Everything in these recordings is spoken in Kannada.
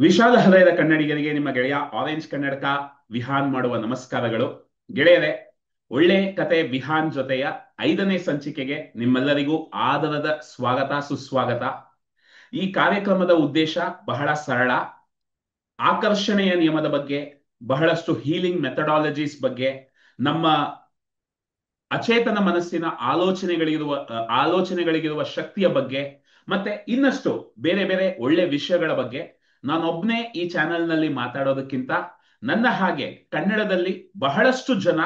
ವಿಶಾಲ ಹೃದಯದ ಕನ್ನಡಿಗರಿಗೆ ನಿಮ್ಮ ಗೆಳೆಯ ಆರೆಂಜ್ ಕನ್ನಡಕ ವಿಹಾನ್ ಮಾಡುವ ನಮಸ್ಕಾರಗಳು. ಗೆಳೆಯರೆ, ಒಳ್ಳೆ ಕತೆ ವಿಹಾನ್ ಜೊತೆಯ 5ನೇ ಸಂಚಿಕೆಗೆ ನಿಮ್ಮೆಲ್ಲರಿಗೂ ಆದರದ ಸ್ವಾಗತ ಸುಸ್ವಾಗತ. ಈ ಕಾರ್ಯಕ್ರಮದ ಉದ್ದೇಶ ಬಹಳ ಸರಳ. ಆಕರ್ಷಣೆಯ ನಿಯಮದ ಬಗ್ಗೆ, ಬಹಳಷ್ಟು ಹೀಲಿಂಗ್ ಮೆಥಡಾಲಜೀಸ್ ಬಗ್ಗೆ, ನಮ್ಮ ಅಚೇತನ ಮನಸ್ಸಿನ ಆಲೋಚನೆಗಳಿಗಿರುವ ಶಕ್ತಿಯ ಬಗ್ಗೆ, ಮತ್ತೆ ಇನ್ನಷ್ಟು ಬೇರೆ ಬೇರೆ ಒಳ್ಳೆ ವಿಷಯಗಳ ಬಗ್ಗೆ ನಾನೊಬ್ನೇ ಈ ಚಾನೆಲ್ನಲ್ಲಿ ಮಾತಾಡೋದಕ್ಕಿಂತ ನನ್ನ ಹಾಗೆ ಕನ್ನಡದಲ್ಲಿ ಬಹಳಷ್ಟು ಜನ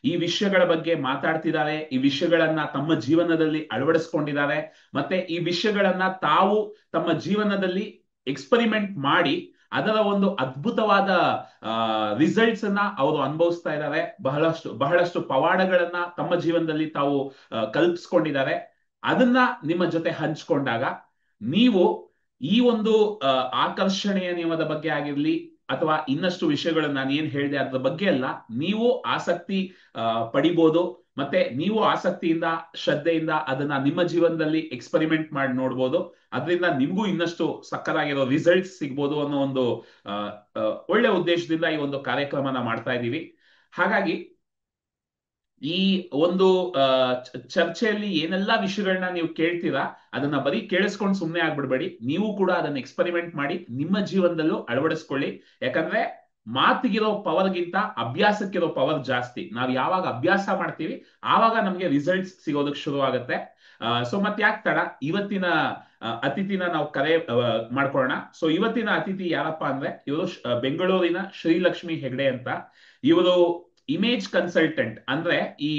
ಈ ವಿಷಯಗಳ ಬಗ್ಗೆ ಮಾತಾಡ್ತಿದ್ದಾರೆ, ಈ ವಿಷಯಗಳನ್ನ ತಮ್ಮ ಜೀವನದಲ್ಲಿ ಅಳವಡಿಸ್ಕೊಂಡಿದ್ದಾರೆ, ಮತ್ತೆ ಈ ವಿಷಯಗಳನ್ನ ತಾವು ತಮ್ಮ ಜೀವನದಲ್ಲಿ ಎಕ್ಸ್ಪರಿಮೆಂಟ್ ಮಾಡಿ ಅದರ ಒಂದು ಅದ್ಭುತವಾದ ರಿಸಲ್ಟ್ಸ್ ಅನ್ನ ಅವರು ಅನುಭವಿಸ್ತಾ ಇದ್ದಾರೆ. ಬಹಳಷ್ಟು ಬಹಳಷ್ಟು ಪವಾಡಗಳನ್ನ ತಮ್ಮ ಜೀವನದಲ್ಲಿ ತಾವು ಕಲ್ಪಿಸ್ಕೊಂಡಿದ್ದಾರೆ. ಅದನ್ನ ನಿಮ್ಮ ಜೊತೆ ಹಂಚ್ಕೊಂಡಾಗ ನೀವು ಈ ಒಂದು ಆಕರ್ಷಣೆಯ ನಿಯಮದ ಬಗ್ಗೆ ಆಗಿರ್ಲಿ ಅಥವಾ ಇನ್ನಷ್ಟು ವಿಷಯಗಳನ್ನ ನಾನು ಏನ್ ಹೇಳಿದೆ ಅದ್ರ ಬಗ್ಗೆ ಎಲ್ಲ ನೀವು ಆಸಕ್ತಿ ಪಡಿಬೋದು. ಮತ್ತೆ ನೀವು ಆಸಕ್ತಿಯಿಂದ ಶ್ರದ್ಧೆಯಿಂದ ಅದನ್ನ ನಿಮ್ಮ ಜೀವನದಲ್ಲಿ ಎಕ್ಸ್ಪರಿಮೆಂಟ್ ಮಾಡಿ ನೋಡ್ಬೋದು. ಅದರಿಂದ ನಿಮ್ಗೂ ಇನ್ನಷ್ಟು ಸಕ್ಕತ್ತಾಗಿರೋ ರಿಸಲ್ಟ್ಸ್ ಸಿಗ್ಬೋದು ಅನ್ನೋ ಒಂದು ಒಳ್ಳೆ ಉದ್ದೇಶದಿಂದ ಈ ಒಂದು ಕಾರ್ಯಕ್ರಮನ ಮಾಡ್ತಾ ಇದ್ದೀವಿ. ಹಾಗಾಗಿ ಈ ಒಂದು ಚರ್ಚೆಯಲ್ಲಿ ಏನೆಲ್ಲಾ ವಿಷಯಗಳನ್ನ ನೀವು ಕೇಳ್ತೀರಾ ಅದನ್ನ ಬರೀ ಕೇಳಿಸ್ಕೊಂಡು ಸುಮ್ಮನೆ ಆಗ್ಬಿಡ್ಬೇಡಿ. ನೀವು ಕೂಡ ಅದನ್ನ ಎಕ್ಸ್ಪರಿಮೆಂಟ್ ಮಾಡಿ ನಿಮ್ಮ ಜೀವನದಲ್ಲೂ ಅಳವಡಿಸ್ಕೊಳ್ಳಿ. ಯಾಕಂದ್ರೆ ಮಾತಿಗಿರೋ ಪವರ್ಗಿಂತ ಅಭ್ಯಾಸಕ್ಕಿರೋ ಪವರ್ ಜಾಸ್ತಿ. ನಾವು ಯಾವಾಗ ಅಭ್ಯಾಸ ಮಾಡ್ತೀವಿ ಆವಾಗ ನಮ್ಗೆ ರಿಸಲ್ಟ್ಸ್ ಸಿಗೋದಕ್ಕೆ ಶುರು ಆಗುತ್ತೆ. ಸೊ ಮತ್ತೆ ಯಾಕೆ ತಡ, ಇವತ್ತಿನ ಅತಿಥಿನ ನಾವು ಕರೆ ಮಾಡ್ಕೊಳ್ಳೋಣ. ಸೊ ಇವತ್ತಿನ ಅತಿಥಿ ಯಾರಪ್ಪ ಅಂದ್ರೆ ಇವರು ಬೆಂಗಳೂರಿನ ಶ್ರೀಲಕ್ಷ್ಮಿ ಹೆಗ್ಡೆ ಅಂತ. ಇವರು ಇಮೇಜ್ ಕನ್ಸಲ್ಟೆಂಟ್. ಅಂದ್ರೆ ಈ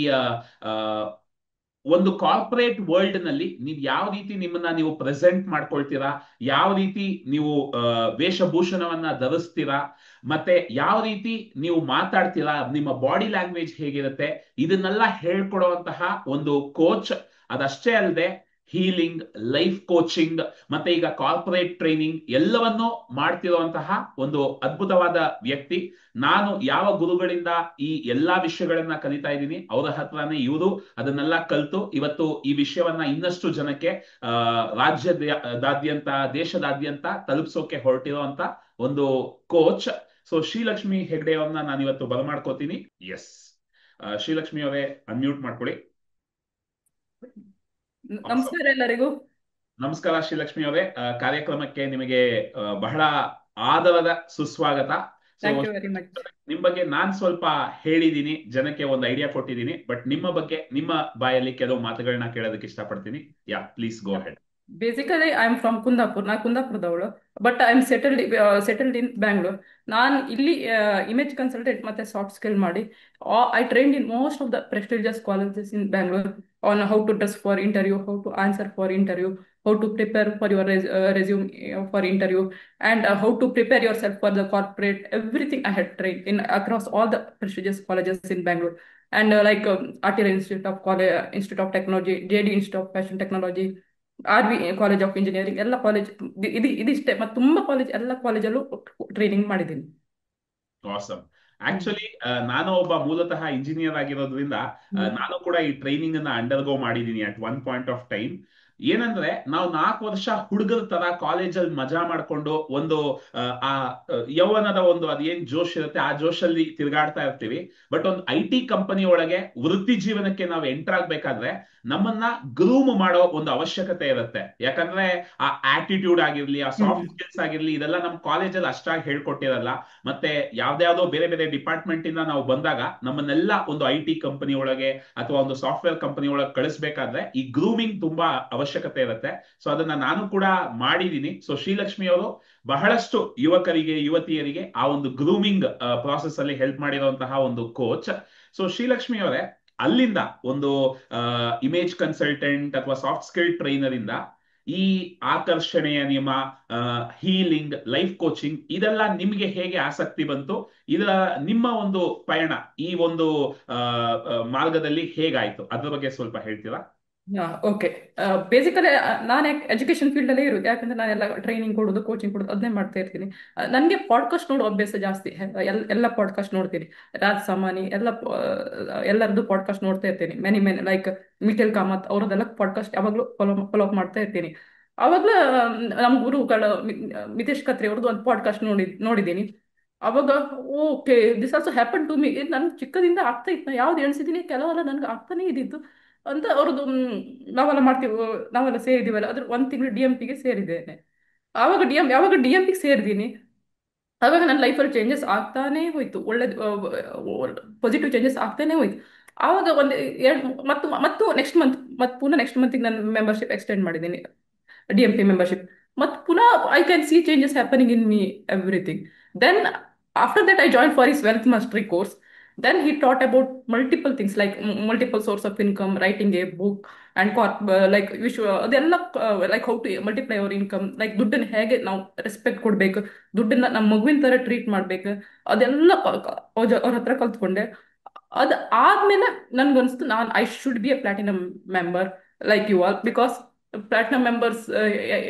ಒಂದು ಕಾರ್ಪೊರೇಟ್ ವರ್ಲ್ಡ್ ನಲ್ಲಿ ನೀವು ಯಾವ ರೀತಿ ನಿಮ್ಮನ್ನ ನೀವು ಪ್ರೆಸೆಂಟ್ ಮಾಡ್ಕೊಳ್ತೀರಾ, ಯಾವ ರೀತಿ ನೀವು ವೇಷಭೂಷಣವನ್ನ ಧರಿಸ್ತೀರಾ, ಮತ್ತೆ ಯಾವ ರೀತಿ ನೀವು ಮಾತಾಡ್ತೀರಾ, ನಿಮ್ಮ ಬಾಡಿ ಲ್ಯಾಂಗ್ವೇಜ್ ಹೇಗಿರುತ್ತೆ, ಇದನ್ನೆಲ್ಲ ಹೇಳ್ಕೊಡುವಂತಹ ಒಂದು ಕೋಚ್. ಅದಷ್ಟೇ ಅಲ್ಲದೆ ಹೀಲಿಂಗ್, ಲೈಫ್ ಕೋಚಿಂಗ್, ಮತ್ತೆ ಈಗ ಕಾರ್ಪೊರೇಟ್ ಟ್ರೈನಿಂಗ್ ಎಲ್ಲವನ್ನೂ ಮಾಡ್ತಿರುವಂತಹ ಒಂದು ಅದ್ಭುತವಾದ ವ್ಯಕ್ತಿ. ನಾನು ಯಾವ ಗುರುಗಳಿಂದ ಈ ಎಲ್ಲಾ ವಿಷಯಗಳನ್ನ ಕಲಿತಾ ಇದ್ದೀನಿ ಅವರ ಹತ್ರನೇ ಇವರು ಅದನ್ನೆಲ್ಲ ಕಲಿತು ಇವತ್ತು ಈ ವಿಷಯವನ್ನ ಇನ್ನಷ್ಟು ಜನಕ್ಕೆ ರಾಜ್ಯದಾದ್ಯಂತ ದೇಶದಾದ್ಯಂತ ತಲುಪಿಸೋಕೆ ಹೊರಟಿರುವಂತ ಒಂದು ಕೋಚ್. ಸೊ ಶ್ರೀಲಕ್ಷ್ಮಿ ಹೆಗ್ಡೆ ಅವ್ರನ್ನ ನಾನು ಇವತ್ತು ಬರಮಾಡ್ಕೋತೀನಿ. ಎಸ್, ಶ್ರೀಲಕ್ಷ್ಮಿ ಅವರೇ ಅನ್ಮ್ಯೂಟ್ ಮಾಡ್ಕೊಳ್ಳಿ. ನಮಸ್ಕಾರ ಎಲ್ಲರಿಗೂ. ನಮಸ್ಕಾರ ಶ್ರೀಲಕ್ಷ್ಮಿ ಅವರೇ, ಕಾರ್ಯಕ್ರಮಕ್ಕೆ ನಿಮಗೆ ಬಹಳ ಆದರದ ಸುಸ್ವಾಗತ. So thank you very much. ನಿಮ್ ಬಗ್ಗೆ ನಾನ್ ಸ್ವಲ್ಪ ಹೇಳಿದೀನಿ, ಜನಕ್ಕೆ ಒಂದು ಐಡಿಯಾ ಕೊಟ್ಟಿದ್ದೀನಿ. ಬಟ್ ನಿಮ್ಮ ಬಗ್ಗೆ ನಿಮ್ಮ ಬಾಯಲ್ಲಿ ಕೆಲವು ಮಾತುಗಳನ್ನ ಕೇಳೋದಕ್ಕೆ ಇಷ್ಟಪಡ್ತೀನಿ. Yeah, please go ahead. Basically I am from Kundapur. ನಾ ಕುಂದಾಪುರದವಳು, but I am settled in Bangalore. ನಾನು ಇಲ್ಲಿ ಇಮೇಜ್ ಕನ್ಸಲ್ಟೆಂಟ್ ಮತ್ತೆ ಸಾಫ್ಟ್ ಸ್ಕಿಲ್ ಮಾಡಿ I trained in most of the prestigious colleges in Bangalore on how to dress for interview, how to answer for interview, how to prepare for your resume for interview, and how to prepare yourself for the corporate. Everything I had trained in across all the prestigious colleges in Bangalore, and Atira Institute of Institute of Technology, JD Institute of Fashion Technology, RV College of Engineering, ಎಲ್ಲ ಕಾಲೇಜ್ ಇದಿಷ್ಟೇ. ಮತ್ತು ತುಂಬಾ ಕಾಲೇಜ್, ಎಲ್ಲ ಕಾಲೇಜಲ್ಲೂ ಟ್ರೈನಿಂಗ್ ಮಾಡಿದ್ದೀನಿ. ಆಸಮ್. ಆಕ್ಚುಲಿ ನಾನು ಒಬ್ಬ ಮೂಲತಃ ಇಂಜಿನಿಯರ್ ಆಗಿರೋದ್ರಿಂದ ನಾನು ಕೂಡ ಈ ಟ್ರೈನಿಂಗ್ ಅನ್ನ ಅಂಡರ್ಗೋ ಮಾಡಿದೀನಿ at one point of time. ಏನಂದ್ರೆ ನಾವು 4 ವರ್ಷ ಹುಡುಗರ ತರ ಕಾಲೇಜಲ್ಲಿ ಮಜಾ ಮಾಡ್ಕೊಂಡು ಒಂದು ಆ ಯೌವನದ ಒಂದು ಅದೇನ್ ಜೋಶ್ ಇರುತ್ತೆ ಆ ಜೋಶಲ್ಲಿ ತಿರುಗಾಡ್ತಾ ಇರ್ತೀವಿ. ಬಟ್ ಒಂದು IT ಕಂಪನಿ ಒಳಗೆ ವೃತ್ತಿ ಜೀವನಕ್ಕೆ ನಾವು ಎಂಟರ್ ಆಗ್ಬೇಕಾದ್ರೆ ನಮ್ಮನ್ನ ಗ್ರೂಮ್ ಮಾಡೋ ಒಂದು ಅವಶ್ಯಕತೆ ಇರುತ್ತೆ. ಯಾಕಂದ್ರೆ ಆ ಆಟಿಟ್ಯೂಡ್ ಆಗಿರ್ಲಿ, ಆ ಸಾಫ್ಟ್ ಸ್ಕಿಲ್ಸ್ ಆಗಿರ್ಲಿ, ಇದೆಲ್ಲ ನಮ್ ಕಾಲೇಜಲ್ಲಿ ಅಷ್ಟಾಗಿ ಹೇಳ್ಕೊಟ್ಟಿರಲ್ಲ. ಮತ್ತೆ ಯಾವ್ದಾವ್ದೋ ಬೇರೆ ಬೇರೆ ಡಿಪಾರ್ಟ್ಮೆಂಟ್ ಇಂದ ನಾವು ಬಂದಾಗ ನಮ್ಮನ್ನೆಲ್ಲ ಒಂದು IT ಕಂಪನಿ ಒಳಗೆ ಅಥವಾ ಒಂದು ಸಾಫ್ಟ್ವೇರ್ ಕಂಪನಿ ಒಳಗೆ ಕಳಿಸ್ಬೇಕಾದ್ರೆ ಈ ಗ್ರೂಮಿಂಗ್ ತುಂಬಾ ಅವಶ್ಯಕತೆ ಇರುತ್ತೆ. ಸೊ ಅದನ್ನ ನಾನು ಕೂಡ ಮಾಡಿದೀನಿ. ಸೊ ಶ್ರೀಲಕ್ಷ್ಮಿ ಅವರು ಬಹಳಷ್ಟು ಯುವಕರಿಗೆ ಯುವತಿಯರಿಗೆ ಆ ಒಂದು ಗ್ರೂಮಿಂಗ್ ಪ್ರಾಸೆಸ್ ಅಲ್ಲಿ ಹೆಲ್ಪ್ ಮಾಡಿರುವಂತಹ ಒಂದು ಕೋಚ್. ಸೊ ಶ್ರೀಲಕ್ಷ್ಮಿ ಅವರೇ, ಅಲ್ಲಿಂದ ಒಂದು ಇಮೇಜ್ ಕನ್ಸಲ್ಟೆಂಟ್ ಅಥವಾ ಸಾಫ್ಟ್ ಸ್ಕಿಲ್ ಟ್ರೈನರ್ ಇಂದ ಈ ಆಕರ್ಷಣೆಯ ನಿಯಮ, ಹೀಲಿಂಗ್, ಲೈಫ್ ಕೋಚಿಂಗ್ ಇದೆಲ್ಲ ನಿಮ್ಗೆ ಹೇಗೆ ಆಸಕ್ತಿ ಬಂತು? ಇದರ ನಿಮ್ಮ ಒಂದು ಪಯಣ ಈ ಒಂದು ಮಾರ್ಗದಲ್ಲಿ ಹೇಗಾಯ್ತು ಅದ್ರ ಬಗ್ಗೆ ಸ್ವಲ್ಪ ಹೇಳ್ತೀರಾ? ಓಕೆ. ಬೇಸಿಕಲಿ ನಾನು ಎಜುಕೇಶನ್ ಫೀಲ್ಡ್ ಅಲ್ಲೇ ಇರೋದು. ಯಾಕಂದ್ರೆ ನಾನೆಲ್ಲ ಟ್ರೈನಿಂಗ್ ಕೊಡೋದು, ಕೋಚಿಂಗ್ ಕೊಡೋದು ಅದನ್ನೇ ಮಾಡ್ತಾ ಇರ್ತೀನಿ. ನನಗೆ ಪಾಡ್ಕಾಸ್ಟ್ ನೋಡೋ ಅಭ್ಯಾಸ ಜಾಸ್ತಿ. ಎಲ್ಲ ಪಾಡ್ಕಾಸ್ಟ್ ನೋಡ್ತೀನಿ. ರಾಜ್ ಸಾಮಾನಿ ಎಲ್ಲರದ್ದು ಪಾಡ್ಕಾಸ್ಟ್ ನೋಡ್ತಾ ಇರ್ತೀನಿ. ಮೆನಿ ಲೈಕ್ ಮಿಖಿಲ್ ಕಾಮತ್ ಅವರದೆಲ್ಲ ಪಾಡ್ಕಾಸ್ಟ್ ಯಾವಾಗಲೂ ಫಾಲೋ ಅಪ್ ಮಾಡ್ತಾ ಇರ್ತೀನಿ. ಆವಾಗಲೇ ನಮ್ಮ ಗುರುಗಳು ಮಿತೇಶ್ ಕತ್ರಿ ಅವ್ರದ್ದು ಒಂದು ಪಾಡ್ಕಾಸ್ಟ್ ನೋಡಿದ್ದೀನಿ. ಅವಾಗ okay this also happen to me. ನನ್ಗೆ ಚಿಕ್ಕದಿಂದ ಆಗ್ತಾ ಇತ್ತು, ಯಾವ್ದು ಎಣಿಸಿದ್ದೀನಿ ಕೆಲವೆಲ್ಲ ನನ್ಗೆ ಆಗ್ತಾನೇ ಇದ್ದಿತ್ತು ಅಂತ ಅವ್ರದ್ದು. ನಾವೆಲ್ಲ ಮಾಡ್ತೀವಿ, ನಾವೆಲ್ಲ ಸೇರಿದೀವಲ್ಲ, ಅದ್ರ ಒಂದು ತಿಂಗಳು DMPಗೆ ಸೇರಿದ್ದೇನೆ. ಯಾವಾಗ DMPಗೆ ಸೇರಿದ್ದೀನಿ ಆವಾಗ ನನ್ನ ಲೈಫಲ್ಲಿ ಚೇಂಜಸ್ ಆಗ್ತಾನೇ ಹೋಯ್ತು, ಒಳ್ಳೆದು ಪಾಸಿಟಿವ್ ಚೇಂಜಸ್ ಆಗ್ತಾನೆ ಹೋಯ್ತು. ಆವಾಗ ಒಂದು ಎರಡು ಮತ್ತು ನೆಕ್ಸ್ಟ್ ಮಂತಿಗೆ ನಾನು ಮೆಂಬರ್ಶಿಪ್ ಎಕ್ಸ್ಟೆಂಡ್ ಮಾಡಿದ್ದೀನಿ, DMP ಮೆಂಬರ್ಶಿಪ್. ಮತ್ತು ಪುನಃ I can see changes happening in me everything. Then after that I join for his wealth mastery course. Then he taught about multiple things like multiple source of income, writing a book, and like ಅದೆಲ್ಲ like how to multiply our income, like ದುಡ್ಡನ್ನು ಹೇಗೆ ನಾವು ರೆಸ್ಪೆಕ್ಟ್ ಕೊಡ್ಬೇಕು, ದುಡ್ಡನ್ನ ನಮ್ಮ ಮಗುವಿನ ತರ ಟ್ರೀಟ್ ಮಾಡ್ಬೇಕು, ಅದೆಲ್ಲ ಅವ್ರ ಹತ್ರ ಕಲ್ತ್ಕೊಂಡೆ. ಅದು ಆದ್ಮೇಲೆ ನನ್ಗನ್ಸ್ತು I should be a platinum member like you all, because platinum members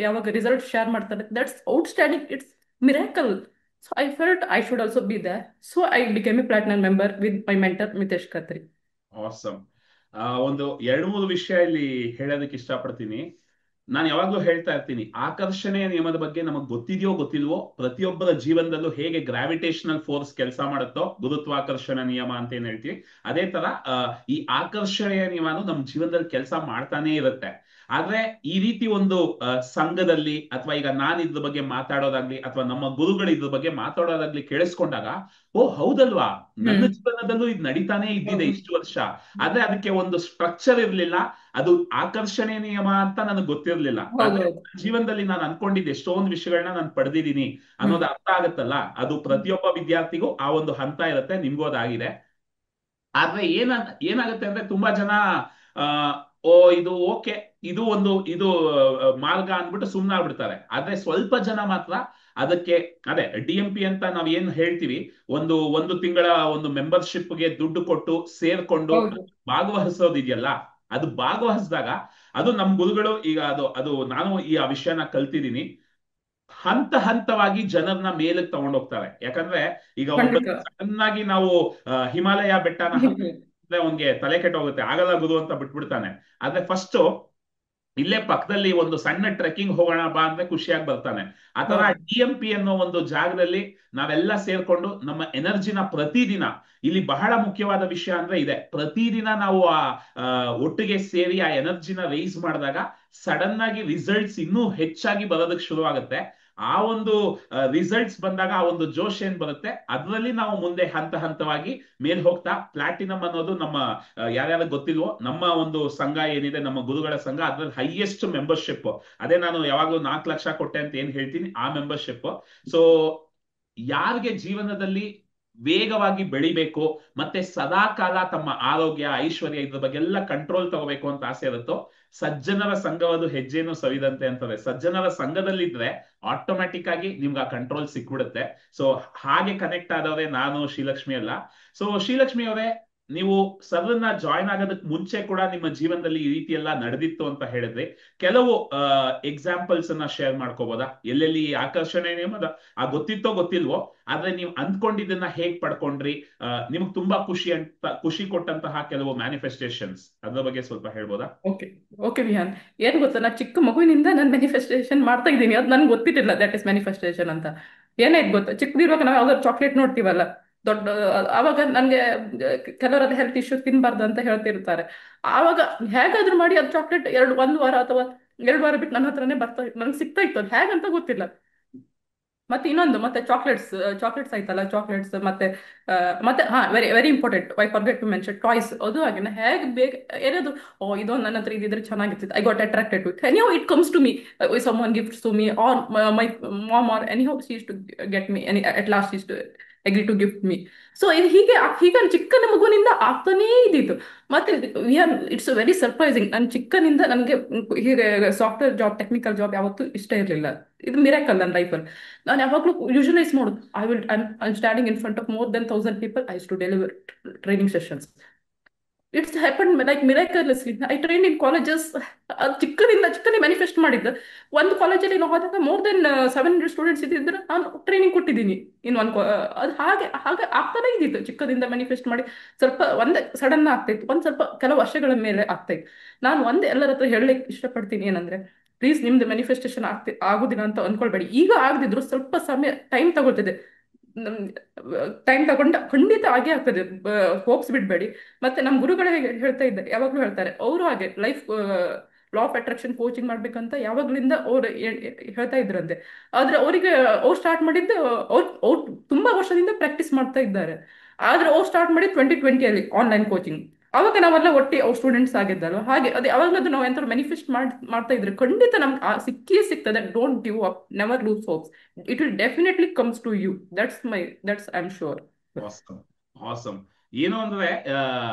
ಯಾವಾಗ ರಿಸಲ್ಟ್ ಶೇರ್ ಮಾಡ್ತಾರೆ, that's outstanding, it's miracle. So I felt I should also be there. So I became a platinum member with my mentor Mitesh Katri. Awesome. ಒಂದು ಎರಡು ಮೂರು ವಿಷಯ ಇಲ್ಲಿ ಹೇಳೋದಕ್ಕೆ ಇಷ್ಟಪಡ್ತೀನಿ. ನಾನು ಯಾವಾಗ್ಲೂ ಹೇಳ್ತಾ ಇರ್ತೀನಿ, ಆಕರ್ಷಣೆಯ ನಿಯಮದ ಬಗ್ಗೆ ನಮಗ್ ಗೊತ್ತಿದೆಯೋ ಗೊತ್ತಿಲ್ವೋ, ಪ್ರತಿಯೊಬ್ಬರ ಜೀವನದಲ್ಲೂ ಹೇಗೆ ಗ್ರಾವಿಟೇಷನಲ್ ಫೋರ್ಸ್ ಕೆಲಸ ಮಾಡುತ್ತೋ, ಗುರುತ್ವಾಕರ್ಷಣ ನಿಯಮ ಅಂತ ಏನ್ ಹೇಳ್ತೀವಿ, ಅದೇ ತರ ಈ ಆಕರ್ಷಣೆಯ ನಿಯಮನು ನಮ್ಮ ಜೀವನದಲ್ಲಿ ಕೆಲಸ ಮಾಡ್ತಾನೆ ಇರುತ್ತೆ. ಆದ್ರೆ ಈ ರೀತಿ ಒಂದು ಸಂಘದಲ್ಲಿ ಅಥವಾ ಈಗ ನಾನು ಇದ್ರ ಬಗ್ಗೆ ಮಾತಾಡೋದಾಗ್ಲಿ ಅಥವಾ ನಮ್ಮ ಗುರುಗಳು ಇದ್ರ ಬಗ್ಗೆ ಮಾತಾಡೋದಾಗ್ಲಿ ಕೇಳಿಸ್ಕೊಂಡಾಗ, ಓ ಹೌದಲ್ವಾ, ನನ್ನ ಜೀವನದಲ್ಲೂ ಇದು ನಡೀತಾನೆ ಇದ್ದಿದೆ ಇಷ್ಟು ವರ್ಷ. ಆದ್ರೆ ಅದಕ್ಕೆ ಒಂದು ಸ್ಟ್ರಕ್ಚರ್ ಇರ್ಲಿಲ್ಲ, ಅದು ಆಕರ್ಷಣೆ ನಿಯಮ ಅಂತ ನನಗೆ ಗೊತ್ತಿರ್ಲಿಲ್ಲ. ಆದ್ರೆ ಜೀವನದಲ್ಲಿ ನಾನು ಅನ್ಕೊಂಡಿದ್ದೆ ಎಷ್ಟೊಂದು ವಿಷಯಗಳನ್ನ ನಾನು ಪಡೆದಿದ್ದೀನಿ ಅನ್ನೋದು ಅರ್ಥ ಆಗುತ್ತಲ್ಲ, ಅದು ಪ್ರತಿಯೊಬ್ಬ ವಿದ್ಯಾರ್ಥಿಗೂ ಆ ಒಂದು ಹಂತ ಇರುತ್ತೆ, ನಿಮ್ಗೂ ಅದಾಗಿದೆ. ಆದ್ರೆ ಏನಾಗುತ್ತೆ ಅಂದ್ರೆ ತುಂಬಾ ಜನ ಆ ಓ ಇದು ಓಕೆ, ಇದು ಮಾರ್ಗ ಅಂದ್ಬಿಟ್ಟು ಸುಮ್ನಾಗ್ಬಿಡ್ತಾರೆ. ಆದ್ರೆ ಸ್ವಲ್ಪ ಜನ ಮಾತ್ರ ಅದಕ್ಕೆ, ಅದೇ DMP ಅಂತ ನಾವ್ ಏನ್ ಹೇಳ್ತೀವಿ, ಒಂದು ತಿಂಗಳ ಒಂದು ಮೆಂಬರ್ಶಿಪ್ಗೆ ದುಡ್ಡು ಕೊಟ್ಟು ಸೇರ್ಕೊಂಡು ಭಾಗವಹಿಸೋದಿದೆಯಲ್ಲ, ಅದು ಭಾಗವಹಿಸಿದಾಗ ಅದು ನಮ್ ಗುರುಗಳು ಈಗ ಅದು ನಾನು ಈ ಆ ವಿಷಯನ ಕಲ್ತಿದ್ದೀನಿ, ಹಂತ ಹಂತವಾಗಿ ಜನರನ್ನ ಮೇಲಕ್ಕೆ ತಗೊಂಡೋಗ್ತಾರೆ. ಯಾಕಂದ್ರೆ ಈಗ ಚೆನ್ನಾಗಿ ನಾವು ಹಿಮಾಲಯ ಬೆಟ್ಟನ ಅವನ್ಗೆ ತಲೆ ಕೆಟ್ಟೋಗುತ್ತೆ, ಆಗಲ್ಲ ಗುರು ಅಂತ ಬಿಟ್ಬಿಡ್ತಾನೆ. ಆದ್ರೆ ಫಸ್ಟ್ ಇಲ್ಲೇ ಪಕ್ಕದಲ್ಲಿ ಒಂದು ಸಣ್ಣ ಟ್ರೆಕ್ಕಿಂಗ್ ಹೋಗೋಣ ಬಾ ಅಂದ್ರೆ ಖುಷಿಯಾಗಿ ಬರ್ತಾನೆ. ಆತರ DMP ಅನ್ನೋ ಒಂದು ಜಾಗದಲ್ಲಿ ನಾವೆಲ್ಲ ಸೇರ್ಕೊಂಡು ನಮ್ಮ ಎನರ್ಜಿನ ಪ್ರತಿದಿನ, ಇಲ್ಲಿ ಬಹಳ ಮುಖ್ಯವಾದ ವಿಷಯ ಅಂದ್ರೆ ಇದೆ, ಪ್ರತಿದಿನ ನಾವು ಒಟ್ಟಿಗೆ ಸೇರಿ ಆ ಎನರ್ಜಿನ ರೈಸ್ ಮಾಡಿದಾಗ ಸಡನ್ ಆಗಿ ರಿಸಲ್ಟ್ಸ್ ಇನ್ನೂ ಹೆಚ್ಚಾಗಿ ಬರೋದಕ್ಕೆ ಶುರುವಾಗುತ್ತೆ. ಆ ಒಂದು ರಿಸಲ್ಟ್ಸ್ ಬಂದಾಗ ಆ ಒಂದು ಜೋಶ್ ಏನ್ ಬರುತ್ತೆ, ಅದರಲ್ಲಿ ನಾವು ಮುಂದೆ ಹಂತ ಹಂತವಾಗಿ ಮೇಲ್ ಹೋಗ್ತಾ, ಪ್ಲಾಟಿನಮ್ ಅನ್ನೋದು ನಮ್ಮ ಯಾರ್ಯಾರ ಗೊತ್ತಿಲ್ವೋ, ನಮ್ಮ ಒಂದು ಸಂಘ ಏನಿದೆ, ನಮ್ಮ ಗುರುಗಳ ಸಂಘ, ಅದ್ರಲ್ಲಿ ಹೈಯೆಸ್ಟ್ ಮೆಂಬರ್ಶಿಪ್, ಅದೇ ನಾನು ಯಾವಾಗಲೂ 4 ಲಕ್ಷ ಕೊಟ್ಟೆ ಅಂತ ಏನ್ ಹೇಳ್ತೀನಿ, ಆ ಮೆಂಬರ್ಶಿಪ್. ಸೊ ಯಾರಿಗೆ ಜೀವನದಲ್ಲಿ ವೇಗವಾಗಿ ಬೆಳಿಬೇಕು ಮತ್ತೆ ಸದಾ ಕಾಲ ತಮ್ಮ ಆರೋಗ್ಯ ಐಶ್ವರ್ಯ ಇದ್ರ ಬಗ್ಗೆ ಎಲ್ಲ ಕಂಟ್ರೋಲ್ ತಗೋಬೇಕು ಅಂತ ಆಸೆ ಇರುತ್ತೋ, ಸಜ್ಜನರ ಸಂಘವದು ಹೆಜ್ಜೆನೂ ಸವಿದಂತೆ ಅಂತದೆ. ಸಜ್ಜನರ ಸಂಘದಲ್ಲಿದ್ರೆ ಆಟೋಮ್ಯಾಟಿಕ್ ಆಗಿ ನಿಮ್ಗೆ ಆ ಕಂಟ್ರೋಲ್ ಸಿಕ್ಬಿಡುತ್ತೆ. ಸೊ ಹಾಗೆ ಕನೆಕ್ಟ್ ಆದವ್ರೆ ನಾನು, ಶ್ರೀಲಕ್ಷ್ಮಿ ಅಲ್ಲ. ಸೊ ಶ್ರೀಲಕ್ಷ್ಮಿ ಅವರೇ, ನೀವು ಸರ್ನ ಜಾಯ್ನ್ ಆಗೋದಕ್ಕೆ ಮುಂಚೆ ಕೂಡ ನಿಮ್ಮ ಜೀವನದಲ್ಲಿ ಈ ರೀತಿ ಎಲ್ಲ ನಡೆದಿತ್ತು ಅಂತ ಹೇಳಿದ್ರಿ. ಕೆಲವು ಎಕ್ಸಾಂಪಲ್ಸ್ ಅನ್ನ ಶೇರ್ ಮಾಡ್ಕೋಬೋದಾ? ಎಲ್ಲೆಲ್ಲಿ ಆಕರ್ಷಣೆ ನಿಯಮದ ಗೊತ್ತಿತ್ತೋ ಗೊತ್ತಿಲ್ವೋ, ಆದ್ರೆ ನೀವು ಅಂದ್ಕೊಂಡಿದ್ದನ್ನ ಹೇಗ್ ಪಡ್ಕೊಂಡ್ರಿ, ನಿಮ್ಗೆ ತುಂಬಾ ಖುಷಿ ಕೊಟ್ಟಂತಹ ಕೆಲವು ಮ್ಯಾನಿಫೆಸ್ಟೇಷನ್ಸ್, ಅದ್ರ ಬಗ್ಗೆ ಸ್ವಲ್ಪ ಹೇಳ್ಬೋದಾ? ಓಕೆ ವಿಹಾನ್, ಏನ್ ಗೊತ್ತಾ, ನಾ ಚಿಕ್ಕ ಮಗುವಿನಿಂದ ನಾನು ಮ್ಯಾನಿಫೆಸ್ಟೇಷನ್ ಮಾಡ್ತಾ ಇದ್ದೀನಿ. ಅದು ನನ್ಗೆ ಗೊತ್ತಿರಲಿಲ್ಲ ದಟ್ ಇಸ್ ಮ್ಯಾನಿಫೆಸ್ಟೇಷನ್ ಅಂತ. ಏನಾಯ್ತು ಗೊತ್ತಾ, ಚಿಕ್ಕದಿರುವಾಗ ನಾವು ಯಾವ್ದಾದ್ರು ಚಾಕ್ಲೇಟ್ ನೋಡ್ತೀವಲ್ಲ, ದೊಡ್ಡ, ಆವಾಗ ನನಗೆ ಕೆಲವರದ ಹೆಲ್ತ್ ಇಶ್ಯೂ ತಿನ್ಬಾರ್ದು ಅಂತ ಹೇಳ್ತಿರ್ತಾರೆ. ಆವಾಗ ಹೇಗಾದ್ರೂ ಮಾಡಿ ಅದು ಚಾಕ್ಲೇಟ್ ಒಂದು ವಾರ ಅಥವಾ 2 ವಾರ ಬಿಟ್ಟು ನನ್ನ ಹತ್ರನೇ ನನಗೆ ಸಿಗ್ತಾ ಇತ್ತು. ಅದು ಹೇಗಂತ ಗೊತ್ತಿಲ್ಲ. ಮತ್ತೆ ಇನ್ನೊಂದು, ಮತ್ತೆ ಚಾಕ್ಲೇಟ್ಸ್ ಆಯ್ತಲ್ಲ, ಚಾಕ್ಲೇಟ್ಸ್ ಮತ್ತೆ very very important, I forget to mention toys. ಅದು ಹಾಗೆ ಹೇಗೆ ಬೇಗ ಏನಾದ್ರು, ಇದೊಂದು ನನ್ನ ಹತ್ರ ಇದ್ದಿದ್ರೆ ಚೆನ್ನಾಗಿರ್ತಿತ್ತು, I got attracted to it. Anyhow it comes to me, someone gives to me, or my mom, or anyhow she used to get me, at last she used to agree to gift me. So ಇದು ಹೀಗೆ ಚಿಕ್ಕನ ಮಗುವಿನಿಂದ ಆಗ್ತಾನೇ ಇದ್ದಿತ್ತು. ಮತ್ತೆ ಇಟ್ಸ್ ವೆರಿ ಸರ್ಪ್ರೈಸಿಂಗ್, ನನ್ನ ಚಿಕ್ಕನಿಂದ ನನಗೆ ಹೀಗೆ ಸಾಫ್ಟ್ವೇರ್ ಜಾಬ್, ಟೆಕ್ನಿಕಲ್ ಜಾಬ್ ಯಾವತ್ತೂ ಇಷ್ಟ ಇರಲಿಲ್ಲ. ಇದು ಮಿರಾಕಲ್ ನನ್ನ ಲೈಫಲ್ಲಿ. ನಾನು ಯಾವಾಗಲೂ ಯೂಶಲೈಸ್ ಮಾಡೋದು, I standing in front of more than 1,000 people, I used to deliver training sessions. It's happen like miraculously. I train in colleges. ಚಿಕ್ಕನೇ ಮ್ಯಾನಿಫೆಸ್ಟ್ ಮಾಡಿದ್ದು. ಒಂದು ಕಾಲೇಜಲ್ಲಿ ನಾವು ಹೋದಾಗ more than 700 ಸ್ಟೂಡೆಂಟ್ಸ್ ಇದ್ದಿದ್ರೆ ನಾನು ಟ್ರೈನಿಂಗ್ ಕೊಟ್ಟಿದ್ದೀನಿ ಅದು ಹಾಗೆ ಆಗ್ತಾನೆ ಇದ್ದಿತ್ತು. ಚಿಕ್ಕದಿಂದ ಮ್ಯಾನಿಫೆಸ್ಟ್ ಮಾಡಿ ಸ್ವಲ್ಪ ಒಂದೇ ಸಡನ್ ಆಗ್ತಾಯಿತ್ತು, ಸ್ವಲ್ಪ ಕೆಲವು ವರ್ಷಗಳ ಮೇಲೆ ಆಗ್ತಾಯಿತ್ತು. ನಾನು ಎಲ್ಲರ ಹತ್ರ ಹೇಳಲಿಕ್ಕೆ ಇಷ್ಟಪಡ್ತೀನಿ ಏನಂದ್ರೆ, ಪ್ಲೀಸ್ ನಿಮ್ದು ಮ್ಯಾನಿಫೆಸ್ಟೇಷನ್ ಆಗುದಿಲ್ಲ ಅಂತ ಅನ್ಕೊಳ್ಬೇಡಿ. ಈಗ ಆಗದಿದ್ರು ಸ್ವಲ್ಪ ಸಮಯ ಟೈಮ್ ತಗೊಳ್ತಿದೆ. ಟೈಮ್ ತಗೊಂಡ ಖಂಡಿತ ಆಗೇ ಆಗ್ತದೆ. ಹೋಪ್ಸ್ ಬಿಡಬೇಡಿ. ಮತ್ತೆ ನಮ್ಮ ಗುರುಗಳೇ ಹೇಳ್ತಾ ಇದ್ದಾರೆ, ಯಾವಾಗಲೂ ಹೇಳ್ತಾರೆ, ಅವರು ಹಾಗೆ life law of attraction coaching ಮಾಡ್ಬೇಕಂತ ಯಾವಾಗ್ಲಿಂದ ಅವ್ರು ಹೇಳ್ತಾ ಇದ್ರಂತೆ. ಆದ್ರೆ ಅವರಿಗೆ ಅವ್ರು ಸ್ಟಾರ್ಟ್ ಮಾಡಿದ್ದು, ಅವ್ರು ತುಂಬಾ ವರ್ಷದಿಂದ ಪ್ರಾಕ್ಟೀಸ್ ಮಾಡ್ತಾ ಇದ್ದಾರೆ. ಆದ್ರೆ ಅವ್ರು ಸ್ಟಾರ್ಟ್ ಮಾಡಿ 2020 ಆನ್ಲೈನ್ ಕೋಚಿಂಗ್. ಅವಾಗ ನಾವೆಲ್ಲ ಒಟ್ಟಿ ಅವ್ರ ಸ್ಟೂಡೆಂಟ್ಸ್ ಆಗಿದ್ದಲ್ವ, ಹಾಗೆ ಅದೇ ಅವಾಗಲೂ ನಾವು ಎಂತ ಮ್ಯಾನಿಫೆಸ್ಟ್ ಮಾಡ್ತಾ ಇದ್ರೆ ಖಂಡಿತ ನಮ್ಗೆ ಸಿಕ್ಕೇ ಸಿಗ್ತದೆ. Don't give up, never lose hopes. It will definitely comes to you. That's I am sure. Awesome awesome. ಏನು ಅಂದ್ರೆ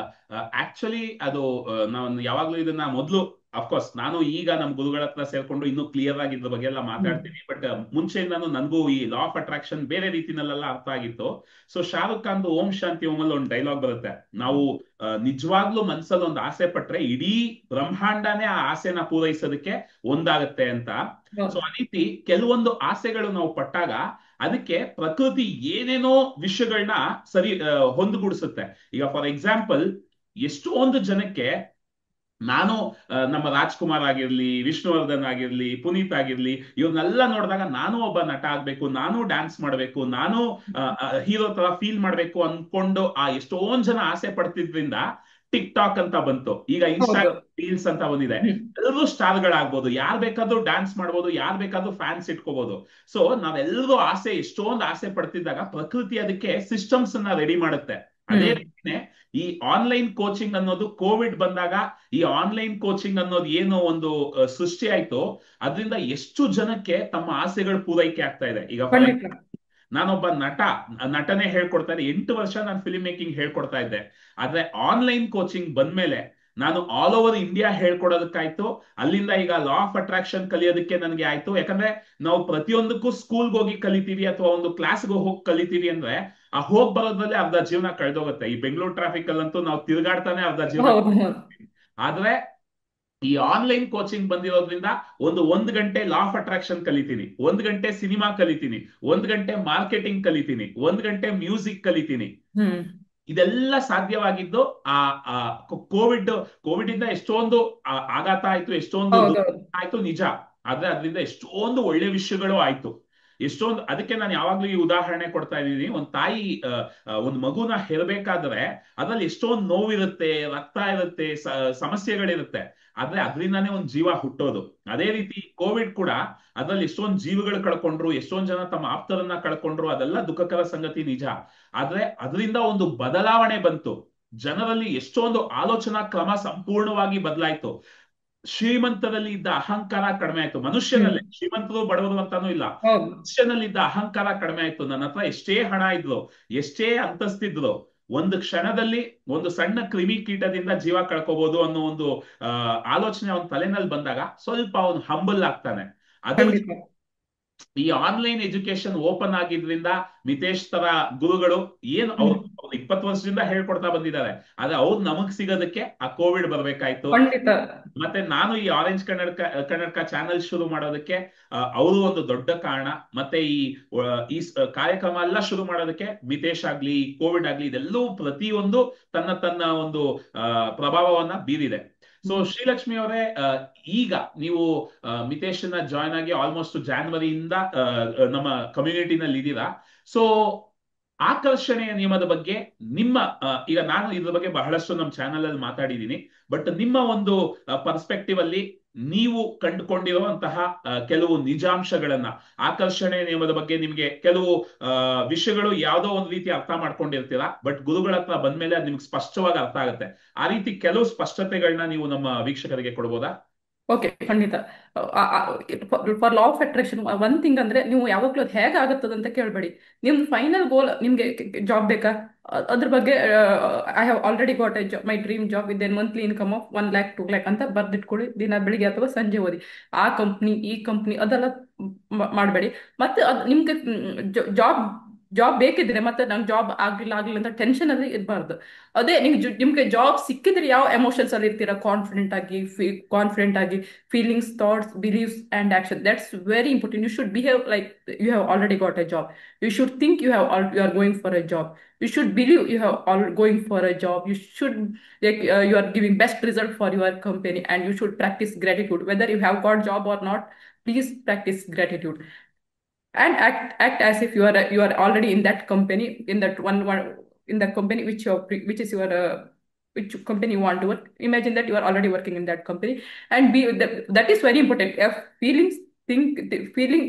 ಆಕ್ಚುಲಿ ಅದು ನಾನು ಯಾವಾಗ್ಲೂ ಇದನ್ನ ಮೊದಲು, ಅಫ್ಕೋರ್ಸ್ ನಾನು ಈಗ ನಮ್ ಗುರುಗಳ ಹತ್ರ ಸೇರ್ಕೊಂಡು ಇನ್ನೂ ಕ್ಲಿಯರ್ ಆಗಿ ಇದ್ರ ಬಗ್ಗೆ ಎಲ್ಲ ಮಾತಾಡ್ತೀನಿ. ಬಟ್ ಮುಂಚೆಯಿಂದಾನು ನನಗೂ ಈ ಲಾ ಆಫ್ ಅಟ್ರಾಕ್ಷನ್ ಬೇರೆ ರೀತಿನಲ್ಲೆಲ್ಲ ಅರ್ಥ ಆಗಿತ್ತು. ಸೊ ಶಾರುಖ್ ಖಾನ್ ಓಂ ಶಾಂತಿ ಓಮಲ್ಲಿ ಒಂದು ಡೈಲಾಗ್ ಬರುತ್ತೆ, ನಾವು ನಿಜವಾಗ್ಲೂ ಮನ್ಸಲ್ಲಿ ಒಂದು ಆಸೆ ಪಟ್ರೆ ಇಡೀ ಬ್ರಹ್ಮಾಂಡನೇ ಆ ಆಸೆನ ಪೂರೈಸೋದಕ್ಕೆ ಒಂದಾಗತ್ತೆ ಅಂತ. ಸೊ ಆ ರೀತಿ ಕೆಲವೊಂದು ಆಸೆಗಳು ನಾವು ಪಟ್ಟಾಗ ಅದಕ್ಕೆ ಪ್ರಕೃತಿ ಏನೇನೋ ವಿಷಯಗಳನ್ನ ಸರಿ ಹೊಂದಗೂಡಿಸುತ್ತೆ. ಈಗ ಫಾರ್ ಎಕ್ಸಾಂಪಲ್, ಎಷ್ಟೊಂದು ಜನಕ್ಕೆ ನಾನು ನಮ್ಮ ರಾಜ್ಕುಮಾರ್ ಆಗಿರ್ಲಿ, ವಿಷ್ಣುವರ್ಧನ್ ಆಗಿರ್ಲಿ, ಪುನೀತ್ ಆಗಿರ್ಲಿ, ಇವ್ರನ್ನೆಲ್ಲ ನೋಡಿದಾಗ ನಾನು ಒಬ್ಬ ನಟ ಆಗ್ಬೇಕು, ನಾನು ಡ್ಯಾನ್ಸ್ ಮಾಡ್ಬೇಕು, ನಾನು ಹೀರೋ ತರ ಫೀಲ್ ಮಾಡ್ಬೇಕು ಅನ್ಕೊಂಡು ಆ ಎಷ್ಟೊಂದ್ ಜನ ಆಸೆ ಪಡ್ತಿದ್ರಿಂದ ಟಿಕ್ ಟಾಕ್ ಅಂತ ಬಂತು, ಈಗ ಇನ್ಸ್ಟಾಗ್ರಾಮ್ ರೀಲ್ಸ್ ಅಂತ ಬಂದಿದೆ. ಎಲ್ಲರೂ ಸ್ಟಾರ್ಗಳಾಗ್ಬೋದು, ಯಾರ್ ಬೇಕಾದ್ರೂ ಡ್ಯಾನ್ಸ್ ಮಾಡ್ಬೋದು, ಯಾರ್ ಬೇಕಾದ್ರೂ ಫ್ಯಾನ್ಸ್ ಇಟ್ಕೋಬಹುದು. ಸೊ ನಾವೆಲ್ಲರೂ ಎಷ್ಟೊಂದು ಆಸೆ ಪಡ್ತಿದ್ದಾಗ ಪ್ರಕೃತಿ ಅದಕ್ಕೆ ಸಿಸ್ಟಮ್ಸ್ ಅನ್ನ ರೆಡಿ ಮಾಡುತ್ತೆ. ಅದೇ ರೀತಿನೇ ಈ ಆನ್ಲೈನ್ ಕೋಚಿಂಗ್ ಅನ್ನೋದು ಕೋವಿಡ್ ಬಂದಾಗ ಈ ಆನ್ಲೈನ್ ಕೋಚಿಂಗ್ ಅನ್ನೋದು ಏನೋ ಒಂದು ಸೃಷ್ಟಿ ಆಯ್ತು, ಅದರಿಂದ ಎಷ್ಟು ಜನಕ್ಕೆ ತಮ್ಮ ಆಸೆಗಳು ಪೂರೈಕೆ ಆಗ್ತಾ ಇದೆ. ಈಗ ನಾನೊಬ್ಬ ನಟನೆ ಹೇಳ್ಕೊಡ್ತಾ ಇದ್ದೆ, 8 ವರ್ಷ ನಾನು ಫಿಲ್ಮ್ ಮೇಕಿಂಗ್ ಹೇಳ್ಕೊಡ್ತಾ ಇದ್ದೆ. ಆದ್ರೆ ಆನ್ಲೈನ್ ಕೋಚಿಂಗ್ ಬಂದ್ಮೇಲೆ ನಾನು ಆಲ್ ಓವರ್ ಇಂಡಿಯಾ ಹೇಳ್ಕೊಡೋದಕ್ಕಾಯ್ತು. ಅಲ್ಲಿಂದ ಈಗ ಲಾ ಆಫ್ ಅಟ್ರಾಕ್ಷನ್ ಕಲಿಯೋದಕ್ಕೆ ನನಗೆ ಆಯ್ತು. ಯಾಕಂದ್ರೆ ನಾವು ಪ್ರತಿಯೊಂದಕ್ಕೂ ಸ್ಕೂಲ್ಗೆ ಹೋಗಿ ಕಲಿತೀವಿ ಅಥವಾ ಒಂದು ಕ್ಲಾಸ್ಗೆ ಹೋಗಿ ಕಲಿತೀವಿ ಅಂದ್ರೆ ಆ ಹೋಗ್ ಬರೋದ್ರಲ್ಲೇ ಅರ್ಧ ಜೀವನ ಕಳೆದೋಗುತ್ತೆ. ಈ ಬೆಂಗಳೂರು ಟ್ರಾಫಿಕ್ ಅಲ್ಲಂತೂ ನಾವು ತಿರುಗಾಡ್ತಾನೆ ಅರ್ಧ ಜೀವನ. ಆದ್ರೆ ಈ ಆನ್ಲೈನ್ ಕೋಚಿಂಗ್ ಬಂದಿರೋದ್ರಿಂದ ಒಂದು ಗಂಟೆ ಲಾ ಆಫ್ ಅಟ್ರಾಕ್ಷನ್ ಕಲಿತೀನಿ, 1 ಗಂಟೆ ಸಿನಿಮಾ ಕಲಿತೀನಿ, 1 ಗಂಟೆ ಮಾರ್ಕೆಟಿಂಗ್ ಕಲಿತೀನಿ, 1 ಗಂಟೆ ಮ್ಯೂಸಿಕ್ ಕಲಿತೀನಿ. ಇದೆಲ್ಲ ಸಾಧ್ಯವಾಗಿದ್ದು ಆ ಕೋವಿಡ್ ಇಂದ ಎಷ್ಟೊಂದು ಆಘಾತ ಆಯ್ತು, ಎಷ್ಟೊಂದು ಆಯ್ತು ನಿಜ. ಆದ್ರೆ ಅದರಿಂದ ಎಷ್ಟೊಂದು ಒಳ್ಳೆ ವಿಷಯಗಳು ಆಯ್ತು. ಎಷ್ಟೊಂದು, ಅದಕ್ಕೆ ನಾನು ಯಾವಾಗ್ಲೂ ಈ ಉದಾಹರಣೆ ಕೊಡ್ತಾ ಇದ್ದೀನಿ. ಒಂದ್ ತಾಯಿ ಒಂದ್ ಮಗುನ ಹೆರಬೇಕಾದ್ರೆ ಅದ್ರಲ್ಲಿ ಎಷ್ಟೊಂದು ನೋವಿರುತ್ತೆ, ರಕ್ತ ಇರುತ್ತೆ, ಸಮಸ್ಯೆಗಳಿರುತ್ತೆ. ಆದ್ರೆ ಅದರಿಂದಾನೇ ಒಂದ್ ಜೀವ ಹುಟ್ಟೋದು. ಅದೇ ರೀತಿ ಕೋವಿಡ್ ಕೂಡ ಅದ್ರಲ್ಲಿ ಎಷ್ಟೊಂದು ಜೀವಗಳು ಕಳ್ಕೊಂಡ್ರು, ಎಷ್ಟೊಂದ್ ಜನ ತಮ್ಮ ಆಪ್ತರನ್ನ ಕಳ್ಕೊಂಡ್ರು. ಅದೆಲ್ಲ ದುಃಖಕರ ಸಂಗತಿ ನಿಜ. ಆದ್ರೆ ಅದರಿಂದ ಒಂದು ಬದಲಾವಣೆ ಬಂತು. ಜನರಲ್ಲಿ ಎಷ್ಟೊಂದು ಆಲೋಚನಾ ಕ್ರಮ ಸಂಪೂರ್ಣವಾಗಿ ಬದಲಾಯ್ತು. ಶ್ರೀಮಂತರಲ್ಲಿ ಇದ್ದ ಅಹಂಕಾರ ಕಡಿಮೆ ಆಯ್ತು. ಮನುಷ್ಯನಲ್ಲೇ, ಶ್ರೀಮಂತರು ಬಡವರು ಅಂತಾನೂ ಇಲ್ಲ, ಮನುಷ್ಯನಲ್ಲಿದ್ದ ಅಹಂಕಾರ ಕಡಿಮೆ ಆಯ್ತು. ನನ್ನ ಹತ್ರ ಎಷ್ಟೇ ಹಣ ಇದ್ರು, ಎಷ್ಟೇ ಅಂತಸ್ತಿದ್ರು, ಒಂದು ಕ್ಷಣದಲ್ಲಿ ಒಂದು ಸಣ್ಣ ಕ್ರಿಮಿ ಕೀಟದಿಂದ ಜೀವ ಕಳ್ಕೋಬಹುದು ಅನ್ನೋ ಒಂದು ಆಲೋಚನೆ ಅವನ ತಲೆನಲ್ಲಿ ಬಂದಾಗ ಸ್ವಲ್ಪ ಅವನು ಹಂಬಲ್ ಆಗ್ತಾನೆ. ಅದ್ರ ಈ ಆನ್ಲೈನ್ ಎಜುಕೇಶನ್ ಓಪನ್ ಆಗಿದ್ರಿಂದ ಮಿತೇಶ್ ತರ ಗುರುಗಳು ಏನು ಅವ್ರು 20 ವರ್ಷದಿಂದ ಹೇಳ್ಕೊಡ್ತಾ ಬಂದಿದ್ದಾರೆ. ಆದ್ರೆ ಅವ್ರು ನಮಗ್ ಸಿಗೋದಕ್ಕೆ ಆ ಕೋವಿಡ್ ಬರ್ಬೇಕಾಯ್ತು. ಮತ್ತೆ ನಾನು ಈ ಆರೆಂಜ್ ಕನ್ನಡಕ ಚಾನೆಲ್ ಶುರು ಮಾಡೋದಕ್ಕೆ ಅವರು ಒಂದು ದೊಡ್ಡ ಕಾರಣ. ಮತ್ತೆ ಈ ಕಾರ್ಯಕ್ರಮ ಎಲ್ಲ ಶುರು ಮಾಡೋದಕ್ಕೆ ಮಿತೇಶ್ ಆಗ್ಲಿ, ಕೋವಿಡ್ ಆಗ್ಲಿ, ಇದೆಲ್ಲವೂ ಪ್ರತಿಯೊಂದು ತನ್ನ ಒಂದು ಪ್ರಭಾವವನ್ನ ಬೀರಿದೆ. ಸೊ ಶ್ರೀಲಕ್ಷ್ಮಿ ಅವರೇ, ಈಗ ನೀವು ಮಿತೇಶ್ನ ಜಾಯ್ನ್ ಆಗಿ ಆಲ್ಮೋಸ್ಟ್ ಜಾನ್ವರಿಯಿಂದ ನಮ್ಮ ಕಮ್ಯುನಿಟಿನಲ್ಲಿ ಇದ್ದೀರಾ. ಸೊ ಆಕರ್ಷಣೆಯ ನಿಯಮದ ಬಗ್ಗೆ ನಿಮ್ಮ ಈಗ ನಾನು ಇದ್ರ ಬಗ್ಗೆ ಬಹಳಷ್ಟು ನಮ್ಮ ಚಾನೆಲ್ ಅಲ್ಲಿ ಮಾತಾಡಿದ್ದೀನಿ, ಬಟ್ ನಿಮ್ಮ ಒಂದು ಪರ್ಸ್ಪೆಕ್ಟಿವ್ ಅಲ್ಲಿ ನೀವು ಕಂಡುಕೊಂಡಿರುವಂತಹ ಕೆಲವು ನಿಜಾಂಶಗಳನ್ನ, ಆಕರ್ಷಣೆ ನಿಯಮದ ಬಗ್ಗೆ ನಿಮ್ಗೆ ಕೆಲವು ವಿಷಯಗಳು ಯಾವ್ದೋ ಒಂದು ರೀತಿ ಅರ್ಥ ಮಾಡ್ಕೊಂಡಿರ್ತೀರಾ, ಬಟ್ ಗುರುಗಳ ಹತ್ರ ಬಂದ್ಮೇಲೆ ಅದು ನಿಮ್ಗೆ ಸ್ಪಷ್ಟವಾಗಿ ಅರ್ಥ ಆಗುತ್ತೆ. ಆ ರೀತಿ ಕೆಲವು ಸ್ಪಷ್ಟತೆಗಳನ್ನ ನೀವು ನಮ್ಮ ವೀಕ್ಷಕರಿಗೆ ಕೊಡ್ಬೋದಾ? ಓಕೆ, ಖಂಡಿತ. For law of attraction one thing ಅಂದ್ರೆ, ನೀವು ಯಾವಾಗಲೂ ಅದು ಹೇಗೆ ಆಗುತ್ತದೆ ಅಂತ ಕೇಳಬೇಡಿ. ನಿಮ್ದು ಫೈನಲ್ ಗೋಲ್, ನಿಮ್ಗೆ ಜಾಬ್ ಬೇಕಾ, ಅದ್ರ ಬಗ್ಗೆ I have already got a job, my dream job with N monthly income of 1 lakh 2 lakh ಅಂತ ಬರ್ದಿಟ್ಕೊಳ್ಳಿ. ದಿನ ಬೆಳಿಗ್ಗೆ ಅಥವಾ ಸಂಜೆ ಓದಿ. ಆ ಕಂಪ್ನಿ, ಈ ಕಂಪ್ನಿ ಅದೆಲ್ಲ ಮಾಡಬೇಡಿ. ಮತ್ತೆ ಅದು ನಿಮ್ಗೆ ಜಾಬ್ ಜಾಬ್ ಬೇಕಿದ್ರೆ ಮತ್ತೆ ನಂಗೆ ಜಾಬ್ ಆಗ್ಲಿಲ್ಲ ಅಂತ ಟೆನ್ಷನ್ ಅಲ್ಲಿ ಇರಬಾರ್ದು. ಅದೇ ನಿಮ್ಗೆ ಜಾಬ್ ಸಿಕ್ಕಿದ್ರೆ ಯಾವ ಎಮೋಷನ್ಸ್ ಅಲ್ಲಿ ಇರ್ತೀರಾ, ಕಾನ್ಫಿಡೆಂಟ್ ಆಗಿ feelings, thoughts, beliefs and action. That's very important. You should behave like you have already got a job. You should think you are going for a job. You should believe you have all going for a job. You should like you are giving best result for your company, and you should practice gratitude whether you have got job or not. Please practice gratitude and act as if you are already in that company, in that one in the company which is your which company you want to work. Imagine that you are already working in that company, and that is very important. Feelings, feeling,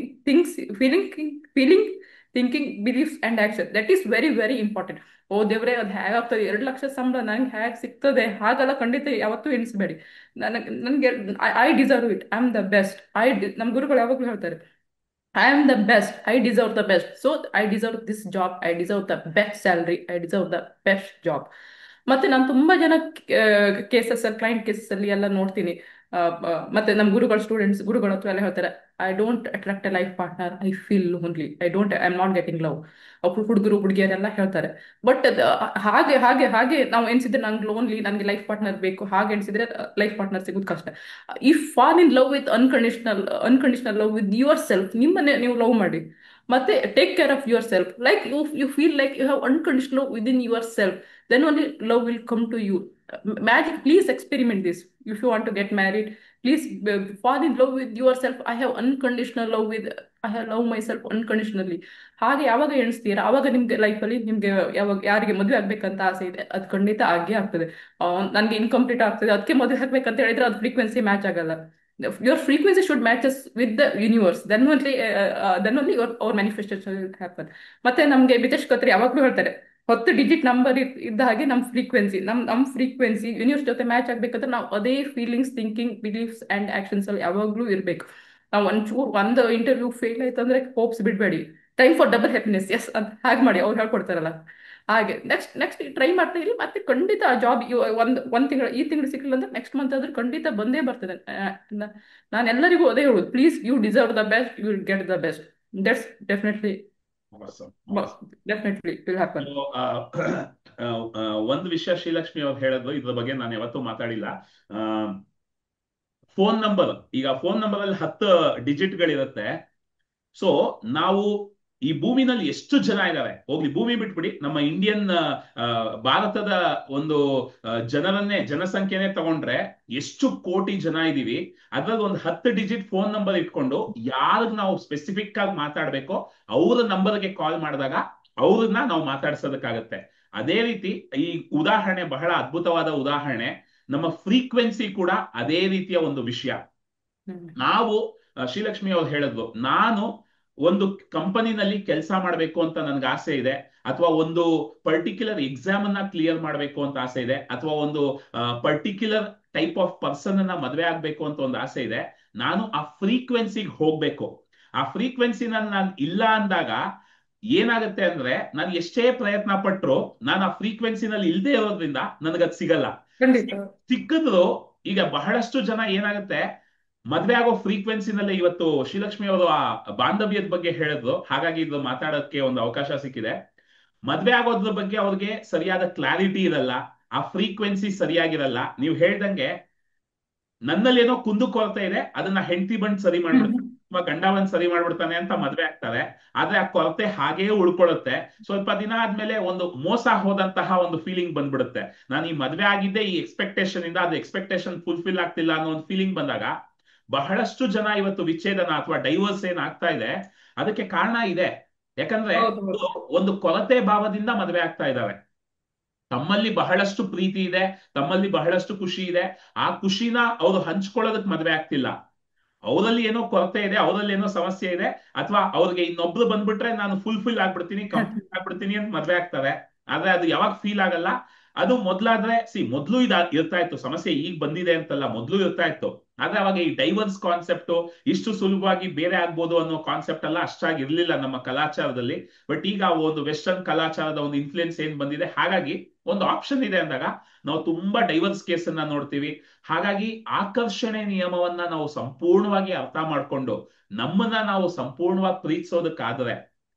thinking, beliefs and action, that is very very important. ಓ ದೇವ್ರೆ, ಅದು ಹೇಗಾಗ್ತದೆ, 2 ಲಕ್ಷ ಸಂಬಳ ನಂಗೆ ಹೇಗೆ ಸಿಗ್ತದೆ, ಹಾಗೆಲ್ಲ ಖಂಡಿತ ಯಾವತ್ತೂ ಎಣಿಸ್ಬೇಡಿ. ನನಗೆ I deserve it, I am the best. ನಮ್ಮ ಗುರುಗಳು ಯಾವಾಗಲೂ ಹೇಳ್ತಾರೆ, I am the best. I deserve the best. So I deserve this job. I deserve the best salary. I deserve the best job. ಮತ್ತೆ ನಾನು ತುಂಬಾ ಜನ ಕೇಸಸ್, ಕ್ಲೈಂಟ್ ಕೇಸಸ್ ಅಲ್ಲಿ ಎಲ್ಲ ನೋಡ್ತೀನಿ. ಮತ್ತೆ ನಮ್ಮ ಗುರುಗಳ ಹತ್ರ ಎಲ್ಲ ಹೇಳ್ತಾರೆ, I don't attract a life partner, I feel only, I am not getting love. ಹುಡುಗಿಯರೆಲ್ಲ ಹೇಳ್ತಾರೆ. ಬಟ್ ಹಾಗೆ ಹಾಗೆ ಹಾಗೆ ನಾವು ಎನ್ಸಿದ್ರೆ ನಂಗೆ ಲೋನ್ಲಿ, ನನಗೆ ಲೈಫ್ ಪಾರ್ಟ್ನರ್ ಬೇಕು, ಹಾಗೆ ಎನ್ಸಿದ್ರೆ ಲೈಫ್ ಪಾರ್ಟ್ನರ್ ಸಿಗೋದು ಕಷ್ಟ. If fall in love with unconditional love with yourself, ನಿಮ್ಮನ್ನೇ ನೀವು ಲವ್ ಮಾಡಿ, ಮತ್ತೆ take care of yourself, like you feel like you have unconditional love within yourself, then only love will come to you. Magic, please experiment this. If you want to get married, please fall in love with yourself. I have unconditional love with, I have love myself unconditionally. ಹಾಗೆ ಯಾವಾಗ ಎಣಿಸ್ತೀರಾ ಅವಾಗ ನಿಮ್ಗೆ ಲೈಫಲ್ಲಿ ನಿಮ್ಗೆ ಯಾವಾಗ ಯಾರಿಗೆ ಮದುವೆ ಆಗ್ಬೇಕಂತ ಆಸೆ ಇದೆ, ಅದು ಖಂಡಿತ ಆಗೇ ಆಗ್ತದೆ. ನನ್ಗೆ ಇನ್ಕಂಪ್ಲೀಟ್ ಆಗ್ತದೆ ಅದಕ್ಕೆ ಮದುವೆ ಆಗ್ಬೇಕಂತ ಹೇಳಿದ್ರೆ ಅದು ಫ್ರೀಕ್ವೆನ್ಸಿ ಮ್ಯಾಚ್ ಆಗಲ್ಲ. Your frequency should matches with the universe, then only our manifestation will happen. ಮತ್ತೆ ನಮ್ಗೆ ಬಿತೇಶ್ ಕತ್ರಿ ಯಾವಾಗ್ಲೂ ಹೇಳ್ತಾರೆ, 10 ಡಿಜಿಟ್ ನಂಬರ್ ಇದ್ದ ಹಾಗೆ ನಮ್ಮ ಫ್ರೀಕ್ವೆನ್ಸಿ ಯೂನಿವರ್ಸ್ ಜೊತೆ ಮ್ಯಾಚ್ ಆಗ್ಬೇಕಂದ್ರೆ ನಾವು ಅದೇ feelings, thinking, beliefs and actions ಅಲ್ಲಿ ಯಾವಾಗ್ಲೂ ಇರ್ಬೇಕು. ನಾವು ಒಂದು ಇಂಟರ್ವ್ಯೂ ಫೇಲ್ ಆಯ್ತಂದ್ರೆ ಹೋಪ್ಸ್ ಬಿಡ್ಬೇಡಿ. Time for double happiness, yes ಅಂತ ಹಾಗೆ ಮಾಡಿ, ಅವ್ರು ಹೇಳ್ಕೊಡ್ತಾರಲ್ಲ ಹಾಗೆ. ನೆಕ್ಸ್ಟ್ ಟ್ರೈ ಮಾಡ್ತಾ ಇರಿ, ಮತ್ತೆ ಖಂಡಿತ ಆ ಜಾಬ್ ಒಂದ್ ತಿಂಗಳು, ಈ ತಿಂಗಳು ಸಿಕ್ಕಿಲ್ಲ ಅಂದ್ರೆ ನೆಕ್ಸ್ಟ್ ಮಂತ್ ಆದ್ರೆ ಖಂಡಿತ ಬಂದೇ ಬರ್ತದೆ. ನಾನು ಎಲ್ಲರಿಗೂ ಅದೇ ಹೇಳುದು, please you deserve the best, you will get the best. That's definitely Awesome. Definitely will happen. So, ಒಂದು ವಿಷಯ ಶ್ರೀಲಕ್ಷ್ಮಿ ಅವ್ರು ಹೇಳಿದ್ರು, ಇದ್ರ ಬಗ್ಗೆ ನಾನು ಯಾವತ್ತೂ ಮಾತಾಡಿಲ್ಲ. ಫೋನ್ ನಂಬರ್, ಈಗ ಫೋನ್ ನಂಬರ್ ಅಲ್ಲಿ 10 ಡಿಜಿಟ್ಗಳಿರುತ್ತೆ. ಸೊ ನಾವು ಈ ಭೂಮಿನಲ್ಲಿ ಎಷ್ಟು ಜನ ಇದ್ದಾರೆ, ಹೋಗ್ಲಿ ಭೂಮಿ ಬಿಟ್ಬಿಡಿ, ನಮ್ಮ ಇಂಡಿಯನ್ ಭಾರತದ ಒಂದು ಜನಸಂಖ್ಯೆನೇ ತಗೊಂಡ್ರೆ ಎಷ್ಟು ಕೋಟಿ ಜನ ಇದೀವಿ. ಅದ್ರಲ್ಲಿ ಒಂದು 10 ಡಿಜಿಟ್ ಫೋನ್ ನಂಬರ್ ಇಟ್ಕೊಂಡು ಯಾರಿಗ್ ನಾವು ಸ್ಪೆಸಿಫಿಕ್ ಆಗಿ ಮಾತಾಡ್ಬೇಕೋ ಅವ್ರ ನಂಬರ್ಗೆ ಕಾಲ್ ಮಾಡಿದಾಗ ಅವ್ರನ್ನ ನಾವು ಮಾತಾಡ್ಸೋದಕ್ಕಾಗತ್ತೆ. ಅದೇ ರೀತಿ ಈ ಉದಾಹರಣೆ ಬಹಳ ಅದ್ಭುತವಾದ ಉದಾಹರಣೆ. ನಮ್ಮ ಫ್ರೀಕ್ವೆನ್ಸಿ ಕೂಡ ಅದೇ ರೀತಿಯ ಒಂದು ವಿಷಯ. ನಾವು ಶ್ರೀಲಕ್ಷ್ಮಿ ಅವ್ರು ಹೇಳಿದ್ರು, ನಾನು ಒಂದು ಕಂಪನಿನಲ್ಲಿ ಕೆಲಸ ಮಾಡಬೇಕು ಅಂತ ನನ್ಗೆ ಆಸೆ ಇದೆ, ಅಥವಾ ಒಂದು ಪರ್ಟಿಕ್ಯುಲರ್ ಎಕ್ಸಾಮ್ ಅನ್ನ ಕ್ಲಿಯರ್ ಮಾಡಬೇಕು ಅಂತ ಆಸೆ ಇದೆ, ಅಥವಾ ಒಂದು ಪರ್ಟಿಕ್ಯುಲರ್ ಟೈಪ್ ಆಫ್ ಪರ್ಸನ್ ಅನ್ನ ಮದುವೆ ಆಗ್ಬೇಕು ಅಂತ ಒಂದು ಆಸೆ ಇದೆ. ನಾನು ಆ ಫ್ರೀಕ್ವೆನ್ಸಿಗೆ ಹೋಗ್ಬೇಕು. ಆ ಫ್ರೀಕ್ವೆನ್ಸಿನ ನಾನು ಇಲ್ಲ ಅಂದಾಗ ಏನಾಗುತ್ತೆ ಅಂದ್ರೆ, ನಾನು ಎಷ್ಟೇ ಪ್ರಯತ್ನ ಪಟ್ರು ನಾನು ಆ ಫ್ರೀಕ್ವೆನ್ಸಿನಲ್ಲಿ ಇಲ್ಲದೆ ಇರೋದ್ರಿಂದ ನನಗದ್ ಸಿಗಲ್ಲ. ಸಿಕ್ಕಿದ್ರು ಈಗ ಬಹಳಷ್ಟು ಜನ ಏನಾಗುತ್ತೆ, ಮದ್ವೆ ಆಗೋ ಫ್ರೀಕ್ವೆನ್ಸಿನಲ್ಲೇ. ಇವತ್ತು ಶ್ರೀಲಕ್ಷ್ಮಿ ಅವರು ಆ ಬಾಂಧವ್ಯದ ಬಗ್ಗೆ ಹೇಳಿದ್ರು, ಹಾಗಾಗಿ ಇದು ಮಾತಾಡೋದಕ್ಕೆ ಒಂದು ಅವಕಾಶ ಸಿಕ್ಕಿದೆ. ಮದ್ವೆ ಆಗೋದ್ರ ಬಗ್ಗೆ ಅವ್ರಿಗೆ ಸರಿಯಾದ ಕ್ಲಾರಿಟಿ ಇರಲ್ಲ, ಆ ಫ್ರೀಕ್ವೆನ್ಸಿ ಸರಿಯಾಗಿರಲ್ಲ. ನೀವು ಹೇಳ್ದಂಗೆ ನನ್ನಲ್ಲಿ ಏನೋ ಕುಂದು ಕೊರತೆ ಇದೆ, ಅದನ್ನ ಹೆಂಡತಿ ಬಂದು ಸರಿ ಮಾಡ್ಬಿಡ್ತಾರೆ ಅಥವಾ ಗಂಡ ಬಂದು ಸರಿ ಮಾಡ್ಬಿಡ್ತಾನೆ ಅಂತ ಮದ್ವೆ ಆಗ್ತಾರೆ. ಆದ್ರೆ ಆ ಕೊರತೆ ಹಾಗೇ ಉಳ್ಕೊಳ್ಳುತ್ತೆ. ಸ್ವಲ್ಪ ದಿನ ಆದ್ಮೇಲೆ ಒಂದು ಮೋಸ ಹೋದಂತಹ ಒಂದು ಫೀಲಿಂಗ್ ಬಂದ್ಬಿಡುತ್ತೆ. ನಾನು ಈ ಮದ್ವೆ ಆಗಿದ್ದೆ ಈ ಎಕ್ಸ್ಪೆಕ್ಟೇಷನ್ ಇಂದ, ಅದು ಎಕ್ಸ್ಪೆಕ್ಟೇಷನ್ ಫುಲ್ಫಿಲ್ ಆಗ್ತಿಲ್ಲ ಅನ್ನೋ ಒಂದು ಫೀಲಿಂಗ್ ಬಂದಾಗ ಬಹಳಷ್ಟು ಜನ ಇವತ್ತು ವಿಚ್ಛೇದನ ಅಥವಾ ಡೈವರ್ಸ್ ಏನ್ ಆಗ್ತಾ ಇದೆ, ಅದಕ್ಕೆ ಕಾರಣ ಇದೆ. ಯಾಕಂದ್ರೆ ಒಂದು ಕೊರತೆ ಭಾವದಿಂದ ಮದುವೆ ಆಗ್ತಾ ಇದ್ದಾರೆ. ತಮ್ಮಲ್ಲಿ ಬಹಳಷ್ಟು ಪ್ರೀತಿ ಇದೆ, ತಮ್ಮಲ್ಲಿ ಬಹಳಷ್ಟು ಖುಷಿ ಇದೆ, ಆ ಖುಷಿನ ಅವರು ಹಂಚ್ಕೊಳ್ಳೋದಕ್ಕೆ ಮದುವೆ ಆಗ್ತಿಲ್ಲ. ಅವರಲ್ಲಿ ಏನೋ ಕೊರತೆ ಇದೆ, ಅವರಲ್ಲಿ ಏನೋ ಸಮಸ್ಯೆ ಇದೆ, ಅಥವಾ ಅವ್ರಿಗೆ ಇನ್ನೊಬ್ರು ಬಂದ್ಬಿಟ್ರೆ ನಾನು ಫುಲ್ಫಿಲ್ ಆಗ್ಬಿಡ್ತೀನಿ, ಕಂಪ್ಲೀಟ್ ಆಗ್ಬಿಡ್ತೀನಿ ಅಂತ ಮದ್ವೆ ಆಗ್ತಾರೆ. ಆದ್ರೆ ಅದು ಯಾವಾಗ ಫೀಲ್ ಆಗಲ್ಲ. ಅದು ಮೊದ್ಲಾದ್ರೆ ಮೊದ್ಲು ಇರ್ತಾ ಇತ್ತು ಸಮಸ್ಯೆ, ಈಗ ಬಂದಿದೆ ಅಂತಲ್ಲ, ಮೊದ್ಲು ಇರ್ತಾ ಇತ್ತು. ಆದ್ರೆ ಅವಾಗ ಈ ಡೈವರ್ಸ್ ಕಾನ್ಸೆಪ್ಟ್ ಇಷ್ಟು ಸುಲಭವಾಗಿ ಬೇರೆ ಆಗ್ಬೋದು ಅನ್ನೋ ಕಾನ್ಸೆಪ್ಟ್ ಎಲ್ಲ ಅಷ್ಟಾಗಿ ಇರ್ಲಿಲ್ಲ ನಮ್ಮ ಕಲಾಚಾರದಲ್ಲಿ. ಬಟ್ ಈಗ ಒಂದು ವೆಸ್ಟರ್ನ್ ಕಲಾಚಾರದ ಒಂದು ಇನ್ಫ್ಲುಯೆನ್ಸ್ ಏನ್ ಬಂದಿದೆ, ಹಾಗಾಗಿ ಒಂದು ಆಪ್ಷನ್ ಇದೆ ಅಂದಾಗ ನಾವು ತುಂಬಾ ಡೈವರ್ಸ್ ಕೇಸ್ ಅನ್ನ ನೋಡ್ತೀವಿ. ಹಾಗಾಗಿ ಆಕರ್ಷಣೆ ನಿಯಮವನ್ನ ನಾವು ಸಂಪೂರ್ಣವಾಗಿ ಅರ್ಥ ಮಾಡ್ಕೊಂಡು ನಮ್ಮನ್ನ ನಾವು ಸಂಪೂರ್ಣವಾಗಿ ಪ್ರೀತಿಸೋದಕ್ಕಾದ್ರೆ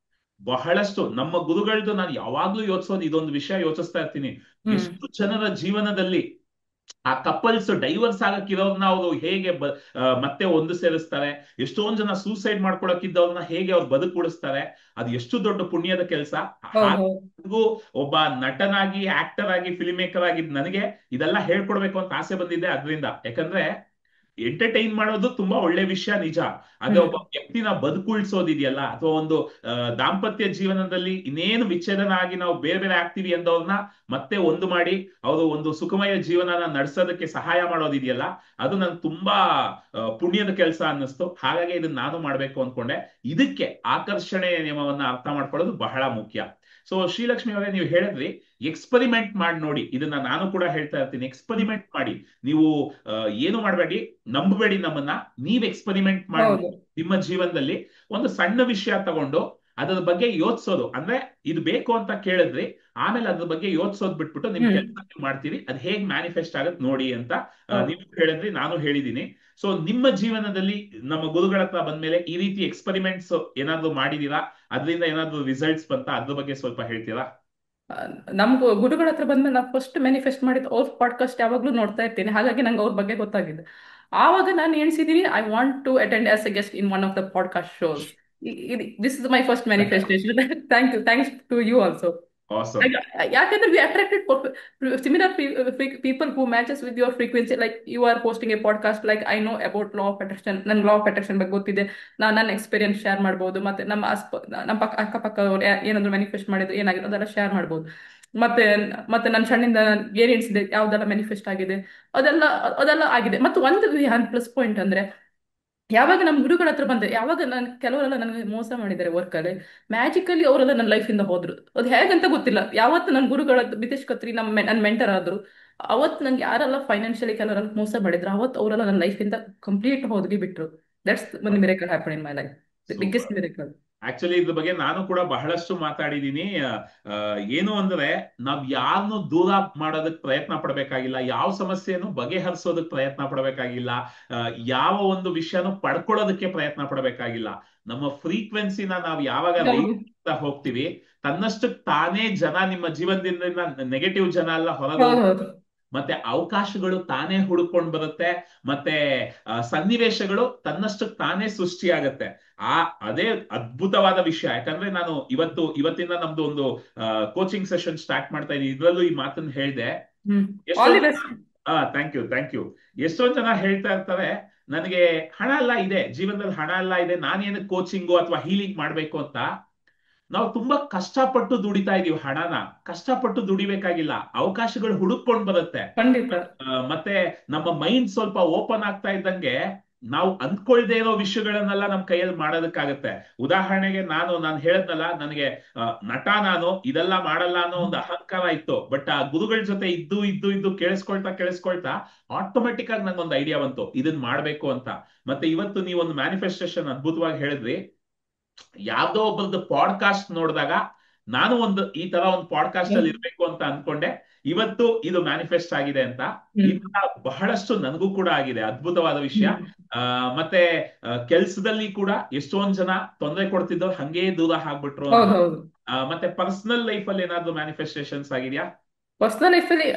ಬಹಳಷ್ಟು ನಮ್ಮ ಗುರುಗಳದ್ದು ನಾನು ಯಾವಾಗ್ಲೂ ಯೋಚಿಸೋದು ಇದೊಂದು ವಿಷಯ ಯೋಚಿಸ್ತಾ ಇರ್ತೀನಿ. ಹ್ಮ್. ಎಷ್ಟು ಜನರ ಜೀವನದಲ್ಲಿ ಆ ಕಪಲ್ಸ್ ಡೈವರ್ಸ್ ಆಗಕ್ಕಿರೋರ್ನ ಅವರು ಹೇಗೆ ಮತ್ತೆ ಒಂದು ಸೇರಿಸ್ತಾರೆ, ಎಷ್ಟೊಂದ್ ಜನ ಸೂಸೈಡ್ ಮಾಡ್ಕೊಳಕ್ಕಿದ್ದವ್ರನ್ನ ಹೇಗೆ ಅವ್ರು ಬದುಕುಳಿಸ್ತಾರೆ. ಅದು ಎಷ್ಟು ದೊಡ್ಡ ಪುಣ್ಯದ ಕೆಲಸ. ಹೌದು ಹೌದು. ಹಾಗೂ ಒಬ್ಬ ನಟನಾಗಿ, ಆಕ್ಟರ್ ಆಗಿ, ಫಿಲ್ಮ್ ಮೇಕರ್ ಆಗಿದ್ ನನಗೆ ಇದೆಲ್ಲ ಹೇಳ್ಕೊಡ್ಬೇಕು ಅಂತ ಆಸೆ ಬಂದಿದೆ. ಅದರಿಂದ ಯಾಕಂದ್ರೆ ಎಂಟರ್ಟೈನ್ ಮಾಡೋದು ತುಂಬಾ ಒಳ್ಳೆ ವಿಷಯ ನಿಜ. ಅದೇ ಹ್ಮ್. ಒಬ್ಬ ವ್ಯಕ್ತಿನ ಬದುಕುಳಿಸೋದಿದೆಯಲ್ಲ, ಅಥವಾ ಒಂದು ದಾಂಪತ್ಯ ಜೀವನದಲ್ಲಿ ಇನ್ನೇನು ವಿಚ್ಛೇದನ ಆಗಿ ನಾವು ಬೇರೆ ಬೇರೆ ಆಗ್ತೀವಿ ಅಂದವ್ರನ್ನ ಮತ್ತೆ ಒಂದು ಮಾಡಿ ಅವರು ಒಂದು ಸುಖಮಯ ಜೀವನನ ನಡೆಸೋದಕ್ಕೆ ಸಹಾಯ ಮಾಡೋದಿದೆಯಲ್ಲ, ಅದು ನನ್ಗೆ ತುಂಬಾ ಪುಣ್ಯದ ಕೆಲಸ ಅನ್ನಿಸ್ತು. ಹಾಗಾಗಿ ಇದನ್ನ ನಾನು ಮಾಡ್ಬೇಕು ಅನ್ಕೊಂಡೆ. ಇದಕ್ಕೆ ಆಕರ್ಷಣೆ ನಿಯಮವನ್ನ ಅರ್ಥ ಮಾಡ್ಕೊಳ್ಳೋದು ಬಹಳ ಮುಖ್ಯ. ಸೊ ಶ್ರೀಲಕ್ಷ್ಮಿ ಅವರೇ, ನೀವು ಹೇಳಿದ್ರಿ ಎಕ್ಸ್ಪರಿಮೆಂಟ್ ಮಾಡಿ ನೋಡಿ. ಇದನ್ನ ನಾನು ಕೂಡ ಹೇಳ್ತಾ ಇರ್ತೀನಿ, ಎಕ್ಸ್ಪರಿಮೆಂಟ್ ಮಾಡಿ. ನೀವು ಏನು ಮಾಡಬೇಡಿ, ನಂಬಬೇಡಿ ನಮ್ಮನ್ನ, ನೀವ್ ಎಕ್ಸ್ಪರಿಮೆಂಟ್ ಮಾಡಿ ಹೌದು ನಿಮ್ಮ ಜೀವನದಲ್ಲಿ ಒಂದು ಸಣ್ಣ ವಿಷಯ ತಗೊಂಡು ಅದ್ರ ಬಗ್ಗೆ ಯೋಚಿಸೋದು. ಅಂದ್ರೆ ಇದು ಬೇಕು ಅಂತ ಕೇಳಿದ್ರಿ, ಆಮೇಲೆ ಅದ್ರ ಬಗ್ಗೆ ಯೋಚಿಸೋದ್ ಬಿಟ್ಬಿಟ್ಟು ನಿಮ್ ಹ್ಮ್. ಕೆಲಸ ನೀವು ಮಾಡ್ತೀರಿ, ಅದ್ ಹೇಗ್ ಮ್ಯಾನಿಫೆಸ್ಟ್ ಆಗತ್ ನೋಡಿ ಅಂತ ಹೌದು. ನೀವು ಹೇಳಿದ್ರಿ, ನಾನು ಹೇಳಿದೀನಿ. ಸೊ ನಿಮ್ಮ ಜೀವನದಲ್ಲಿ ನಮ್ಮ ಗುರುಗಳ ಹತ್ರ ಬಂದ್ಮೇಲೆ ಈ ರೀತಿ ಎಕ್ಸ್ಪರಿಮೆಂಟ್ಸ್ ಏನಾದ್ರು ಮಾಡಿದೀರಾ? ಅದರಿಂದ ಏನಾದ್ರು ರಿಸಲ್ಟ್ಸ್ ಬಂತ? ಅದ್ರ ಬಗ್ಗೆ ಸ್ವಲ್ಪ ಹೇಳ್ತೀರಾ? ನಮ್ ಗುರುಗಳ ಹತ್ರ ಬಂದ್ಮೇಲೆ ನಾನು ಫಸ್ಟ್ ಮ್ಯಾನಿಫೆಸ್ಟ್ ಮಾಡಿದ ಅವ್ರ ಪಾಡ್ಕಾಸ್ಟ್ ಯಾವಾಗ್ಲೂ ನೋಡ್ತಾ ಇರ್ತೀನಿ, ಹಾಗಾಗಿ ನಂಗೆ ಅವ್ರ ಬಗ್ಗೆ ಗೊತ್ತಾಗಿದೆ. ಆವಾಗ ನಾನು ಎಣಿಸಿದೀನಿ, I want to attend as a guest in one of the podcast shows. This is my first manifestation. Thanks to you also. Awesome. ಯಾಕಂದ್ರೆ we attracted similar people who matches with your frequency. Like you are posting a podcast, like I know about law of attraction. ನನ್ಗೆ ಲಾ ಆಫ್ ಅಟ್ರಾಕ್ಷನ್ ಬಗ್ಗೆ ಗೊತ್ತಿದೆ, ನಾನು ನನ್ನ ಎಕ್ಸ್ಪೀರಿಯನ್ಸ್ ಶೇರ್ ಮಾಡ್ಬೋದು. ಮತ್ತೆ ನಮ್ಮ ಅಕ್ಕಪಕ್ಕ ಏನಾದ್ರು ಮ್ಯಾನಿಫೆಸ್ಟ್ ಮಾಡಿದ್ರು ಏನಾಗಿದೆ ಅದೆಲ್ಲ ಶೇರ್ ಮಾಡ್ಬೋದು. ಮತ್ತೆ ಮತ್ತೆ ನನ್ನ ಸಣ್ಣಿಂದ ಏನ್ ಎಣಿಸಿದೆ, ಯಾವ್ದೆಲ್ಲ ಮ್ಯಾನಿಫೆಸ್ಟ್ ಆಗಿದೆ, ಅದೆಲ್ಲ ಅದೆಲ್ಲ ಆಗಿದೆ. ಮತ್ತು ಒಂದು ಪ್ಲಸ್ ಪಾಯಿಂಟ್ ಅಂದ್ರೆ, ಯಾವಾಗ ನಮ್ಮ ಗುರುಗಳ ಹತ್ರ ಬಂದೆ, ಯಾವಾಗ ನಾನು ಕೆಲವರೆಲ್ಲ ನನಗೆ ಮೋಸ ಮಾಡಿದ್ದಾರೆ ವರ್ಕಲ್ಲಿ, ಮ್ಯಾಜಿಕಲಿ ಅವರೆಲ್ಲ ನನ್ನ ಲೈಫಿಂದ ಹೋದ್ರು. ಅದು ಹೇಗಂತ ಗೊತ್ತಿಲ್ಲ. ಯಾವತ್ತು ನನ್ನ ಗುರುಗಳ ಬಿತೇಶ್ ಕತ್ರಿ ನನ್ನ ಮೆಂಟರ್ ಆದ್ರು, ಅವತ್ತು ನಂಗೆ ಯಾರೆಲ್ಲ ಫೈನಾನ್ಷಿಯಲಿ ಕೆಲವರೆಲ್ಲ ಮೋಸ ಮಾಡಿದ್ರು, ಅವತ್ತು ಅವರೆಲ್ಲ ನನ್ನ ಲೈಫಿಂದ ಕಂಪ್ಲೀಟ್ ಹೋಗಿ ಬಿಟ್ರು. ದಟ್ಸ್ ಒಂದು miracle happen in my life, the biggest super. Miracle. Actually ಇದ್ರ ಬಗ್ಗೆ ನಾನು ಕೂಡ ಬಹಳಷ್ಟು ಮಾತಾಡಿದೀನಿ. ಏನು ಅಂದ್ರೆ, ನಾವ್ ಯಾರನ್ನು ದೂರ ಮಾಡೋದಕ್ ಪ್ರಯತ್ನ ಪಡ್ಬೇಕಾಗಿಲ್ಲ, ಯಾವ ಸಮಸ್ಯೆಯನ್ನು ಬಗೆಹರಿಸೋದಕ್ ಪ್ರಯತ್ನ ಪಡ್ಬೇಕಾಗಿಲ್ಲ, ಯಾವ ಒಂದು ವಿಷಯನೂ ಪಡ್ಕೊಳ್ಳೋದಕ್ಕೆ ಪ್ರಯತ್ನ ಪಡ್ಬೇಕಾಗಿಲ್ಲ. ನಮ್ಮ ಫ್ರೀಕ್ವೆನ್ಸಿನ ನಾವ್ ಯಾವಾಗ ರೈಸ್ ಹೌದು ಹೋಗ್ತೀವಿ, ತನ್ನಷ್ಟಕ್ಕೆ ತಾನೇ ಜನ ನಿಮ್ಮ ಜೀವನದಿಂದ, ನೆಗೆಟಿವ್ ಜನ ಎಲ್ಲ ಹೊರಗೆ ಹೌದು ಹೌದು. ಮತ್ತೆ ಅವಕಾಶಗಳು ತಾನೇ ಹುಡುಕೊಂಡ್ ಬರುತ್ತೆ. ಮತ್ತೆ ಸನ್ನಿವೇಶಗಳು ತನ್ನಷ್ಟಕ್ಕೆ ತಾನೇ ಸೃಷ್ಟಿಯಾಗತ್ತೆ. ಆ ಅದೇ ಅದ್ಭುತವಾದ ವಿಷಯ. ಯಾಕಂದ್ರೆ ನಾನು ಇವತ್ತಿಂದ ನಮ್ದು ಒಂದು ಕೋಚಿಂಗ್ ಸೆಷನ್ ಸ್ಟಾರ್ಟ್ ಮಾಡ್ತಾ ಇದೀನಿ, ಇದ್ರಲ್ಲೂ ಈ ಮಾತನ್ನ ಹೇಳಿದೆ. ಹ್ಮ್. ಎಷ್ಟೋ ಆಲ್ ದಿ ಜನ, best. Thank you thank you. ಎಷ್ಟೊಂದ್ ಜನ ಹೇಳ್ತಾ ಇರ್ತಾರೆ, ನನಗೆ ಹಣ ಎಲ್ಲ ಇದೆ, ಜೀವನದಲ್ಲಿ ಹಣ ಎಲ್ಲ ಇದೆ, ನಾನೇನು ಕೋಚಿಂಗು ಅಥವಾ ಹೀಲಿಂಗ್ ಮಾಡ್ಬೇಕು ಅಂತ. ನಾವು ತುಂಬಾ ಕಷ್ಟಪಟ್ಟು ದುಡಿತಾ ಇದೀವಿ. ಹಣನ ಕಷ್ಟಪಟ್ಟು ದುಡಿಬೇಕಾಗಿಲ್ಲ, ಅವಕಾಶಗಳು ಹುಡುಕೊಂಡ್ ಬರುತ್ತೆ. ಖಂಡಿತ. ಮತ್ತೆ ನಮ್ಮ ಮೈಂಡ್ ಸ್ವಲ್ಪ ಓಪನ್ ಆಗ್ತಾ ಇದ್ದಂಗೆ ನಾವು ಅಂದ್ಕೊಳ್ದೇ ಇರೋ ವಿಷಯಗಳನ್ನೆಲ್ಲ ನಮ್ ಕೈಯಲ್ಲಿ ಮಾಡೋದಕ್ಕಾಗತ್ತೆ. ಉದಾಹರಣೆಗೆ ನಾನು ಹೇಳದ್ನಲ್ಲ, ನನಗೆ ನಟ ನಾನು ಇದೆಲ್ಲ ಮಾಡಲ್ಲ ಅನ್ನೋ ಒಂದು ಅಹಂಕಾರ ಇತ್ತು. ಬಟ್ ಆ ಗುರುಗಳ ಜೊತೆ ಇದ್ದು ಇದ್ದು ಇದ್ದು ಕೇಳಿಸ್ಕೊಳ್ತಾ ಆಟೋಮೆಟಿಕ್ ಆಗಿ ನಂಗೊಂದು ಐಡಿಯಾ ಬಂತು, ಇದನ್ ಮಾಡ್ಬೇಕು ಅಂತ. ಮತ್ತೆ ಇವತ್ತು ನೀವೊಂದು ಮ್ಯಾನಿಫೆಸ್ಟೇಷನ್ ಅದ್ಭುತವಾಗಿ ಹೇಳಿದ್ರಿ. ಯಾವ್ದೋ ಒಬ್ಬರದ್ದು ಪಾಡ್ಕಾಸ್ಟ್ ನೋಡಿದಾಗ ನಾನು ಈ ತರ ಒಂದು ಪಾಡ್ಕಾಸ್ಟ್ ಅಲ್ಲಿ ಇರ್ಬೇಕು ಅಂತ ಅನ್ಕೊಂಡೆ. ಇವತ್ತು ಇದು ಮ್ಯಾನಿಫೆಸ್ಟ್ ಆಗಿದೆ ಅಂತ. ಈ ಹ್ಮ್. ತರ ಬಹಳಷ್ಟು ನನಗೂ ಕೂಡ ಆಗಿದೆ, ಅದ್ಭುತವಾದ ವಿಷಯ. ಹ್ಮ್. ಮತ್ತೆ ಕೆಲ್ಸದಲ್ಲಿ ಕೂಡ ಎಷ್ಟೊಂದ್ ಜನ ತೊಂದರೆ ಕೊಡ್ತಿದ್ದವ್ರು ಹಂಗೇ ದೂರ ಆಗ್ಬಿಟ್ರು ಅಂತ. ಹೌದು ಹೌದು. ಮತ್ತೆ ಪರ್ಸನಲ್ ಲೈಫ್ ಅಲ್ಲಿ ಏನಾದ್ರು ಮ್ಯಾನಿಫೆಸ್ಟೇಷನ್ಸ್ ಆಗಿದ್ಯಾ? ಪರ್ಸನಲ್ ಲೈಫಲ್ಲಿ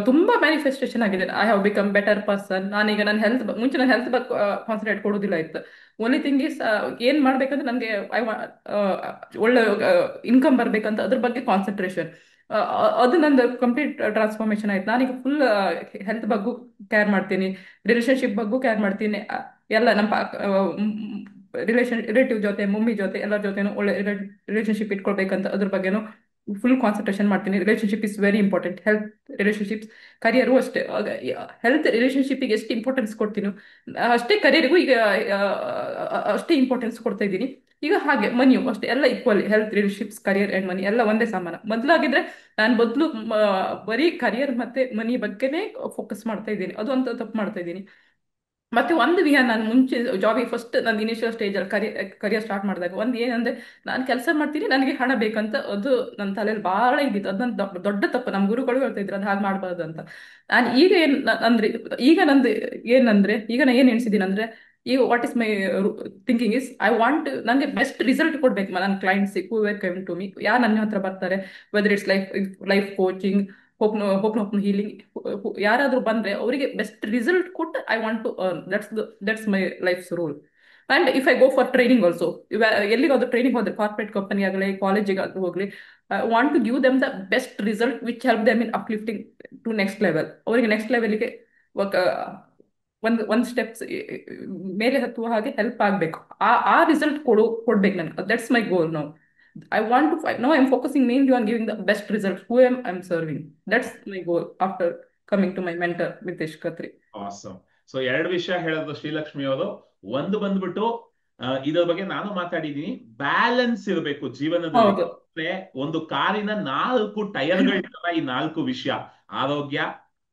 ತುಂಬಾ ಮ್ಯಾನಿಫೆಸ್ಟೇಷನ್ ಆಗಿದೆ. I have become better person. ನಾನೀಗ ನನ್ನ ಮುಂಚೆ ನನ್ನ ಹೆಲ್ತ್ ಬಗ್ಗೆ ಕಾನ್ಸಂಟ್ರೇಟ್ ಕೊಡೋದಿಲ್ಲ ಇತ್ತು. ಓನ್ಲಿ ಥಿಂಗ್ ಇಸ್, ಏನ್ ಮಾಡ್ಬೇಕಂದ್ರೆ ನನಗೆ ಒಳ್ಳೆ ಇನ್ಕಮ್ ಬರ್ಬೇಕಂತ ಅದ್ರ ಬಗ್ಗೆ ಕಾನ್ಸಂಟ್ರೇಷನ್. ಅದು ನಂದು ಕಂಪ್ಲೀಟ್ ಟ್ರಾನ್ಸ್ಫಾರ್ಮೇಶನ್ ಆಯ್ತು. ನಾನೀಗ ಫುಲ್ ಹೆಲ್ತ್ ಬಗ್ಗೂ ಕೇರ್ ಮಾಡ್ತೀನಿ, ರಿಲೇಶನ್ಶಿಪ್ ಬಗ್ಗೂ ಕೇರ್ ಮಾಡ್ತೀನಿ. ಎಲ್ಲ ನಮ್ಮ ರಿಲೇಟಿವ್ ಜೊತೆ, ಮಮ್ಮಿ ಜೊತೆ, ಎಲ್ಲರ ಜೊತೆನೂ ಒಳ್ಳೆ ರಿಲೇಶನ್ಶಿಪ್ ಇಟ್ಕೊಳ್ಬೇಕಂತ ಅದ್ರ ಬಗ್ಗೆನೂ ಫುಲ್ ಕಾನ್ಸಂಟ್ರೇಷನ್ ಮಾಡ್ತೀನಿ. Relationship is very important. Health, relationships, ಕರಿಯರು ಅಷ್ಟೇ. ಹೆಲ್ತ್ ರಿಲೇಶನ್ಶಿಪ್ಗೆ ಎಷ್ಟು ಇಂಪಾರ್ಟೆನ್ಸ್ ಕೊಡ್ತೀನೋ ಅಷ್ಟೇ ಕರಿಯರಿಗೂ ಈಗ ಅಷ್ಟೇ ಇಂಪಾರ್ಟೆನ್ಸ್ ಕೊಡ್ತಾ ಇದ್ದೀನಿ. ಈಗ ಹಾಗೆ ಮನಿಯು ಅಷ್ಟೇ, ಎಲ್ಲ equally. Health, relationships, career and ಮನಿ ಎಲ್ಲ ಒಂದೇ ಸಮಾನ. ಮೊದಲಾಗಿದ್ರೆ ನಾನು ಬರೀ ಕರಿಯರ್ ಮತ್ತೆ ಮನಿ ಬಗ್ಗೆನೇ ಫೋಕಸ್ ಮಾಡ್ತಾ ಇದ್ದೀನಿ. ಅದು ಅಂತ ತಪ್ಪು ಮಾಡ್ತಾ ಇದ್ದೀನಿ. ಮತ್ತೆ ಒಂದು ವಿಷಯ, ನಾನು ಮುಂಚೆ ಜಾಬಿಗೆ ಫಸ್ಟ್ ನನ್ನ ಇನಿಷಿಯಲ್ ಸ್ಟೇಜಲ್ಲಿ ಕರಿಯರ್ ಸ್ಟಾರ್ಟ್ ಮಾಡಿದಾಗ ಒಂದು ಏನಂದ್ರೆ, ನಾನು ಕೆಲಸ ಮಾಡ್ತೀನಿ ನನಗೆ ಹಣ ಬೇಕಂತ, ಅದು ನನ್ನ ತಲೆಯಲ್ಲಿ ಬಹಳ ಇದ್ದಿತ್ತು. ಅದು ನನ್ನ ದೊಡ್ಡ ತಪ್ಪು. ನಮ್ಮ ಗುರುಗಳು ಹೇಳ್ತಾ ಇದ್ರು ಅದು ಹಾಗೆ ಮಾಡಬಾರ್ದು ಅಂತ. ನಾನು ಈಗ ಏನು ಅಂದ್ರೆ, ಈಗ ನಂದು ಏನಂದ್ರೆ, ಈಗ ನಾನು ಏನು ಎಣಿಸಿದ್ದೀನಿ ಅಂದ್ರೆ, ಈಗ what is my thinking is I want ನನಗೆ ಬೆಸ್ಟ್ ರಿಸಲ್ಟ್ ಕೊಡ್ಬೇಕು ನನ್ನ ಕ್ಲೈಂಟ್ಸಿಗೆ who were coming to me ಯಾರು ನನ್ನ ಹತ್ರ ಬರ್ತಾರೆ, whether it's life coaching, hope healing, ಯಾರಾದರೂ ಬಂದರೆ ಅವರಿಗೆ ಬೆಸ್ಟ್ ರಿಸಲ್ಟ್ ಕೊಟ್ಟು I want to earn. That's my life's rule. And if I go for training also, ಎಲ್ಲಿಗಾದ್ರೂ ಟ್ರೈನಿಂಗ್ ಹೋದ್ರೆ ಕಾರ್ಪೊರೇಟ್ ಕಂಪನಿ ಆಗಲಿ ಕಾಲೇಜಿಗೆ ಹೋಗಲಿ, I want to give them the best result which help them in uplifting to next level. ಅವರಿಗೆ ನೆಕ್ಸ್ಟ್ ಲೆವೆಲ್ಗೆ ಒಂದು ಸ್ಟೆಪ್ಸ್ ಮೇಲೆ ಹತ್ತುವ ಹಾಗೆ ಹೆಲ್ಪ್ ಆಗಬೇಕು. ಆ ರಿಸಲ್ಟ್ ಕೊಡ್ಬೇಕು ನನಗೆ. That's my goal now. I want to know I am focusing mainly on giving the best result who I am serving. That's my goal after coming to my mentor Mitesh Khatri. Awesome. So ಎರಡು ವಿಷಯ ಹೇಳೋದು ಶ್ರೀಲಕ್ಷ್ಮಿ ಅವರು. ಒಂದು ಬಂದ್ಬಿಟ್ಟು ಇದ್ರ ಬಗ್ಗೆ ನಾನು ಮಾತಾಡಿದೀನಿ, ಬ್ಯಾಲೆನ್ಸ್ ಇರಬೇಕು ಜೀವನದಲ್ಲಿ. ಹೌದು ಒಂದು ಕಾರಿನ 4 ಟೈರ್ಗಳಿರ್ತಾವ. ಈ 4 ವಿಷಯ: ಆರೋಗ್ಯ,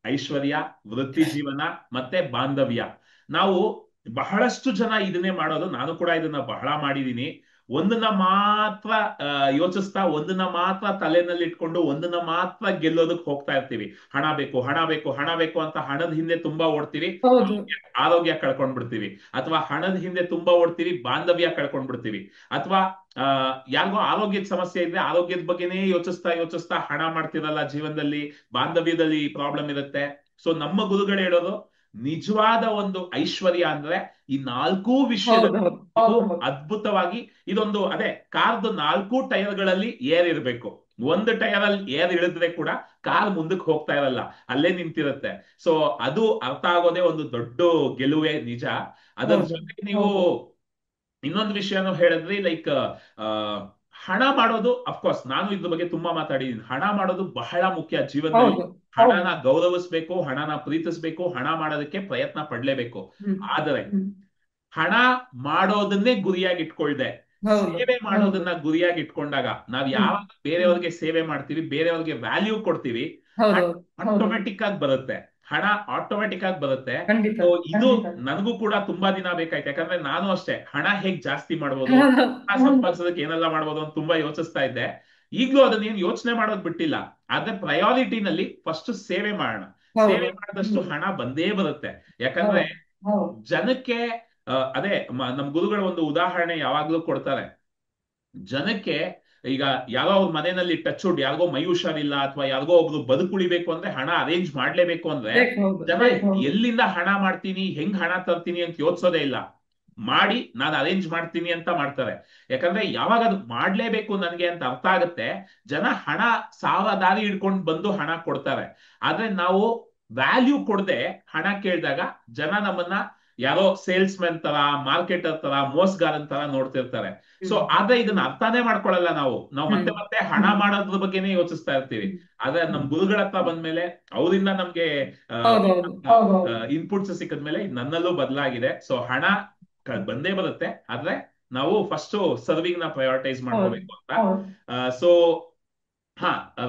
ಐಶ್ವರ್ಯ, ವೃತ್ತಿ ಜೀವನ ಮತ್ತೆ ಬಾಂಧವ್ಯ. ನಾವು ಬಹಳಷ್ಟು ಜನ ಇದನ್ನೇ ಮಾಡೋದು. ನಾನು ಕೂಡ ಇದನ್ನ ಬಹಳ ಮಾಡಿದೀನಿ. ಒಂದನ್ನ ಮಾತ್ರ ಯೋಚಿಸ್ತಾ, ಒಂದನ್ನ ಮಾತ್ರ ತಲೆನಲ್ಲಿ ಇಟ್ಕೊಂಡು, ಒಂದನ್ನ ಮಾತ್ರ ಗೆಲ್ಲೋದಕ್ಕೆ ಹೋಗ್ತಾ ಇರ್ತೀವಿ. ಹಣ ಬೇಕು, ಹಣ ಬೇಕು, ಹಣ ಬೇಕು ಅಂತ ಹಣದ ಹಿಂದೆ ತುಂಬಾ ಓಡ್ತೀವಿ, ಹೌದು ಆರೋಗ್ಯ ಕಳ್ಕೊಂಡ್ಬಿಡ್ತೀವಿ. ಅಥವಾ ಹಣದ ಹಿಂದೆ ತುಂಬಾ ಓಡ್ತೀವಿ, ಬಾಂಧವ್ಯ ಕಳ್ಕೊಂಡ್ಬಿಡ್ತೀವಿ. ಅಥವಾ ಯಾರಿಗೋ ಆರೋಗ್ಯದ ಸಮಸ್ಯೆ ಇದ್ರೆ ಆರೋಗ್ಯದ ಬಗ್ಗೆನೇ ಯೋಚಿಸ್ತಾ ಯೋಚಿಸ್ತಾ ಹಣ ಮಾಡ್ತಿರಲ್ಲ, ಜೀವನದಲ್ಲಿ ಬಾಂಧವ್ಯದಲ್ಲಿ ಪ್ರಾಬ್ಲಮ್ ಇರುತ್ತೆ. ಸೊ ನಮ್ಮ ಗುರುಗಳು ಹೇಳೋದು, ನಿಜವಾದ ಒಂದು ಐಶ್ವರ್ಯ ಅಂದ್ರೆ ಈ 4 ವಿಷಯಗಳು ಅದ್ಭುತವಾಗಿ. ಇದೊಂದು ಅದೇ ಕಾರ್ದು 4 ಟೈರ್ಗಳಲ್ಲಿ ಏರ್ ಇರಬೇಕು. ಒಂದು ಟೈರ್ ಅಲ್ಲಿ ಏರ್ ಇಳಿದ್ರೆ ಕೂಡ ಕಾರ್ ಮುಂದಕ್ಕೆ ಹೋಗ್ತಾ ಇರಲ್ಲ, ಅಲ್ಲೇ ನಿಂತಿರುತ್ತೆ. ಸೊ ಅದು ಅರ್ಥ ಆಗೋದೇ ಒಂದು ದೊಡ್ಡ ಗೆಲುವೆ ನಿಜ. ಅದರ ಜೊತೆಗೆ ನೀವು ಇನ್ನೊಂದು ವಿಷಯನೂ ಹೇಳಿದ್ರಿ, ಲೈಕ್ ಹಣ ಮಾಡೋದು. ಅಫ್ಕೋರ್ಸ್ ನಾನು ಇದ್ರ ಬಗ್ಗೆ ತುಂಬಾ ಮಾತಾಡಿದೀನಿ. ಹಣ ಮಾಡೋದು ಬಹಳ ಮುಖ್ಯ ಜೀವನದಲ್ಲಿ. ಹಣನ ಗೌರವಿಸ್ಬೇಕು, ಹಣನ ಪ್ರೀತಿಸ್ಬೇಕು, ಹಣ ಮಾಡೋದಕ್ಕೆ ಪ್ರಯತ್ನ ಪಡ್ಲೇಬೇಕು. ಆದರೆ ಹಣ ಮಾಡೋದನ್ನೇ ಗುರಿಯಾಗಿ ಇಟ್ಕೊಳ್ದೆ ಸೇವೆ ಮಾಡೋದನ್ನ ಗುರಿಯಾಗಿ ಇಟ್ಕೊಂಡಾಗ, ನಾವ್ ಯಾವಾಗ ಬೇರೆಯವ್ರಿಗೆ ಸೇವೆ ಮಾಡ್ತೀವಿ, ಬೇರೆಯವ್ರಿಗೆ ವ್ಯಾಲ್ಯೂ ಕೊಡ್ತೀವಿ, ಆಟೋಮೆಟಿಕ್ ಆಗಿ ಬರುತ್ತೆ. ಹಣ ಆಟೋಮೆಟಿಕ್ ಆಗಿ ಬರುತ್ತೆ. ಇದು ನನಗೂ ಕೂಡ ತುಂಬಾ ದಿನ ಬೇಕಾಯ್ತು. ಯಾಕಂದ್ರೆ ನಾನು ಅಷ್ಟೇ ಹಣ ಹೇಗ್ ಜಾಸ್ತಿ ಮಾಡ್ಬೋದು, ಹಣ ಸಂಪಾದಿಸೋದಕ್ಕೆ ಏನೆಲ್ಲ ಮಾಡ್ಬೋದು ಅಂತ ತುಂಬಾ ಯೋಚಿಸ್ತಾ ಇದ್ದೆ. ಈಗ್ಲೂ ಅದನ್ನೇನು ಯೋಚನೆ ಮಾಡೋದ್ ಬಿಟ್ಟಿಲ್ಲ. ಆದ್ರೆ ಪ್ರಯಾರಿಟಿನಲ್ಲಿ ಫಸ್ಟ್ ಸೇವೆ ಮಾಡೋಣ. ಸೇವೆ ಮಾಡಿದಷ್ಟು ಹಣ ಬಂದೇ ಬರುತ್ತೆ. ಯಾಕಂದ್ರೆ ಜನಕ್ಕೆ ಅದೇ ನಮ್ ಗುರುಗಳು ಒಂದು ಉದಾಹರಣೆ ಯಾವಾಗ್ಲೂ ಕೊಡ್ತಾರೆ. ಜನಕ್ಕೆ ಈಗ ಯಾರೋ ಅವ್ರ ಮನೆಯಲ್ಲಿ ಟಚ್ ವುಡ್ ಯಾರಿಗೋ ಮೈ ಹುಷಾರಿಲ್ಲ, ಅಥವಾ ಯಾರಿಗೋ ಒಬ್ರು ಬದುಕುಳಿಬೇಕು ಅಂದ್ರೆ ಹಣ ಅರೇಂಜ್ ಮಾಡ್ಲೇಬೇಕು. ಅಂದ್ರೆ ಜನ ಎಲ್ಲಿಂದ ಹಣ ಮಾಡ್ತೀನಿ, ಹೆಂಗ್ ಹಣ ತರ್ತೀನಿ ಅಂತ ಯೋಚಿಸೋದೇ ಇಲ್ಲ. ಮಾಡಿ ನಾನು ಅರೇಂಜ್ ಮಾಡ್ತೀನಿ ಅಂತ ಮಾಡ್ತಾರೆ. ಯಾಕಂದ್ರೆ ಯಾವಾಗ ಅದು ಮಾಡ್ಲೇಬೇಕು ನನ್ಗೆ ಅಂತ ಅರ್ಥ ಆಗುತ್ತೆ, ಜನ ಹಣ ದಾರಿ ಹಿಡ್ಕೊಂಡು ಬಂದು ಹಣ ಕೊಡ್ತಾರೆ. ಆದ್ರೆ ನಾವು ವ್ಯಾಲ್ಯೂ ಕೊಡದೆ ಹಣ ಕೇಳಿದಾಗ ಜನ ನಮ್ಮನ್ನ ಯಾರೋ ಸೇಲ್ಸ್ ಮೆನ್ ತರ, ಮಾರ್ಕೆಟರ್ ತರ, ಮೋಸಗಾರನ್ ತರ ನೋಡ್ತಿರ್ತಾರೆ. ಸೊ ಆದ್ರೆ ಇದನ್ನ ಅರ್ಥನೇ ಮಾಡ್ಕೊಳಲ್ಲ. ನಾವು ಮತ್ತೆ ಮತ್ತೆ ಹಣ ಮಾಡೋದ್ರ ಬಗ್ಗೆನೇ ಯೋಚಿಸ್ತಾ ಇರ್ತೀವಿ. ಆದ್ರೆ ನಮ್ ಗುರುಗಳ ಹತ್ರ ಬಂದ್ಮೇಲೆ, ಅವರಿಂದ ನಮ್ಗೆ ಇನ್ಪುಟ್ಸ್ ಸಿಕ್ಕದ್ಮೇಲೆ ನನ್ನಲ್ಲೂ ಬದಲಾಗಿದೆ. ಸೊ ಹಣ ಬಂದೇ ಬರುತ್ತೆ, ಆದ್ರೆ ನಾವು ಫಸ್ಟ್ ಸರ್ವಿಂಗ್ ನ ಪ್ರಯಾರಿಟೈಸ್ ಮಾಡ್ಕೋಬೇಕು ಅಂತ. ಸೊ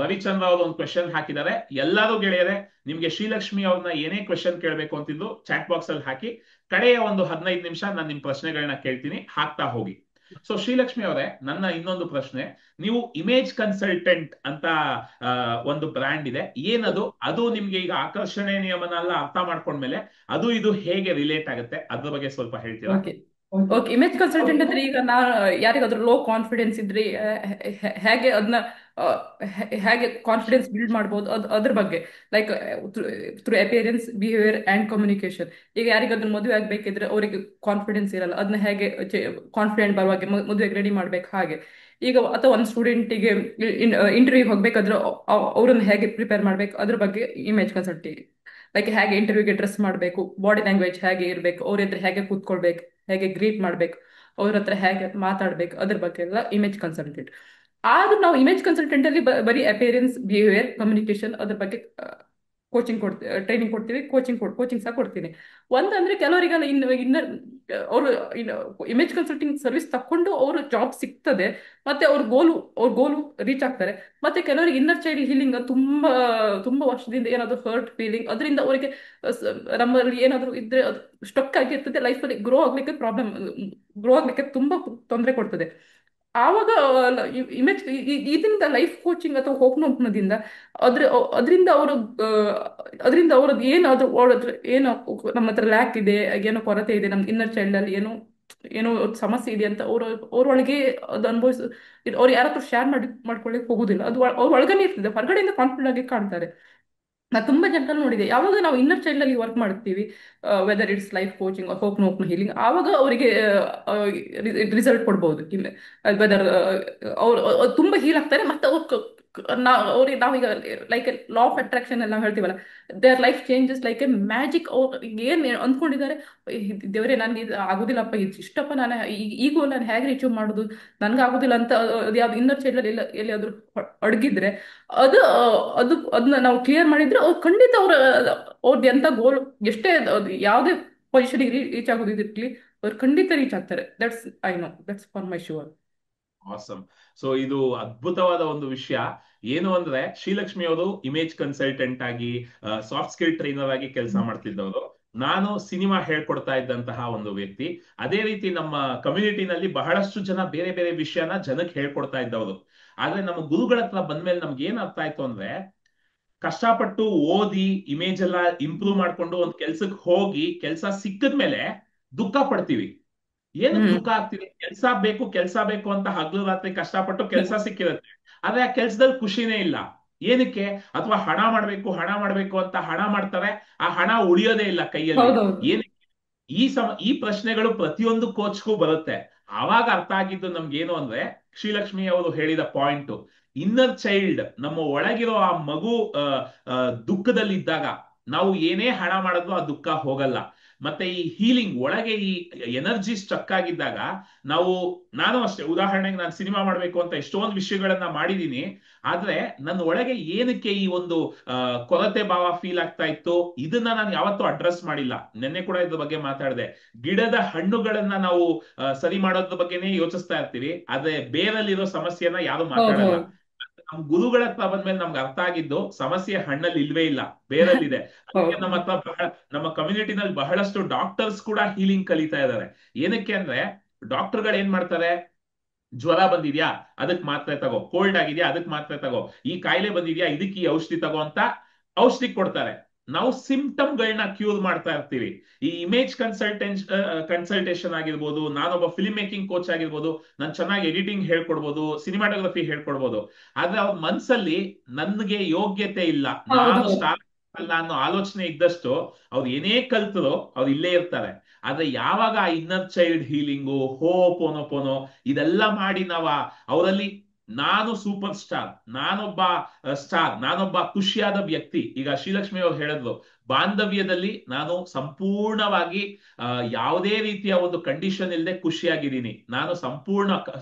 ರವಿಚಂದ್ರ ಅವರು ಒಂದು ಕ್ವೆಶನ್ ಹಾಕಿದ್ದಾರೆ. ಎಲ್ಲರೂ ಗೆಳೆಯರೆ, ನಿಮ್ಗೆ ಶ್ರೀಲಕ್ಷ್ಮಿ ಅವ್ರನ್ನ ಏನೇ ಕ್ವೆಶನ್ ಕೇಳಬೇಕು ಅಂತಿದ್ದು ಚಾಟ್ ಬಾಕ್ಸ್ ಅಲ್ಲಿ ಹಾಕಿ. ಕಡೆಯ ಒಂದು 15 ನಿಮಿಷ ನಾನು ನಿಮ್ ಪ್ರಶ್ನೆಗಳನ್ನ ಕೇಳ್ತೀನಿ, ಹಾಕ್ತಾ ಹೋಗಿ. ಸೊ ಶ್ರೀಲಕ್ಷ್ಮಿ ಅವರೇ, ನನ್ನ ಇನ್ನೊಂದು ಪ್ರಶ್ನೆ, ನೀವು ಇಮೇಜ್ ಕನ್ಸಲ್ಟೆಂಟ್ ಅಂತ ಒಂದು ಬ್ರ್ಯಾಂಡ್ ಇದೆ, ಏನದು? ಅದು ನಿಮ್ಗೆ ಈಗ ಆಕರ್ಷಣೆ ನಿಯಮನ ಎಲ್ಲ ಅರ್ಥ ಮಾಡ್ಕೊಂಡ್ಮೇಲೆ ಅದು ಇದು ಹೇಗೆ ರಿಲೇಟ್ ಆಗುತ್ತೆ, ಅದ್ರ ಬಗ್ಗೆ ಸ್ವಲ್ಪ ಹೇಳ್ತೀರಾ? ಓಕೆ, ಇಮೇಜ್ ಕನ್ಸಲ್ಟೆಂಟ್ ಅಂದ್ರೆ ಈಗ ನಾನು ಯಾರಿಗಾದ್ರೂ ಲೋ ಕಾನ್ಫಿಡೆನ್ಸ್ ಇದ್ರೆ ಹೇಗೆ ಅದನ್ನ ಹೇಗೆ ಕಾನ್ಫಿಡೆನ್ಸ್ ಬಿಲ್ಡ್ ಮಾಡ್ಬೋದು, ಅದ್ರ ಬಗ್ಗೆ. Like through appearance, behaviour and communication. ಈಗ ಯಾರಿಗಾದ್ರೂ ಮದುವೆ ಆಗ್ಬೇಕಿದ್ರೆ ಅವರಿಗೆ ಕಾನ್ಫಿಡೆನ್ಸ್ ಇರಲ್ಲ, ಅದನ್ನ ಹೇಗೆ ಕಾನ್ಫಿಡೆಂಟ್ ಬರುವಾಗೆ ಮದುವೆಗೆ ರೆಡಿ ಮಾಡ್ಬೇಕು ಹಾಗೆ. ಈಗ ಅಥವಾ ಒಂದು ಸ್ಟೂಡೆಂಟಿಗೆ ಇಂಟರ್ವ್ಯೂಗೆ ಹೋಗ್ಬೇಕಾದ್ರೆ ಅವ್ರನ್ನ ಹೇಗೆ ಪ್ರಿಪೇರ್ ಮಾಡ್ಬೇಕು, ಅದ್ರ ಬಗ್ಗೆ ಇಮೇಜ್ ಕನ್ಸಲ್ಟಿಂಗ್. ಲೈಕ್ ಹೇಗೆ ಇಂಟರ್ವ್ಯೂಗೆ ಡ್ರೆಸ್ ಮಾಡಬೇಕು, ಬಾಡಿ ಲ್ಯಾಂಗ್ವೇಜ್ ಹೇಗೆ ಇರಬೇಕು, ಅವ್ರ ಹತ್ರ ಹೇಗೆ ಕೂತ್ಕೊಳ್ಬೇಕು, ಹೇಗೆ ಗ್ರೀಟ್ ಮಾಡ್ಬೇಕು, ಅವ್ರ ಹತ್ರ ಹೇಗೆ ಮಾತಾಡ್ಬೇಕು, ಅದ್ರ ಬಗ್ಗೆ ಎಲ್ಲ ಇಮೇಜ್ ಕನ್ಸಲ್ಟೆಂಟ್. ಆದ್ರೂ ನಾವು ಇಮೇಜ್ ಕನ್ಸಲ್ಟೆಂಟ್ ಅಲ್ಲಿ ಬರೀ ಅಪಿಯರೆನ್ಸ್, ಬಿಹೇವಿಯರ್, ಕಮ್ಯುನಿಕೇಶನ್ ಅದ್ರ ಬಗ್ಗೆ ಕೋಚಿಂಗ್ ಕೊಡ್ತೀವಿ, ಟ್ರೈನಿಂಗ್ ಕೊಡ್ತೀವಿ, ಕೋಚಿಂಗ್ ಸಹ ಕೊಡ್ತೀನಿ. ಒಂದಂದ್ರೆ ಕೆಲವರಿಗೆಲ್ಲ ಇನ್ನು ಅವರು ಇಮೇಜ್ ಕನ್ಸಲ್ಟಿಂಗ್ ಸರ್ವಿಸ್ ತಕೊಂಡು ಅವರು ಜಾಬ್ ಸಿಗ್ತದೆ, ಮತ್ತೆ ಅವ್ರ ಗೋಲು ರೀಚ್ ಆಗ್ತಾರೆ. ಮತ್ತೆ ಕೆಲವರಿಗೆ ಇನ್ನರ್ ಚೈಲ್ಡ್ ಹೀಲಿಂಗ್ ತುಂಬಾ ತುಂಬಾ ವರ್ಷದಿಂದ ಏನಾದ್ರು ಹರ್ಟ್ ಫೀಲಿಂಗ್, ಅದರಿಂದ ಅವರಿಗೆ ನಮ್ಮಲ್ಲಿ ಏನಾದ್ರು ಇದ್ರೆ ಅದು ಸ್ಟಕ್ ಆಗಿರ್ತದೆ, ಲೈಫಲ್ಲಿ ಗ್ರೋ ಆಗ್ಲಿಕ್ಕೆ ತುಂಬಾ ತೊಂದರೆ ಕೊಡ್ತದೆ. ಆವಾಗ ಇಮೇಜ್ ಇದರಿಂದ ಲೈಫ್ ಕೋಚಿಂಗ್ ಅಥವಾ ಹೋಪ್ನೋಪ್ನದಿಂದ ಅದರಿಂದ ಅವರು ಅದರಿಂದ ಅವ್ರದ್ದು ಏನು ಅದು ಅವ್ರದ್ದು ಏನು ನಮ್ಮ ಹತ್ರ ಲ್ಯಾಕ್ ಇದೆ, ಏನೋ ಕೊರತೆ ಇದೆ, ನಮ್ದು ಇನ್ನರ್ ಚೈಲ್ಡ್ ಅಲ್ಲಿ ಏನೋ ಏನೋ ಸಮಸ್ಯೆ ಇದೆ ಅಂತ ಅವ್ರೊಳಗೆ ಅದು ಅನುಭವಿಸ್ ಅವ್ರು ಯಾರ ಹತ್ರ ಶೇರ್ ಮಾಡ್ಕೊಳ್ಳಿಕ್ಕೆ ಹೋಗುದಿಲ್ಲ. ಅದು ಅವ್ರ ಒಳಗನೆ ಇರ್ತದೆ, ಹೊರಗಡೆಯಿಂದ ಕಾನ್ಫಿಡೆಂಟ್ ಆಗಿ ಕಾಣ್ತಾರೆ. ನಾ ತುಂಬಾ ಜನರನ್ನು ನೋಡಿದೆ, ಯಾವಾಗ ನಾವು ಇನ್ನರ್ ಚೈಲ್ಡ್ ಅಲ್ಲಿ ವರ್ಕ್ ಮಾಡ್ತೀವಿ, whether it's life coaching, hope ನೋಪ್ನ ಹೀಲಿಂಗ್, ಆವಾಗ ಅವರಿಗೆ ರಿಸಲ್ಟ್ ಕೊಡ್ಬೋದು. ವೆದರ್ ಅವ್ರು ತುಂಬಾ ಹೀಲ್ ಆಗ್ತಾರೆ, ಮತ್ತೆ ಅವ್ರಿಗೆ ನಾವೀಗ ಲೈಕ್ ಲಾ ಆಫ್ ಅಟ್ರಾಕ್ಷನ್ ಎಲ್ಲ ನಾವು ಹೇಳ್ತೀವಲ್ಲ, their life changes like A magic. ಅವ್ರು ಏನ್ ಅಂದ್ಕೊಂಡಿದ್ದಾರೆ, ದೇವರೇ ನನ್ಗೆ ಇದು ಆಗುದಿಲ್ಲಪ್ಪ, ಇದು ಇಷ್ಟಪ್ಪ, ನಾನು ಈಗೂ ನಾನು ಹೇಗೆ ಅಚೀವ್ ಮಾಡೋದು, ನನ್ಗೆ ಆಗುದಿಲ್ಲ ಅಂತ ಅದು ಯಾವ್ದು ಇನ್ನರ್ ಚೈಲ್ಡ್ ಅಲ್ಲಿ ಎಲ್ಲಿಯಾದ್ರೂ ಅಡಗಿದ್ರೆ, ಅದು ಅದನ್ನ ನಾವು ಕ್ಲಿಯರ್ ಮಾಡಿದ್ರೆ ಅವ್ರು ಖಂಡಿತ ಅವ್ರದ್ದು ಎಂತ ಗೋಲ್ ಎಷ್ಟೇ ಯಾವುದೇ ಪೊಸಿಷನ್ ರೀಚ್ ಆಗೋದಿರ್ಲಿ, ಅವ್ರು ಖಂಡಿತ ರೀಚ್ ಆಗ್ತಾರೆ. That's I know, that's for my sure. Awesome. So ಇದು ಅದ್ಭುತವಾದ ಒಂದು ವಿಷಯ. ಏನು ಅಂದ್ರೆ ಶ್ರೀಲಕ್ಷ್ಮಿ ಅವರು ಇಮೇಜ್ ಕನ್ಸಲ್ಟೆಂಟ್ ಆಗಿ, ಸಾಫ್ಟ್ ಸ್ಕಿಲ್ ಟ್ರೈನರ್ ಆಗಿ ಕೆಲಸ ಮಾಡ್ತಿದ್ದವರು. ನಾನು ಸಿನಿಮಾ ಹೇಳ್ಕೊಡ್ತಾ ಇದ್ದಂತಹ ಒಂದು ವ್ಯಕ್ತಿ. ಅದೇ ರೀತಿ ನಮ್ಮ ಕಮ್ಯುನಿಟಿನಲ್ಲಿ ಬಹಳಷ್ಟು ಜನ ಬೇರೆ ಬೇರೆ ವಿಷಯನ ಜನಕ್ಕೆ ಹೇಳ್ಕೊಡ್ತಾ ಇದ್ದವರು. ಆದ್ರೆ ನಮ್ಮ ಗುರುಗಳ ಹತ್ರ ಬಂದ್ಮೇಲೆ ನಮ್ಗೆ ಏನ್ ಅರ್ಥ ಆಯ್ತು ಅಂದ್ರೆ, ಕಷ್ಟಪಟ್ಟು ಓದಿ ಇಮೇಜ್ ಎಲ್ಲ ಇಂಪ್ರೂವ್ ಮಾಡ್ಕೊಂಡು ಒಂದ್ ಕೆಲ್ಸಕ್ಕೆ ಹೋಗಿ ಕೆಲಸ ಸಿಕ್ಕದ್ಮೇಲೆ ದುಃಖ ಪಡ್ತೀವಿ. ಏನಕ್ಕೆ ದುಃಖ ಆಗ್ತಿದೆ? ಕೆಲ್ಸ ಬೇಕು ಅಂತ ಹಗಲು ರಾತ್ರಿ ಕಷ್ಟಪಟ್ಟು ಕೆಲಸ ಸಿಕ್ಕಿರುತ್ತೆ, ಆದ್ರೆ ಆ ಕೆಲ್ಸದಲ್ಲಿ ಖುಷಿನೇ ಇಲ್ಲ. ಏನಕ್ಕೆ? ಅಥವಾ ಹಣ ಮಾಡ್ಬೇಕು ಅಂತ ಹಣ ಮಾಡ್ತಾರೆ, ಆ ಹಣ ಉಳಿಯೋದೇ ಇಲ್ಲ ಕೈಯಲ್ಲಿ. ಹೌದೌದು. ಏನಕ್ಕೆ? ಈ ಪ್ರಶ್ನೆಗಳು ಪ್ರತಿಯೊಂದು ಕೋಚ್ಗೂ ಬರುತ್ತೆ. ಆವಾಗ ಅರ್ಥ ಆಗಿದ್ದು ನಮ್ಗೆ ಏನು ಅಂದ್ರೆ, ಶ್ರೀಲಕ್ಷ್ಮಿ ಅವರು ಹೇಳಿದ ಪಾಯಿಂಟ್, ಇನ್ನರ್ ಚೈಲ್ಡ್, ನಮ್ಮ ಒಳಗಿರೋ ಆ ಮಗು ದುಃಖದಲ್ಲಿದ್ದಾಗ ನಾವು ಏನೇ ಹಣ ಮಾಡಿದ್ರು ಆ ದುಃಖ ಹೋಗಲ್ಲ. ಮತ್ತೆ ಈ ಹೀಲಿಂಗ್ ಒಳಗೆ ಈ ಎನರ್ಜಿ ಸ್ಟ್ರಕ್ ಆಗಿದ್ದಾಗ ನಾವು, ನಾನು ಅಷ್ಟೇ, ಉದಾಹರಣೆಗೆ ನಾನು ಸಿನಿಮಾ ಮಾಡ್ಬೇಕು ಅಂತ ಎಷ್ಟೊಂದು ವಿಷಯಗಳನ್ನ ಮಾಡಿದೀನಿ, ಆದ್ರೆ ನನ್ನ ಒಳಗೆ ಏನಕ್ಕೆ ಈ ಒಂದು ಕೊರತೆ ಭಾವ ಫೀಲ್ ಆಗ್ತಾ ಇತ್ತು, ಇದನ್ನ ನಾನು ಯಾವತ್ತೂ ಅಡ್ರೆಸ್ ಮಾಡಿಲ್ಲ. ನಿನ್ನೆ ಕೂಡ ಇದ್ರ ಬಗ್ಗೆ ಮಾತಾಡಿದೆ. ಗಿಡದ ಹಣ್ಣುಗಳನ್ನ ನಾವು ಸರಿ ಮಾಡೋದ್ರ ಬಗ್ಗೆನೇ ಯೋಚಿಸ್ತಾ ಇರ್ತೀವಿ, ಆದ್ರೆ ಬೇರಲ್ಲಿರೋ ಸಮಸ್ಯೆನ ಯಾರು ಮಾತಾಡಲ್ಲ. ಹೌದೌದು. ನಮ್ ಗುರುಗಳ ಹತ್ರ ಬಂದ್ಮೇಲೆ ನಮ್ಗೆ ಅರ್ಥ ಆಗಿದ್ದು, ಸಮಸ್ಯೆ ಹಣ್ಣಲ್ಲಿ ಇಲ್ವೇ ಇಲ್ಲ, ಬೇರಲ್ಲಿದೆ. ಅದಕ್ಕೆ ನಮ್ಮ ಹೌದು. ಹತ್ರ ನಮ್ಮ ಕಮ್ಯುನಿಟಿನಲ್ಲಿ ಬಹಳಷ್ಟು ಡಾಕ್ಟರ್ಸ್ ಕೂಡ ಹೀಲಿಂಗ್ ಕಲಿತಾ ಇದ್ದಾರೆ. ಏನಕ್ಕೆ ಅಂದ್ರೆ, ಡಾಕ್ಟರ್ಗಳು ಏನ್ ಮಾಡ್ತಾರೆ, ಜ್ವರ ಬಂದಿದ್ಯಾ ಅದಕ್ ಮಾತ್ರೆ ತಗೋ, ಕೋಲ್ಡ್ ಆಗಿದ್ಯಾ ಅದಕ್ ಮಾತ್ರೆ ತಗೋ, ಈ ಕಾಯಿಲೆ ಬಂದಿದ್ಯಾ ಇದಕ್ಕೆ ಈ ಔಷಧಿ ತಗೋ ಅಂತ ಔಷಧಿ ಕೊಡ್ತಾರೆ. ನಾವು ಸಿಂಪ್ಟಮ್ಗಳನ್ನ ಕ್ಯೂರ್ ಮಾಡ್ತಾ ಇರ್ತೀವಿ. ಈ ಇಮೇಜ್ ಕನ್ಸಲ್ಟೇಷನ್ ಆಗಿರ್ಬೋದು, ನಾನೊಬ್ಬ ಫಿಲ್ಮ್ ಮೇಕಿಂಗ್ ಕೋಚ್ ಆಗಿರ್ಬೋದು, ನಾನು ಚೆನ್ನಾಗಿ ಎಡಿಟಿಂಗ್ ಹೇಳ್ಕೊಡ್ಬೋದು, ಸಿನಿಮಾಟೋಗ್ರಫಿ ಹೇಳ್ಕೊಡ್ಬೋದು, ಆದ್ರೆ ಅವ್ರ ಮನ್ಸಲ್ಲಿ ನನ್ಗೆ ಯೋಗ್ಯತೆ ಇಲ್ಲ, ನಾನು ಹೌದೌದು. ಸ್ಟಾರ್ ಅಲ್ಲ ಅನ್ನೋ ಆಲೋಚನೆ ಇದ್ದಷ್ಟು ಅವ್ರು ಏನೇ ಕಲ್ತರೋ ಅವ್ರು ಇಲ್ಲೇ ಇರ್ತಾರೆ. ಆದ್ರೆ ಯಾವಾಗ ಆ ಇನ್ನರ್ ಚೈಲ್ಡ್ ಹೀಲಿಂಗು, ಹೋಪೋನೋಪೋನೋ ಇದೆಲ್ಲ ಮಾಡಿ ನಾವ ಅವರಲ್ಲಿ, ನಾನು ಸೂಪರ್ ಸ್ಟಾರ್, ನಾನೊಬ್ಬ ಖುಷಿಯಾದ ವ್ಯಕ್ತಿ. ಈಗ ಶ್ರೀಲಕ್ಷ್ಮಿ ಅವ್ರು ಹೇಳಿದ್ರು, ಬಾಂಧವ್ಯದಲ್ಲಿ ನಾನು ಸಂಪೂರ್ಣವಾಗಿ ಯಾವುದೇ ರೀತಿಯ ಒಂದು ಕಂಡೀಷನ್ ಇಲ್ಲದೆ ಖುಷಿಯಾಗಿದ್ದೀನಿ, ನಾನು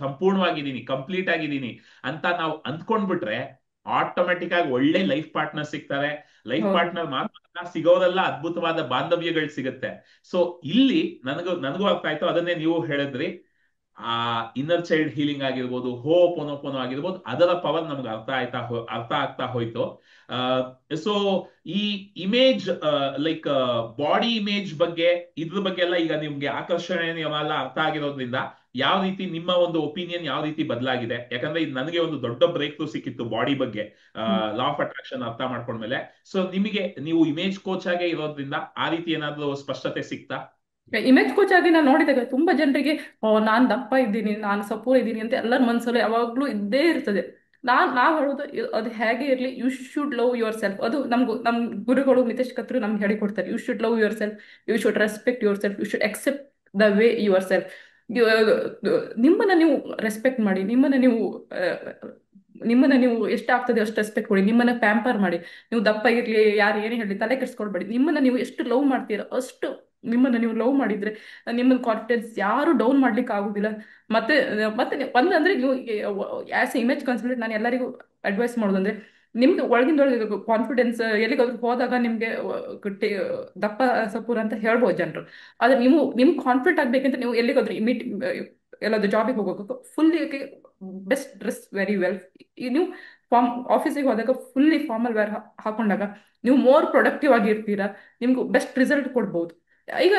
ಸಂಪೂರ್ಣವಾಗಿದ್ದೀನಿ, ಕಂಪ್ಲೀಟ್ ಆಗಿದ್ದೀನಿ ಅಂತ ನಾವು ಅಂದ್ಕೊಂಡ್ಬಿಟ್ರೆ, ಆಟೋಮೆಟಿಕ್ ಆಗಿ ಒಳ್ಳೆ ಲೈಫ್ ಪಾರ್ಟ್ನರ್ ಸಿಗ್ತಾರೆ. ಲೈಫ್ ಹೌದು. ಪಾರ್ಟ್ನರ್ ಮಾತ್ರ ಸಿಗೋದಲ್ಲ, ಅದ್ಭುತವಾದ ಬಾಂಧವ್ಯಗಳು ಸಿಗುತ್ತೆ. ಸೊ ಇಲ್ಲಿ ನನಗೂ ಅರ್ಥ ಆಯ್ತು, ಅದನ್ನೇ ನೀವು ಹೇಳಿದ್ರಿ. ಆ ಇನ್ನರ್ ಚೈಲ್ಡ್ ಹೀಲಿಂಗ್ ಆಗಿರ್ಬೋದು, ಹೋಪೋನೋಪೋನೋ ಆಗಿರ್ಬೋದು, ಅದರ ಪವರ್ ನಮ್ಗೆ ಅರ್ಥ ಆಗ್ತಾ ಹೋಯ್ತು. ಸೊ ಈ ಇಮೇಜ್, ಲೈಕ್ ಬಾಡಿ ಇಮೇಜ್ ಬಗ್ಗೆ, ಇದ್ರ ಬಗ್ಗೆ ಎಲ್ಲ ಈಗ ನಿಮ್ಗೆ ಆಕರ್ಷಣೆ ಎಲ್ಲ ಅರ್ಥ ಆಗಿರೋದ್ರಿಂದ, ಯಾವ ರೀತಿ ನಿಮ್ಮ ಒಂದು ಒಪಿನಿಯನ್ ಯಾವ ರೀತಿ ಬದಲಾಗಿದೆ? ಯಾಕಂದ್ರೆ ಇದು ನನಗೆ ಒಂದು ದೊಡ್ಡ ಬ್ರೇಕ್ ಥ್ರೂ ಸಿಕ್ಕಿತ್ತು ಬಾಡಿ ಬಗ್ಗೆ, ಲಾ ಆಫ್ ಅಟ್ರಾಕ್ಷನ್ ಅರ್ಥ ಮಾಡ್ಕೊಂಡ್ಮೇಲೆ. ಸೊ ನಿಮಗೆ, ನೀವು ಇಮೇಜ್ ಕೋಚ್ ಆಗೇ ಇರೋದ್ರಿಂದ ಆ ರೀತಿ ಏನಾದ್ರು ಸ್ಪಷ್ಟತೆ ಸಿಕ್ತಾ? ಇಮೇಜ್ ಕೋಚ್ ಆಗಿ ನಾನು ನೋಡಿದಾಗ ತುಂಬಾ ಜನರಿಗೆ, ಓ ನಾನ್ ದಪ್ಪ ಇದ್ದೀನಿ, ನಾನು ಸಪೂರ ಇದ್ದೀನಿ ಅಂತ ಎಲ್ಲರ ಮನಸ್ಸಲ್ಲಿ ಯಾವಾಗ್ಲೂ ಇದ್ದೇ ಇರ್ತದೆ. ನಾವ್ ಹೇಳೋದು, ಅದು ಹೇಗೆ ಇರಲಿ, you should love yourself. ಅದು ನಮ್ ಗುರುಗಳು ಮಿತೇಶ್ ಕತ್ರು ನಮ್ಗೆ ಹೇಳಿಕೊಡ್ತಾರೆ, you should love yourself, you should respect yourself, you should accept the way yourself. ನಿಮ್ಮನ್ನ ನೀವು ರೆಸ್ಪೆಕ್ಟ್ ಮಾಡಿ, ನಿಮ್ಮನ್ನ ನೀವು ಎಷ್ಟಾಗ್ತದೆ ಅಷ್ಟು ರೆಸ್ಪೆಕ್ಟ್ ಕೊಡಿ, ನಿಮ್ಮನ್ನ ಪ್ಯಾಂಪರ್ ಮಾಡಿ. ನೀವು ದಪ್ಪ ಇರ್ಲಿ, ಯಾರು ಏನೇ ಹೇಳಿ ತಲೆ ಕೆಡಿಸ್ಕೊಳ್ಬೇಡಿ. ನಿಮ್ಮನ್ನ ನೀವು ಎಷ್ಟು ಲವ್ ಮಾಡ್ತೀರೋ ಅಷ್ಟು, ನಿಮ್ಮನ್ನ ನೀವು ಲವ್ ಮಾಡಿದ್ರೆ ನಿಮ್ಮ ಕಾನ್ಫಿಡೆನ್ಸ್ ಯಾರು ಡೌನ್ ಮಾಡ್ಲಿಕ್ಕೆ ಆಗುದಿಲ್ಲ. ಮತ್ತೆ ಮತ್ತೆ ಒಂದಂದ್ರೆ, ನೀವು ಆಸ್ ಎ ಇಮೇಜ್ ಕನ್ಸಲ್ಟೆಂಟ್ ನಾನು ಎಲ್ಲರಿಗೂ ಅಡ್ವೈಸ್ ಮಾಡೋದಂದ್ರೆ, ನಿಮ್ಗೆ ಒಳಗಿಂದೊಳಗೆ ಕಾನ್ಫಿಡೆನ್ಸ್ ಎಲ್ಲಿಗಾದ್ರೂ ಹೋದಾಗ ನಿಮ್ಗೆ ದಪ್ಪ ಸಪೂರ ಅಂತ ಹೇಳ್ಬೋದು ಜನರು. ಆದ್ರೆ ನಿಮ್ಗೆ ಕಾನ್ಫಿಡೆಂಟ್ ಆಗ್ಬೇಕಂತ ನೀವು ಎಲ್ಲಿಗಾದ್ರೂ ಎಲ್ಲಾದ್ರೂ ಜಾಬಿಗೆ ಹೋಗೋಕೆ fully best dress very well. ನೀವು ಆಫೀಸಿಗೆ ಹೋದಾಗ ಫುಲ್ಲಿ ಫಾರ್ಮಲ್ ವೇರ್ ಹಾಕೊಂಡಾಗ ನೀವು ಮೋರ್ ಪ್ರೊಡಕ್ಟಿವ್ ಆಗಿರ್ತೀರಾ, ನಿಮ್ಗೆ ಬೆಸ್ಟ್ ರಿಸಲ್ಟ್ ಕೊಡ್ಬೋದು. ಈಗ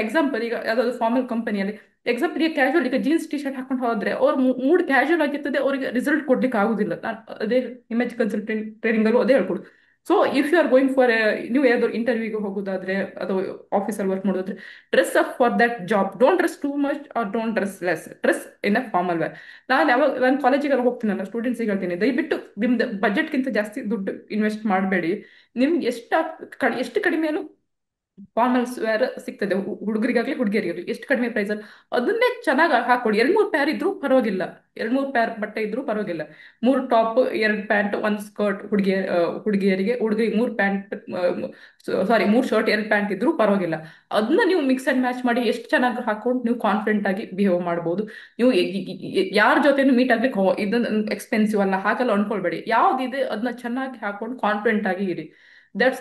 ಎಕ್ಸಾಂಪಲ್, ಈಗ ಯಾವ್ದಾದ್ರು ಫಾರ್ಮಲ್ ಕಂಪನಿಯಲ್ಲಿ ಎಕ್ಸಾಂಪಲ್, ಈಗ ಕ್ಯಾಶುವಲ್, ಈಗ ಜೀನ್ಸ್ ಟಿ ಶರ್ಟ್ ಹಾಕೊಂಡು ಹೋದ್ರೆ ಅವ್ರ ಮೂಡ್ ಕ್ಯಾಶುವಲ್ ಆಗಿರ್ತದೆ, ಅವ್ರಿಗೆ ರಿಸಲ್ಟ್ ಕೊಡ್ಲಿಕ್ಕೆ ಆಗುದಿಲ್ಲ. ನಾನು ಅದೇ ಇಮೇಜ್ ಕನ್ಸಲ್ಟೆಂಟ್ ಟ್ರೈನಿಂಗ್ ಅಲ್ಲೂ ಅದೇ ಹೇಳ್ಕೊಡು. So if you are going for ನೀವು ಯಾವ್ದಾದ್ರು ಇಂಟರ್ವ್ಯೂಗೆ ಹೋಗೋದಾದ್ರೆ ಅಥವಾ ಆಫೀಸಲ್ಲಿ ವರ್ಕ್ ಮಾಡೋದಾದ್ರೆ, dress up for that job. Don't dress too much or don't dress less. Dress in a formal wear. ನಾನು ಕಾಲೇಜಿಗೆಲ್ಲ ಹೋಗ್ತೀನಲ್ಲ, ಸ್ಟೂಡೆಂಟ್ಸಿಗೆ ಹೇಳ್ತೀನಿ, ದಯವಿಟ್ಟು ನಿಮ್ದು ಬಜೆಟ್ಗಿಂತ ಜಾಸ್ತಿ ದುಡ್ಡು ಇನ್ವೆಸ್ಟ್ ಮಾಡಬೇಡಿ. ನಿಮ್ಗೆ ಎಷ್ಟು ಕಡಿಮೆಯಲ್ಲೂ ಫಾರ್ಮಲ್ಸ್ ವೇರ್ ಸಿಗ್ತದೆ, ಹುಡುಗರಿಗಾಗ್ಲಿ ಹುಡುಗಿಯರಿಗಾಗಲಿ ಎಷ್ಟು ಕಡಿಮೆ ಪ್ರೈಸಲ್ಲಿ. ಅದನ್ನೇ ಚೆನ್ನಾಗಿ ಹಾಕೊಳ್ಳಿ. 2-3 ಪೇರ್ ಇದ್ರೂ ಪರವಾಗಿಲ್ಲ. 2-3 ಪೇರ್ ಬಟ್ಟೆ ಇದ್ರೂ ಪರವಾಗಿಲ್ಲ. 3 ಟಾಪ್, 2 ಪ್ಯಾಂಟ್, 1 ಸ್ಕರ್ಟ್ ಹುಡುಗಿಯರಿಗೆ, ಹುಡುಗರಿಗೆ 3 ಪ್ಯಾಂಟ್, ಸಾರಿ 3 ಶರ್ಟ್, 2 ಪ್ಯಾಂಟ್ ಇದ್ರೂ ಪರವಾಗಿಲ್ಲ. ಅದನ್ನ ನೀವು ಮಿಕ್ಸ್ ಅಂಡ್ ಮ್ಯಾಚ್ ಮಾಡಿ ಎಷ್ಟು ಚೆನ್ನಾಗಿ ಹಾಕೊಂಡು ನೀವು ಕಾನ್ಫಿಡೆಂಟ್ ಆಗಿ ಬಿಹೇವ್ ಮಾಡ್ಬೋದು. ನೀವು ಯಾರ ಜೊತೆನೂ ಮೀಟ್ ಆಗ್ಲಿಕ್ಕೆ ಇದನ್ನ ಎಕ್ಸ್ಪೆನ್ಸಿವ್ ಅಲ್ಲ ಹಾಗೆಲ್ಲ ಅನ್ಕೊಳ್ಬೇಡಿ. ಯಾವ್ದಿದೆ ಅದನ್ನ ಚೆನ್ನಾಗಿ ಹಾಕೊಂಡು ಕಾನ್ಫಿಡೆಂಟ್ ಆಗಿ ಇರಿ. that's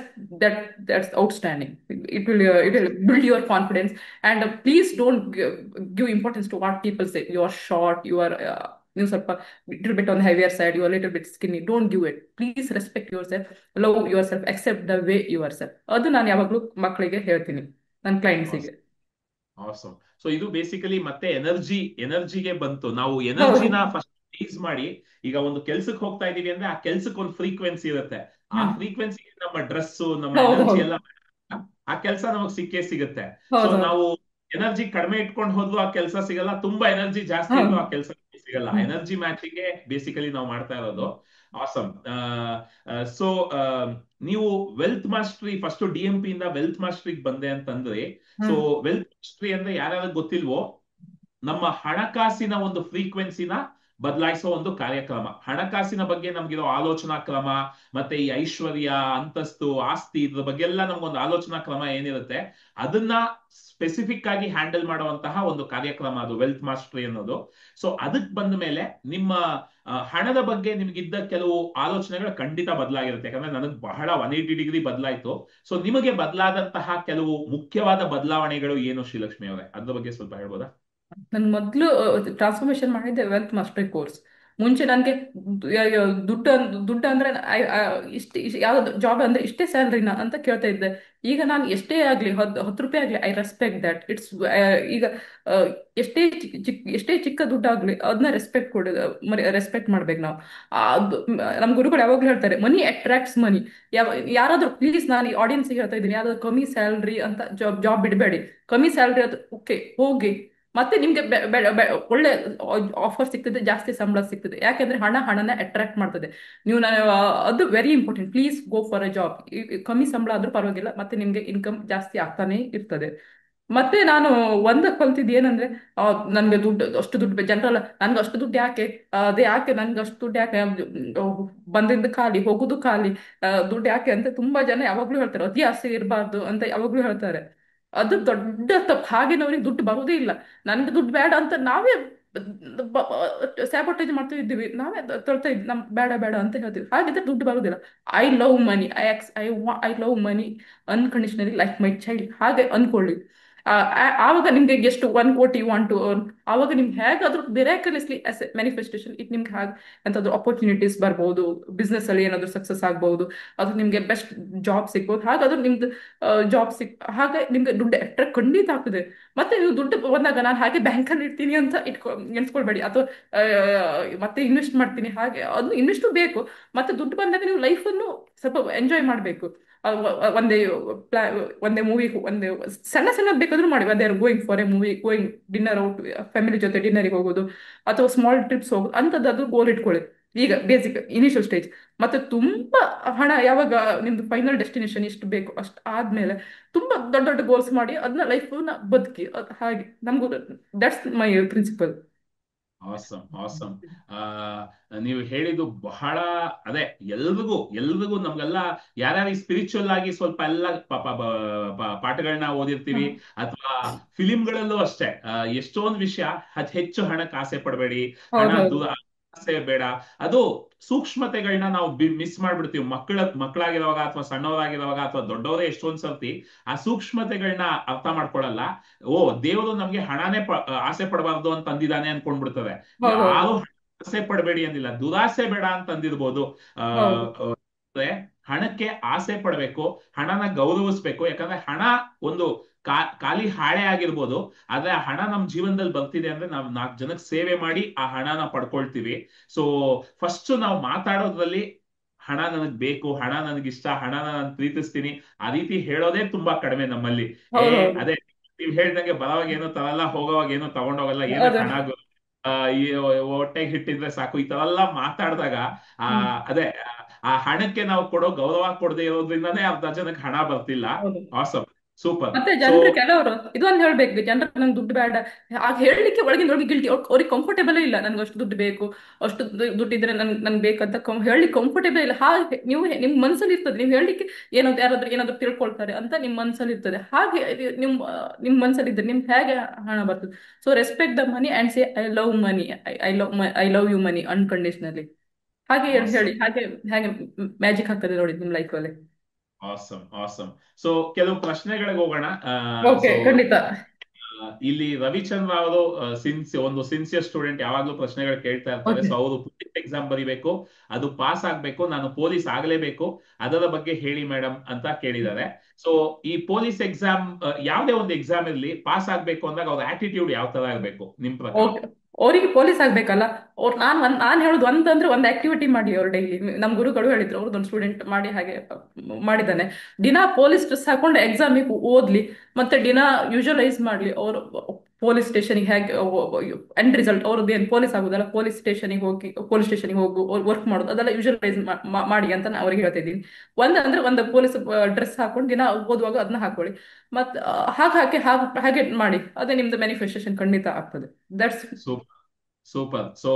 that's outstanding. It will build your confidence. And please don't give importance to what people say. You are short, you are ನೀವು ಸ್ವಲ್ಪ little bit on the heavier side, you are a little bit skinny. Don't give it. Please respect yourself, love yourself, accept the way you are self. ಅದು ನಾನು ಯಾವಾಗಲೂ ಮಕ್ಕಳಿಗೆ ಹೇಳ್ತೀನಿ, ನನ್ನ ಕ್ಲೈಂಟ್ಸಿಗೆ. ಆಸಮ್. ಸೊ ಇದು ಬೇಸಿಕಲಿ ಮತ್ತೆ ಎನರ್ಜಿಗೆ ಬಂತು. ನಾವು ಹೌದು. ಎನರ್ಜಿನ ಫಸ್ಟ್ ಯೂಸ್ ಮಾಡಿ, ಈಗ ಒಂದು ಕೆಲ್ಸಕ್ಕೆ ಹೋಗ್ತಾ ಇದೀವಿ ಅಂದ್ರೆ ಆ ಕೆಲ್ಸಕ್ಕೆ ಒಂದು ಫ್ರೀಕ್ವೆನ್ಸಿ ಇರುತ್ತೆ. ಆ ಫ್ರೀಕ್ವೆನ್ಸಿ ನಮ್ಮ ಡ್ರೆಸ್, ನಮ್ಮ ಹೌದು ಎನರ್ಜಿ ಹೌದು ಎಲ್ಲ ಆ ಕೆಲಸ ನಮಗ್ ಸಿಕ್ಕೇ ಸಿಗುತ್ತೆ. ಸೊ ಹೌದು ನಾವು ಎನರ್ಜಿ ಕಡಿಮೆ ಇಟ್ಕೊಂಡು ಹೋದ್ಲು ಆ ಕೆಲಸ ಸಿಗಲ್ಲ, ತುಂಬಾ ಎನರ್ಜಿ ಜಾಸ್ತಿ ಹೌದು. ಇದ್ರು ಆ ಕೆಲಸ ಸಿಗಲ್ಲ. ಎನರ್ಜಿ ಮ್ಯಾಚಿಂಗ್ ಬೇಸಿಕಲಿ ನಾವು ಮಾಡ್ತಾ ಇರೋದು. ಆಸಮ್. ಸೊ ನೀವು ವೆಲ್ತ್ ಮಾಸ್ಟ್ರಿ ಫಸ್ಟ್ DMP ಇಂದ ವೆಲ್ತ್ ಮಾಸ್ಟ್ರಿಗೆ ಬಂದೆ ಅಂತಂದ್ರೆ, ಸೊ ವೆಲ್ತ್ ಮಾಸ್ಟ್ರಿ ಅಂದ್ರೆ ಯಾರ್ಯಾರು ಗೊತ್ತಿಲ್ವೋ, ನಮ್ಮ ಹಣಕಾಸಿನ ಒಂದು ಫ್ರೀಕ್ವೆನ್ಸಿನ ಬದಲಾಯಿಸೋ ಒಂದು ಕಾರ್ಯಕ್ರಮ. ಹಣಕಾಸಿನ ಬಗ್ಗೆ ನಮ್ಗಿರೋ ಆಲೋಚನಾ ಕ್ರಮ, ಮತ್ತೆ ಈ ಐಶ್ವರ್ಯ, ಅಂತಸ್ತು, ಆಸ್ತಿ, ಇದ್ರ ಬಗ್ಗೆ ಎಲ್ಲ ನಮ್ಗೊಂದು ಆಲೋಚನಾ ಕ್ರಮ ಏನಿರುತ್ತೆ, ಅದನ್ನ ಸ್ಪೆಸಿಫಿಕ್ ಆಗಿ ಹ್ಯಾಂಡಲ್ ಮಾಡುವಂತಹ ಒಂದು ಕಾರ್ಯಕ್ರಮ ಅದು ವೆಲ್ತ್ ಮಾಸ್ಟ್ರಿ ಅನ್ನೋದು. ಸೊ ಅದಕ್ ಬಂದ ಮೇಲೆ ನಿಮ್ಮ ಹಣದ ಬಗ್ಗೆ ನಿಮ್ಗಿದ್ದ ಕೆಲವು ಆಲೋಚನೆಗಳು ಖಂಡಿತ ಬದಲಾಗಿರುತ್ತೆ. ಯಾಕಂದ್ರೆ ನನಗೆ ಬಹಳ 180 ಡಿಗ್ರಿ ಬದಲಾಯಿತು. ಸೊ ನಿಮಗೆ ಬದಲಾದಂತಹ ಕೆಲವು ಮುಖ್ಯವಾದ ಬದಲಾವಣೆಗಳು ಏನು ಶ್ರೀಲಕ್ಷ್ಮಿ ಅವರೇ, ಅದ್ರ ಬಗ್ಗೆ ಸ್ವಲ್ಪ ಹೇಳ್ಬೋದಾ? ನಾನು ಮೊದಲು ಟ್ರಾನ್ಸ್ಫಾರ್ಮೇಶನ್ ಮಾಡಿದ್ದೆ ವೆಲ್ತ್ ಮಾಸ್ಟರಿ ಕೋರ್ಸ್. ಮುಂಚೆ ನನಗೆ ದುಡ್ಡು ಅಂದ್ರೆ ಇಷ್ಟು ಯಾವ್ದು ಜಾಬ್ ಅಂದ್ರೆ ಇಷ್ಟೇ ಸ್ಯಾಲ್ರಿನ ಅಂತ ಕೇಳ್ತಾ ಇದ್ದೆ. ಈಗ ನಾನು ಎಷ್ಟೇ ಆಗಲಿ, 10 ರೂಪಾಯಿ ಆಗಲಿ, ಐ ರೆಸ್ಪೆಕ್ಟ್ ದಟ್. ಈಗ ಆ, ಎಷ್ಟೇ ಚಿಕ್ಕ ದುಡ್ಡಾಗ್ಲಿ ಅದನ್ನ ರೆಸ್ಪೆಕ್ಟ್ ರೆಸ್ಪೆಕ್ಟ್ ಮಾಡ್ಬೇಕು ನಾವು. ನಮ್ಮ ಗುರುಗಳು ಯಾವಾಗ್ಲೂ ಹೇಳ್ತಾರೆ, ಮನಿ ಅಟ್ರಾಕ್ಟ್ಸ್ ಮನಿ. ಯಾರಾದ್ರೂ ಪ್ಲೀಸ್, ನಾನು ಈ ಆಡಿಯನ್ಸ್ಗೆ ಹೇಳ್ತಾ ಇದ್ದೀನಿ, ಯಾವ್ದಾದ್ರು ಕಮ್ಮಿ ಸ್ಯಾಲ್ರಿ ಅಂತ ಜಾಬ್ ಬಿಡಬೇಡಿ. ಕಮ್ಮಿ ಸ್ಯಾಲ್ರಿ ಅದು ಓಕೆ, ಹೋಗಿ. ಮತ್ತೆ ನಿಮ್ಗೆ ಒಳ್ಳೆ ಆಫರ್ ಸಿಗ್ತದೆ, ಜಾಸ್ತಿ ಸಂಬಳ ಸಿಗ್ತದೆ. ಯಾಕೆಂದ್ರೆ ಹಣನ ಅಟ್ರಾಕ್ಟ್ ಮಾಡ್ತದೆ. ಅದು very important. Please go for a job. ಕಮ್ಮಿ ಸಂಬಳ ಆದ್ರೂ ಪರವಾಗಿಲ್ಲ, ಮತ್ತೆ ನಿಮ್ಗೆ ಇನ್ಕಮ್ ಜಾಸ್ತಿ ಆಗ್ತಾನೆ ಇರ್ತದೆ. ಮತ್ತೆ ನಾನು ಕಲ್ತಿದ್ದು ಏನಂದ್ರೆ, ನನ್ಗೆ ಅಷ್ಟು ದುಡ್ಡು ಜನರಲ್ಲ, ನನ್ಗೆ ಅಷ್ಟು ದುಡ್ಡು ಯಾಕೆ, ಅದೇ ಯಾಕೆ ನನ್ಗೆ ಅಷ್ಟು ದುಡ್ಡು ಯಾಕೆ, ಬಂದಿದ್ದು ಖಾಲಿ ಹೋಗುದು ಖಾಲಿ, ದುಡ್ಡು ಯಾಕೆ ಅಂತ ತುಂಬಾ ಜನ ಯಾವಾಗ್ಲೂ ಹೇಳ್ತಾರೆ. ಅತಿ ಆಸೆ ಇರಬಾರ್ದು ಅಂತ ಯಾವಾಗ್ಲೂ ಹೇಳ್ತಾರೆ. ಅದು ದೊಡ್ಡ ತಪ್ಪು. ಹಾಗೇನವ್ರಿಗೆ ದುಡ್ಡು ಬರೋದೇ ಇಲ್ಲ. ನನ್ಗೆ ದುಡ್ಡು ಬೇಡ ಅಂತ ನಾವೇ ಸ್ಯಾಬೋಟೇಜ್ ಮಾಡ್ತಾ ಇದ್ದೀವಿ, ನಾವೇ ತೊಳ್ತಾ ಇದ್ವಿ, ನಮ್ ಬೇಡ ಬೇಡ ಅಂತ ಹೇಳ್ತೀವಿ. ಹಾಗಿದ್ರೆ ದುಡ್ಡು ಬರೋದಿಲ್ಲ. I love money, I love money unconditionally like my child, ಹಾಗೆ ಅನ್ಕೊಳ್ಳಿ. ಆವಾಗ ನಿಮ್ಗೆ ಎಷ್ಟು 1 ಕೋಟಿ ವಾಂಟ್ ಟು ಅರ್ನ್, ಆವಾಗ ನಿಮ್ಗೆ ಹೇಗಾದ್ರೂ ಮಿರಾಕಲಸ್ಲಿ ಆಸ್ ಎ ಮ್ಯಾನಿಫೆಸ್ಟೇಷನ್ ಇಟ್ ನಿಮ್ಗೆ ಹಾಗೆ ಎಂತಾದ್ರೂ ಅಪರ್ಚುನಿಟೀಸ್ ಬರ್ಬೋದು, ಬಿಸ್ನೆಸ್ ಅಲ್ಲಿ ಏನಾದ್ರು ಸಕ್ಸಸ್ ಆಗ್ಬಹುದು, ಅದು ನಿಮ್ಗೆ ಬೆಸ್ಟ್ ಜಾಬ್ ಸಿಗ್ಬೋದು. ಹಾಗಾದ್ರೂ ನಿಮ್ದು ಹಾಗೆ ನಿಮ್ಗೆ ದುಡ್ಡು ಅಟ್ರಾಕ್ಟ್ ಖಂಡಿತ ಆಗ್ತದೆ. ಮತ್ತೆ ನೀವು ದುಡ್ಡು ಬಂದಾಗ ನಾನು ಹಾಗೆ ಬ್ಯಾಂಕಲ್ಲಿ ಇಡ್ತೀನಿ ಅಂತ ಎಣಿಸ್ಕೊಳ್ಬೇಡಿ, ಅಥವಾ ಮತ್ತೆ ಇನ್ವೆಸ್ಟ್ ಮಾಡ್ತೀನಿ, ಹಾಗೆ ಅದು ಇನ್ವೆಸ್ಟ್ ಬೇಕು. ಮತ್ತೆ ದುಡ್ಡು ಬಂದಾಗ ನೀವು ಲೈಫನ್ನು ಸ್ವಲ್ಪ ಎಂಜಾಯ್ ಮಾಡಬೇಕು. ಒಂದೇ ಪ್ಲಾ ಒಂದೇ ಮೂವಿ, ಒಂದೇ ಸಣ್ಣ ಸಣ್ಣ ಬೇಕಾದ್ರೂ ಮಾಡಿ. ಅದೇ going for A movie, going dinner out, family ಜೊತೆ ಡಿನ್ನರಿಗೆ ಹೋಗೋದು, ಅಥವಾ ಸ್ಮಾಲ್ ಟ್ರಿಪ್ಸ್ ಹೋಗೋದು, ಅಂಥದ್ದು ಗೋಲ್ ಇಟ್ಕೊಳ್ಳಿ. ಈಗ ಬೇಸಿಕ್ ಇನಿಷಿಯಲ್ ಸ್ಟೇಜ್. ಮತ್ತೆ ತುಂಬಾ ಹಣ ಯಾವಾಗ ನಿಮ್ದು ಫೈನಲ್ ಡೆಸ್ಟಿನೇಷನ್ ಎಷ್ಟು ಬೇಕು ಅಷ್ಟು ಆದ್ಮೇಲೆ ತುಂಬಾ ದೊಡ್ಡ ದೊಡ್ಡ ಗೋಲ್ಸ್ ಮಾಡಿ ಅದನ್ನ ಲೈಫ್ನ ಬದುಕಿ. ಹಾಗೆ ನಮ್ಗೂ that's my principle. Awesome awesome. ಆ ನೀವು ಹೇಳಿದ್ದು ಬಹಳ, ಅದೇ ಎಲ್ರಿಗೂ ನಮ್ಗೆಲ್ಲ ಯಾರ್ಯಾರು ಸ್ಪಿರಿಚುವಲ್ ಆಗಿ ಸ್ವಲ್ಪ ಎಲ್ಲ ಪಾಠಗಳನ್ನ ಓದಿರ್ತೀವಿ, ಅಥವಾ ಫಿಲಿಂಗಳಲ್ಲೂ ಅಷ್ಟೇ, ಎಷ್ಟೊಂದು ವಿಷಯ, ಹೆಚ್ಚು ಹಣಕ್ಕೆ ಆಸೆ ಪಡಬೇಡಿ, ಹಣ ಹೌದೌದು ಆಸೆ ಬೇಡ, ಅದು ಸೂಕ್ಷ್ಮತೆಗಳನ್ನ ನಾವು ಮಿಸ್ ಮಾಡ್ಬಿಡ್ತೀವಿ. ಮಕ್ಕಳಾಗಿರುವಾಗ ಅಥವಾ ಸಣ್ಣವರಾಗಿರುವಾಗ ಅಥವಾ ದೊಡ್ಡವರೇ ಎಷ್ಟೊಂದ್ ಸರ್ತಿ ಆ ಸೂಕ್ಷ್ಮತೆಗಳನ್ನ ಅರ್ಥ ಮಾಡ್ಕೊಳಲ್ಲ. ಓ, ದೇವರು ನಮ್ಗೆ ಹಣನೇ ಆಸೆ ಪಡಬಾರ್ದು ಅಂತ ಅಂದಿದ್ದಾನೆ ಅನ್ಕೊಂಡ್ಬಿಡ್ತದೆ. ಹೌದೌದು ಯಾರು ಆಸೆ ಪಡಬೇಡಿ ಅಂದಿಲ್ಲ, ದುರಾಸೆ ಬೇಡ ಅಂತ ಅಂದಿರ್ಬೋದು. ಆ ಹೌದು ಹಣಕ್ಕೆ ಆಸೆ ಪಡಬೇಕು, ಹಣನ ಗೌರವಿಸ್ಬೇಕು. ಯಾಕಂದ್ರೆ ಹಣ ಒಂದು ಖಾಲಿ ಹಾಳೆ ಆಗಿರ್ಬೋದು, ಆದ್ರೆ ಆ ಹಣ ನಮ್ ಜೀವನದಲ್ಲಿ ಬರ್ತಿದೆ ಅಂದ್ರೆ ನಾವು 4 ಜನಕ್ಕೆ ಸೇವೆ ಮಾಡಿ ಆ ಹಣನ ಪಡ್ಕೊಳ್ತೀವಿ. ಸೊ ಫಸ್ಟ್ ನಾವು ಮಾತಾಡೋದ್ರಲ್ಲಿ ಹಣ ನನಗ್ ಬೇಕು, ಹಣ ನನಗಿಷ್ಟ, ಹಣ ನಾನು ಪ್ರೀತಿಸ್ತೀನಿ, ಆ ರೀತಿ ಹೇಳೋದೇ ತುಂಬಾ ಕಡಿಮೆ ನಮ್ಮಲ್ಲಿ. ಏ ಹೌದೌದು. ಅದೇ ನೀವ್ ಹೇಳ್ದಂಗೆ ಬರೋವಾಗ ಏನೋ ತರಲ್ಲ, ಹೋಗೋವಾಗ ಏನೋ ತಗೊಂಡೋಗಲ್ಲ, ಏನಕ್ಕೆ ಹೌದು. ಹಣ ಈ ಹೊಟ್ಟೆಗೆ ಹಿಟ್ಟಿದ್ರೆ ಸಾಕು, ಈ ತರ ಎಲ್ಲ ಮಾತಾಡಿದಾಗ ಆ ಹ್ಮ್. ಅದೇ ಆ ಹಣಕ್ಕೆ ನಾವು ಕೊಡೋ ಗೌರವ ಕೊಡದೆ ಇರೋದ್ರಿಂದಾನೇ ಅರ್ಧ ಜನಕ್ಕೆ ಹಣ ಬರ್ತಿಲ್ಲ. ಹೌದು. Awesome, super. ಮತ್ತೆ ಸೊ ಜನರು ಕೆಲವರು ಇದೊಂದು ಹೇಳ್ಬೇಕು, ಜನರು ನಂಗೆ ದುಡ್ಡು ಬೇಡ ಆಗ ಹೇಳಲಿಕ್ಕೆ ಒಳಗಿನ ಗಿಲ್ಟಿ, ಅವ್ರಿಗೆ ಕಂಫರ್ಟೇಬಲ್ ಇಲ್ಲ, ನನ್ಗೆ ಅಷ್ಟು ದುಡ್ಡು ಬೇಕು, ಅಷ್ಟು ದುಡ್ಡಿದ್ರೆ ನನ್ಗೆ ಬೇಕಂತ ಹೇಳಲಿಕ್ಕೆ ಕಂಫರ್ಟೇಬಲ್ ಇಲ್ಲ. ಹಾಗೆ ನೀವು ನಿಮ್ ಮನ್ಸಲ್ಲಿ ಇರ್ತದೆ, ನೀವು ಹೇಳಲಿಕ್ಕೆ ಏನಾದ್ರು ಯಾರಾದ್ರೂ ಏನಾದ್ರು ತಿಳ್ಕೊಳ್ತಾರೆ ಅಂತ ನಿಮ್ ಮನ್ಸಲ್ಲಿ ಇರ್ತದೆ. ಹಾಗೆ ನಿಮ್ ಮನ್ಸಲ್ಲಿ ಇದ್ರೆ ನಿಮ್ಗೆ ಹೇಗೆ ಹಣ ಬರ್ತದೆ? So respect the money and say I love money, I love you money unconditionally. ಹಾಗೆ ಹೇಳಿ, ಆಸಮ್, ಹಾಗೆ ಹಾಗೆ ಮ್ಯಾಜಿಕ್ ಆಗ್ತದೆ ನೋಡಿ ನಿಮ್ ಲೈಫಲ್ಲಿ. Awesome, awesome. ಸೊ ಕೆಲವು ಪ್ರಶ್ನೆಗಳಿಗೆ ಹೋಗೋಣ. ಓಕೆ, ಸೊ ಖಂಡಿತ. ಇಲ್ಲಿ ರವಿಚಂದ್ರ ಅವರು ಒಂದು ಸಿನ್ಸಿಯರ್ ಸ್ಟೂಡೆಂಟ್, ಯಾವಾಗ್ಲೂ ಪ್ರಶ್ನೆಗಳು ಕೇಳ್ತಾ ಇರ್ತಾರೆ. ಓಕೆ. ಸೊ ಅವರು ಪೊಲೀಸ್ ಎಕ್ಸಾಮ್ ಬರಿಬೇಕು, ಅದು ಪಾಸ್ ಆಗ್ಬೇಕು, ನಾನು ಪೊಲೀಸ್ ಆಗ್ಲೇಬೇಕು, ಅದರ ಬಗ್ಗೆ ಹೇಳಿ ಮೇಡಮ್ ಅಂತ ಕೇಳಿದ್ದಾರೆ. ಸೊ ಈ ಪೊಲೀಸ್ ಎಕ್ಸಾಮ್, ಯಾವ್ದೇ ಒಂದು ಎಕ್ಸಾಮ್ ಇರ್ಲಿ, ಪಾಸ್ ಆಗ್ಬೇಕು ಅಂದಾಗ ಅವ್ರ ಆಟಿಟ್ಯೂಡ್ ಯಾವ ತರ ಇರಬೇಕು ನಿಮ್ ಪ್ರಕಾರ? ಓಕೆ. ಅವರಿಗೆ ಪೊಲೀಸ್ ಆಗ್ಬೇಕಲ್ಲ, ಅವ್ರು ನಾನು ಹೇಳುದು ಒಂದಂದ್ರೆ ಒಂದು ಆಕ್ಟಿವಿಟಿ ಮಾಡಿ ಅವ್ರು ಡೈಲಿ. ನಮ್ಮ ಗುರುಗಳು ಹೇಳಿದ್ರು, ಅವ್ರದ್ದು ಒಂದು ಸ್ಟೂಡೆಂಟ್ ಮಾಡಿ ಹಾಗೆ ಮಾಡಿದ್ದಾನೆ. ದಿನ ಪೊಲೀಸ್ ಡ್ರೆಸ್ ಹಾಕೊಂಡು ಎಕ್ಸಾಮಿಗೆ ಓದ್ಲಿ, ಮತ್ತೆ ದಿನ ಯೂಶಲೈಸ್ ಮಾಡ್ಲಿ ಅವರು ಪೊಲೀಸ್ ಸ್ಟೇಷನ್ಗೆ ಹೇಗೆ ಎಂಡ್ ರಿಸಲ್ಟ್ ಅವ್ರದ್ದು ಏನು ಪೊಲೀಸ್ ಆಗುದಲ್ಲ, ಪೊಲೀಸ್ ಸ್ಟೇಷನ್ಗೆ ಹೋಗು, ವರ್ಕ್ ಮಾಡೋದು ಅದೆಲ್ಲ ಯೂಶಲೈಸ್ ಮಾಡಿ ಅಂತ ನಾನು ಅವ್ರಿಗೆ ಹೇಳ್ತಾ ಇದ್ದೀನಿ. ಒಂದಂದ್ರೆ ಒಂದು ಪೊಲೀಸ್ ಡ್ರೆಸ್ ಹಾಕೊಂಡು ದಿನ ಓದುವಾಗ ಅದನ್ನ ಹಾಕೊಳ್ಳಿ, ಮತ್ ಹಾಗೆ ಮಾಡಿ, ಅದೇ ನಿಮ್ದು ಮ್ಯಾನಿಫೆಸ್ಟೇಷನ್ ಖಂಡಿತ ಆಗ್ತದೆ. ದಟ್ಸ್. Super, super. ಸೊ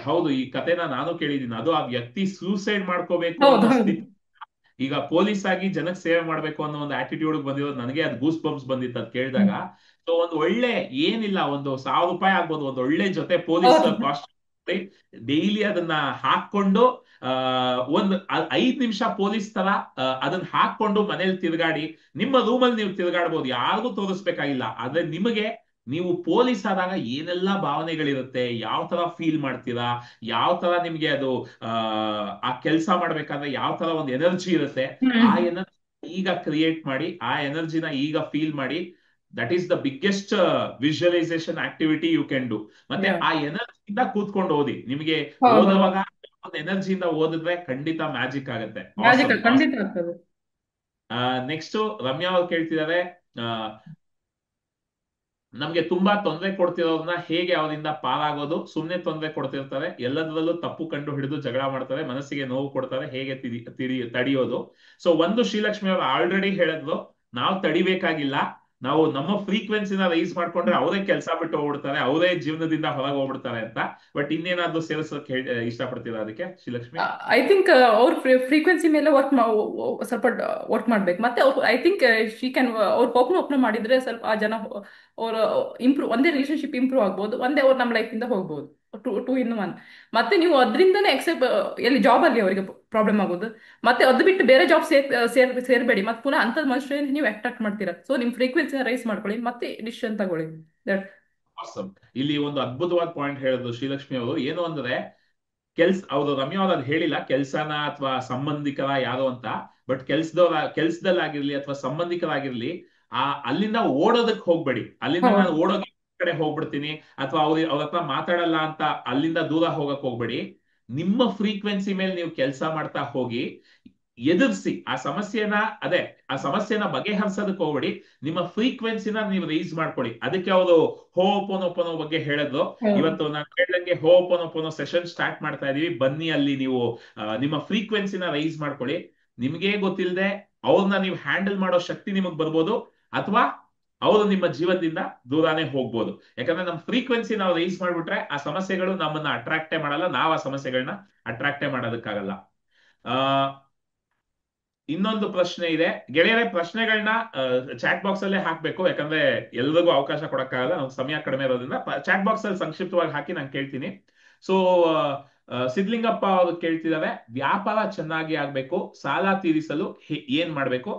ಹೌದು, ಈ ಕಥೆನ ನಾನು ಕೇಳಿದ್ದೀನಿ. ಅದು ಆ ವ್ಯಕ್ತಿ ಸೂಸೈಡ್ ಮಾಡ್ಕೋಬೇಕು ಹೌದು ಅನ್ನೋ ಹೌದು. ಸ್ಥಿತಿ, ಈಗ ಪೊಲೀಸ್ ಆಗಿ ಜನಕ್ಕೆ ಸೇವೆ ಮಾಡ್ಬೇಕು ಅನ್ನೋ ಒಂದು ಆಟಿಟ್ಯೂಡ್ ಬಂದಿರೋದು ನನಗೆ ಅದು ಗೂಸ್ ಬಂಪ್ಸ್ ಬಂದಿತ್ತು ಅದ್ ಕೇಳಿದಾಗ. ಸೊ ಒಂದು ಒಳ್ಳೆ, ಏನಿಲ್ಲ, ಒಂದು ₹1,000 ಆಗ್ಬೋದು, ಒಂದು ಒಳ್ಳೆ ಜೊತೆ ಪೊಲೀಸ್ ಹೌದು. ಕಾಸ್ಟ್ ಡೈಲಿ ಅದನ್ನ ಹಾಕೊಂಡು ಆ ಒಂದ್ 5 ನಿಮಿಷ ಪೊಲೀಸ್ ತರ ಅದನ್ನ ಹಾಕೊಂಡು ಮನೇಲಿ ತಿರುಗಾಡಿ, ನಿಮ್ಮ ರೂಮಲ್ಲಿ ನೀವು ತಿರುಗಾಡ್ಬೋದು, ಯಾರಿಗೂ ತೋರಿಸ್ಬೇಕಾಗಿಲ್ಲ. ಆದ್ರೆ ನಿಮಗೆ, ನೀವು ಪೊಲೀಸ್ ಆದಾಗ ಏನೆಲ್ಲಾ ಭಾವನೆಗಳಿರುತ್ತೆ, ಯಾವ ತರ ಫೀಲ್ ಮಾಡ್ತೀರಾ, ಯಾವ ತರ ನಿಮ್ಗೆ ಅದು ಆ ಕೆಲಸ ಮಾಡ್ಬೇಕಾದ್ರೆ ಯಾವ ತರ ಒಂದು ಎನರ್ಜಿ ಇರುತ್ತೆ, ಆ ಹ್ಮ್. ಎನರ್ಜಿ ಈಗ ಕ್ರಿಯೇಟ್ ಮಾಡಿ, ಆ ಎನರ್ಜಿನ ಈಗ ಫೀಲ್ ಮಾಡಿ. That is the biggest visualisation activity you can do. ಮತ್ತೆ ಯಾ. ಆ ಎನರ್ಜಿಯಿಂದ ಕೂತ್ಕೊಂಡು ಓದಿ. ನಿಮಗೆ ಹೌದು. ಓದುವಾಗ ಒಂದು ಎನರ್ಜಿಯಿಂದ ಓದಿದ್ರೆ ಖಂಡಿತ ಮ್ಯಾಜಿಕ್ ಆಗುತ್ತೆ. Magic awesome, awesome. ಖಂಡಿತ ಆಗ್ತದೆ. ನೆಕ್ಸ್ಟ್ ರಮ್ಯಾ ಅವ್ರು ಕೇಳ್ತಿದ್ದಾರೆ, ನಮ್ಗೆ ತುಂಬಾ ತೊಂದರೆ ಕೊಡ್ತಿರೋರ್ನ ಹೇಗೆ ಅವರಿಂದ ಪಾರಾಗೋದು? ಸುಮ್ನೆ ತೊಂದರೆ ಕೊಡ್ತಿರ್ತಾರೆ, ಎಲ್ಲದರಲ್ಲೂ ತಪ್ಪು ಕಂಡು ಹಿಡಿದು ಜಗಳ ಮಾಡ್ತಾರೆ, ಮನಸ್ಸಿಗೆ ನೋವು ಕೊಡ್ತಾರೆ, ಹೇಗೆ ತಡಿಯೋದು? ಸೊ ಒಂದು, ಶ್ರೀಲಕ್ಷ್ಮಿ ಅವರು ಆಲ್ರೆಡಿ ಹೇಳಿದ್ರು, ನಾವು ತಡಿಬೇಕಾಗಿಲ್ಲ. ನಾವು ನಮ್ಮ ಫ್ರೀಕ್ವೆನ್ಸಿನ ರೈಸ್ ಮಾಡ್ಕೊಂಡ್ರೆ ಅವರೇ ಕೆಲಸ ಬಿಟ್ಟು ಹೋಗ್ಬಿಡ್ತಾರೆ, ಅವರೇ ಜೀವನದಿಂದ ಹೊರಗೆ ಹೋಗ್ಬಿಡ್ತಾರೆ ಅಂತ. ಬಟ್ ಇನ್ನೇನಾದ್ರೂ ಸೇರಿಸೋಕೆ ಇಷ್ಟಪಡ್ತೀರಾ ಅದಕ್ಕೆ, ಶ್ರೀಲಕ್ಷ್ಮಿ? ಐ ಥಿಂಕ್ ಅವ್ರ ಫ್ರೀಕ್ವೆನ್ಸಿ ಮೇಲೆ ಸ್ವಲ್ಪ ವರ್ಕ್ ಮಾಡ್ಬೇಕು. ಮತ್ತೆ ಅವ್ರು ಐ ಥಿಂಕ್ ಶಿ ಕ್ಯಾನ್, ಅವ್ರು ಓಪನ್ ಮಾಡಿದ್ರೆ ಸ್ವಲ್ಪ ಆ ಜನ ಅವ್ರ ಇಂಪ್ರೂವ್, ಒಂದೇ ರಿಲೇಶನ್ಶಿಪ್ ಇಂಪ್ರೂವ್ ಆಗ್ಬೋದು, ಒಂದೇ ಅವ್ರು ನಮ್ಮ ಲೈಫಿಂದ ಹೋಗ್ಬೋದು. Two in one. ಮತ್ತೆ ನೀವು ಅದರಿಂದನೇ ಎಲ್ಲಿ ಜಾಬ್ ಅಲ್ಲಿ ಅವರಿಗೆ ಪ್ರಾಬ್ಲಮ್ ಆಗೋದು, ಮತ್ತೆ ಅದು ಬಿಟ್ಟು ಬೇರೆ ಜಾಬ್ ಸೇರ್ಬೇಡಿ, ಮತ್ತೆ ಪುನಃ ಅಂಥದ್ದು ಮನುಷ್ಯರನ್ನ ನೀವು ಅಟ್ರಾಕ್ಟ್ ಮಾಡ್ತೀರಾ. ಸೊ ನಿಮ್ ಫ್ರೀಕ್ವೆನ್ಸಿನ ರೈಸ್ ಮಾಡ್ಕೊಳ್ಳಿ, ಮತ್ತೆ ಡಿಸಿಷನ್ ತಗೊಳ್ಳಿ. ದಟ್. Awesome. ಇಲ್ಲಿ ಒಂದು ಅದ್ಭುತವಾದ ಪಾಯಿಂಟ್ ಹೇಳಿದ್ರು ಶ್ರೀಲಕ್ಷ್ಮಿ ಅವರು, ಏನು ಅಂದ್ರೆ ಅವ್ರು ರಮ್ಯಾ ಅವ್ರು ಅದ್ ಹೇಳಿಲ್ಲ ಕೆಲ್ಸನ ಅಥವಾ ಸಂಬಂಧಿಕರ ಯಾರು ಅಂತ. ಬಟ್ ಕೆಲ್ಸದಲ್ಲಾಗಿರ್ಲಿ ಅಥವಾ ಸಂಬಂಧಿಕರಾಗಿರ್ಲಿ, ಅಲ್ಲಿಂದ ಓಡೋದಕ್ ಹೋಗ್ಬೇಡಿ. ಅಲ್ಲಿಂದ ಹೌದು. ನಾನು ಓಡೋಗಿ ಕಡೆ ಹೋಗ್ಬಿಡ್ತೀನಿ ಅಥವಾ ಅವ್ರ ಹತ್ರ ಮಾತಾಡಲ್ಲ ಅಂತ ಅಲ್ಲಿಂದ ದೂರ ಹೋಗಕ್ ಹೋಗ್ಬೇಡಿ. ನಿಮ್ಮ ಫ್ರೀಕ್ವೆನ್ಸಿ ಮೇಲೆ ನೀವು ಕೆಲಸ ಮಾಡ್ತಾ ಹೋಗಿ, ಎದುರಿಸಿ ಆ ಸಮಸ್ಯೆನ, ಆ ಸಮಸ್ಯೆನ ಬಗೆಹರಿಸೋದಕ್ಕೆ ಹೋಗ್ಬೇಡಿ. ನಿಮ್ಮ ಫ್ರೀಕ್ವೆನ್ಸಿನ ನೀವು ರೈಸ್ ಮಾಡ್ಕೊಳ್ಳಿ. ಅದಕ್ಕೆ ಅವರು ಹೋಪೋನೋಪೋನೋ ಬಗ್ಗೆ ಹೇಳಿದ್ರು. ಹೌದು. ಇವತ್ತು ನಾನು ಹೇಳಿದಂಗೆ ಹೋಪೋನೋಪೋನೋ ಸೆಷನ್ ಸ್ಟಾರ್ಟ್ ಮಾಡ್ತಾ ಇದೀವಿ, ಬನ್ನಿ. ಅಲ್ಲಿ ನೀವು ನಿಮ್ಮ ಫ್ರೀಕ್ವೆನ್ಸಿನ ರೈಸ್ ಮಾಡ್ಕೊಳ್ಳಿ. ನಿಮ್ಗೆ ಗೊತ್ತಿಲ್ಲದೆ ಅವ್ರನ್ನ ನೀವು ಹ್ಯಾಂಡಲ್ ಮಾಡೋ ಶಕ್ತಿ ನಿಮಗ್ ಬರ್ಬೋದು, ಅಥವಾ ಅವರು ನಿಮ್ಮ ಜೀವನದಿಂದ ದೂರಾನೇ ಹೋಗ್ಬೋದು. ಯಾಕಂದ್ರೆ ನಮ್ಮ ಫ್ರೀಕ್ವೆನ್ಸಿ ನಾವು ರೈಸ್ ಮಾಡ್ಬಿಟ್ರೆ ಆ ಸಮಸ್ಯೆಗಳು ನಮ್ಮನ್ನ ಅಟ್ರಾಕ್ಟೇ ಮಾಡಲ್ಲ, ನಾವು ಆ ಸಮಸ್ಯೆಗಳನ್ನ ಅಟ್ರಾಕ್ಟೇ ಮಾಡೋದಕ್ಕಾಗಲ್ಲ. ಆ ಇನ್ನೊಂದು ಪ್ರಶ್ನೆ ಇದೆ ಗೆಳೆಯರೆ, ಪ್ರಶ್ನೆಗಳನ್ನ ಚಾಟ್ ಬಾಕ್ಸ್ ಅಲ್ಲೇ ಹಾಕ್ಬೇಕು, ಯಾಕಂದ್ರೆ ಎಲ್ರಿಗೂ ಅವಕಾಶ ಕೊಡಕ್ಕಾಗಲ್ಲ, ನಮ್ಗೆ ಸಮಯ ಕಡಿಮೆ ಇರೋದ್ರಿಂದ ಚಾಟ್ ಬಾಕ್ಸ್ ಅಲ್ಲಿ ಸಂಕ್ಷಿಪ್ತವಾಗಿ ಹಾಕಿ ನಾನು ಕೇಳ್ತೀನಿ. ಸೊ ಸಿದ್ಲಿಂಗಪ್ಪ ಅವರು ಕೇಳ್ತಿದ್ದಾರೆ, ವ್ಯಾಪಾರ ಚೆನ್ನಾಗಿ ಆಗ್ಬೇಕು, ಸಾಲ ತೀರಿಸಲು ಏನ್ ಮಾಡ್ಬೇಕು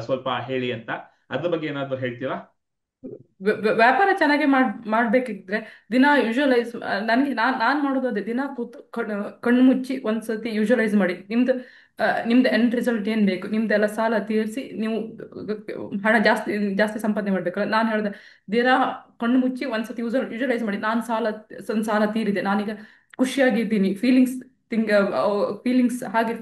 ಸ್ವಲ್ಪ ಹೇಳಿ ಅಂತ. ಅದ್ರ ಬಗ್ಗೆ ಏನಾದ್ರು ಹೇಳ್ತೀರಾ? ವ್ಯಾಪಾರ ಚೆನ್ನಾಗಿ ಮಾಡ್ಬೇಕಿದ್ರೆ ದಿನ ಯೂಶಲೈಸ್, ನನಗೆ ನಾನ್ ಮಾಡೋದು ಅದೇ, ದಿನ ಕೂತು ಕಣ್ಣು ಮುಚ್ಚಿ ಒಂದ್ಸತಿ ಯೂಶಲೈಸ್ ಮಾಡಿ ನಿಮ್ದು ಎಂಡ್ ರಿಸಲ್ಟ್ ಏನ್ ಬೇಕು, ನಿಮ್ದೆಲ್ಲ ಸಾಲ ತೀರಿಸಿ ನೀವು ಹಣ ಜಾಸ್ತಿ ಜಾಸ್ತಿ ಸಂಪಾದನೆ ಮಾಡ್ಬೇಕಲ್ಲ. ನಾನು ಹೇಳ್ದೆ, ದಿನ ಕಣ್ಣು ಮುಚ್ಚಿ ಒಂದ್ಸತಿ ಯೂಶಲೈಸ್ ಮಾಡಿ, ನಾನು ಸಾಲ ತೀರಿದೆ, ನಾನೀಗ ಖುಷಿಯಾಗಿದ್ದೀನಿ, ಫೀಲಿಂಗ್ಸ್ ಥಿಂಗ್ ಫೀಲಿಂಗ್ಸ್ ಹಾಗೆ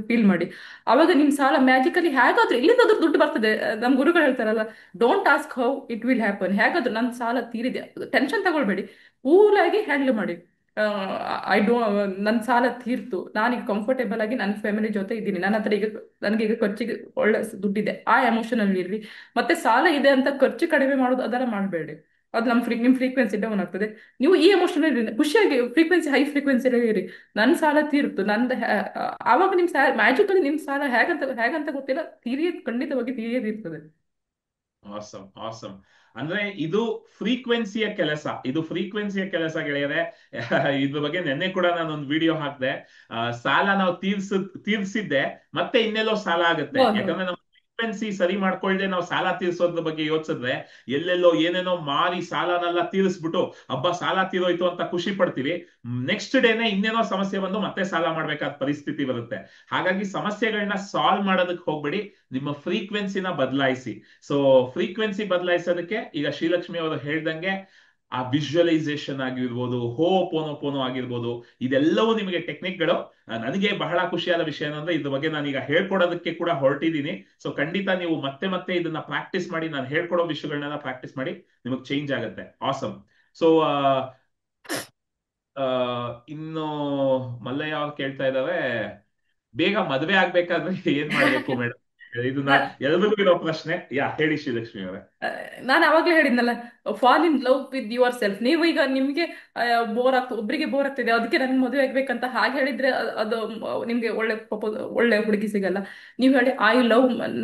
ಫೀಲ್ ಮಾಡಿ. ಅವಾಗ ನಿಮ್ ಸಾಲ ಮ್ಯಾಜಿಕಲಿ ಹೇಗಾದ್ರೂ ಎಲ್ಲಿಂದಾದ್ರೂ ದುಡ್ಡು ಬರ್ತದೆ. ನಮ್ ಗುರುಗಳು ಹೇಳ್ತಾರಲ್ಲ, don't ask how it will happen. ಹೇಗಾದ್ರೂ ನನ್ನ ಸಾಲ ತೀರಿದೆ, ಟೆನ್ಷನ್ ತಗೊಳ್ಬೇಡಿ, ಕೂಲಾಗಿ ಹ್ಯಾಂಡಲ್ ಮಾಡಿ. ಐ ಡೋ ನನ್ನ ಸಾಲ ತೀರ್ತು, ನಾನೀಗ ಕಂಫರ್ಟೇಬಲ್ ಆಗಿ ನನ್ನ ಫ್ಯಾಮಿಲಿ ಜೊತೆ ಇದ್ದೀನಿ, ನನ್ನ ಹತ್ರ ಈಗ ನನಗೆ ಈಗ ಖರ್ಚಿಗೆ ಒಳ್ಳೆ ದುಡ್ಡಿದೆ, ಆ ಎಮೋಷನ್ ಅಲ್ಲಿ ಇರ್ರಿ. ಮತ್ತೆ ಸಾಲ ಇದೆ ಅಂತ ಖರ್ಚು ಕಡಿಮೆ ಮಾಡೋದು ಅದೆಲ್ಲ ಮಾಡಬೇಡಿ. ಅದು ನಿಮ್ಮ ಫ್ರೀಕ್ವೆನ್ಸಿ ಡೌನ್ ಆಗ್ತದೆ. ನೀವು ಈ ಎಮೋಷನ್ ಇರಿ, ಖುಷಿಯಾಗಿ ಫ್ರೀಕ್ವೆನ್ಸಿ ಹೈ ಫ್ರೀಕ್ವೆನ್ಸಿ ಇರಿ. ನನ್ನ ಸಾಲ ತೀರ್ತು, ಆವಾಗ ನಿಮ್ ಮ್ಯಾಜಿಕಲಿ ನಿಮ್ ಸಾಲ ಹೇಗಂತ ಗೊತ್ತಿಲ್ಲ, ಖಂಡಿತವಾಗಿ ತೀರಿಯದಿರ್ತದೆ. Awesome awesome. ಅಂದ್ರೆ ಇದು ಫ್ರೀಕ್ವೆನ್ಸಿಯ ಕೆಲಸ, ಇದು ಫ್ರೀಕ್ವೆನ್ಸಿಯ ಕೆಲಸ ಗೆಳೆಯರೆ. ಇದ್ರ ಬಗ್ಗೆ ನೆನ್ನೆ ಕೂಡ ನಾನು ಒಂದು ವಿಡಿಯೋ ಹಾಕಿದೆ. ಸಾಲ ನಾವು ತೀರ್ಸಿದ್ದೆ ಮತ್ತೆ ಇನ್ನೆಲ್ಲೋ ಸಾಲ ಆಗುತ್ತೆ. ಯಾಕಂದ್ರೆ ನಾವು ಫ್ರೀಕ್ವೆನ್ಸಿ ಸರಿ ಮಾಡ್ಕೊಳ್ದೆ ನಾವು ಸಾಲ ತೀರ್ಸೋದ್ರ ಬಗ್ಗೆ ಯೋಚಿಸಿದ್ರೆ ಎಲ್ಲೆಲ್ಲೋ ಏನೇನೋ ಮಾರಿ ಸಾಲನೆಲ್ಲ ತೀರಿಸ್ಬಿಟ್ಟು ಹಬ್ಬ ಸಾಲ ತೀರೋಯ್ತು ಅಂತ ಖುಷಿ ಪಡ್ತೀವಿ. ನೆಕ್ಸ್ಟ್ ಡೇನೆ ಇನ್ನೇನೋ ಸಮಸ್ಯೆ ಬಂದು ಮತ್ತೆ ಸಾಲ ಮಾಡ್ಬೇಕಾದ ಪರಿಸ್ಥಿತಿ ಬರುತ್ತೆ. ಹಾಗಾಗಿ ಸಮಸ್ಯೆಗಳನ್ನ ಸಾಲ್ವ್ ಮಾಡೋದಕ್ಕೆ ಹೋಗ್ಬೇಡಿ, ನಿಮ್ಮ ಫ್ರೀಕ್ವೆನ್ಸಿನ ಬದಲಾಯಿಸಿ. ಸೊ ಫ್ರೀಕ್ವೆನ್ಸಿ ಬದಲಾಯಿಸೋದಕ್ಕೆ ಈಗ ಶ್ರೀಲಕ್ಷ್ಮಿ ಅವರು ಹೇಳ್ದಂಗೆ ಆ ವಿಜುವಲೈಸೇಷನ್ ಆಗಿರ್ಬೋದು, ಹೋಪೋನೋಪೋನೋ ಆಗಿರ್ಬೋದು, ಇದೆಲ್ಲವೂ ನಿಮಗೆ ಟೆಕ್ನಿಕ್ಗಳು. ನನಗೆ ಬಹಳ ಖುಷಿಯಾದ ವಿಷಯ ಏನಂದ್ರೆ ಇದ್ರ ಬಗ್ಗೆ ನಾನೀಗ ಹೇಳ್ಕೊಡೋದಕ್ಕೆ ಕೂಡ ಹೊರಟಿದ್ದೀನಿ. ಸೊ ಖಂಡಿತ ನೀವು ಮತ್ತೆ ಮತ್ತೆ ಇದನ್ನ ಪ್ರಾಕ್ಟೀಸ್ ಮಾಡಿ, ನಾನು ಹೇಳ್ಕೊಡೋ ವಿಷಯಗಳನ್ನೆಲ್ಲ ಪ್ರಾಕ್ಟೀಸ್ ಮಾಡಿ, ನಿಮಗೆ ಚೇಂಜ್ ಆಗುತ್ತೆ. ಆಸಮ್. ಸೊ ಇನ್ನು ಮಲ್ಲಯ್ಯ ಅವ್ರು ಕೇಳ್ತಾ ಇದಾವೆ, ಬೇಗ ಮದ್ವೆ ಆಗ್ಬೇಕಾದ್ರೆ ಏನ್ ಮಾಡ್ಬೇಕು ಮೇಡಮ್? ಇದು ಎಲ್ರಿಗೂ ಇರೋ ಪ್ರಶ್ನೆ. ಹೇಳಿ ಶ್ರೀಲಕ್ಷ್ಮಿ ಅವರೇ. ನಾನು ಅವಾಗಲೇ ಹೇಳಿದ್ನಲ್ಲ, fall in love with your self. ನೀವು ಈಗ ನಿಮ್ಗೆ ಒಬ್ಬರಿಗೆ ಬೋರ್ ಆಗ್ತಿದೆ, ಅದಕ್ಕೆ ನನ್ಗೆ ಮದುವೆ ಆಗ್ಬೇಕಂತ ಹಾಗೆ ಹೇಳಿದ್ರೆ ಅದು ನಿಮ್ಗೆ ಒಳ್ಳೆ ಹುಡುಗಿ ಸಿಗಲ್ಲ. ನೀವು ಹೇಳಿ,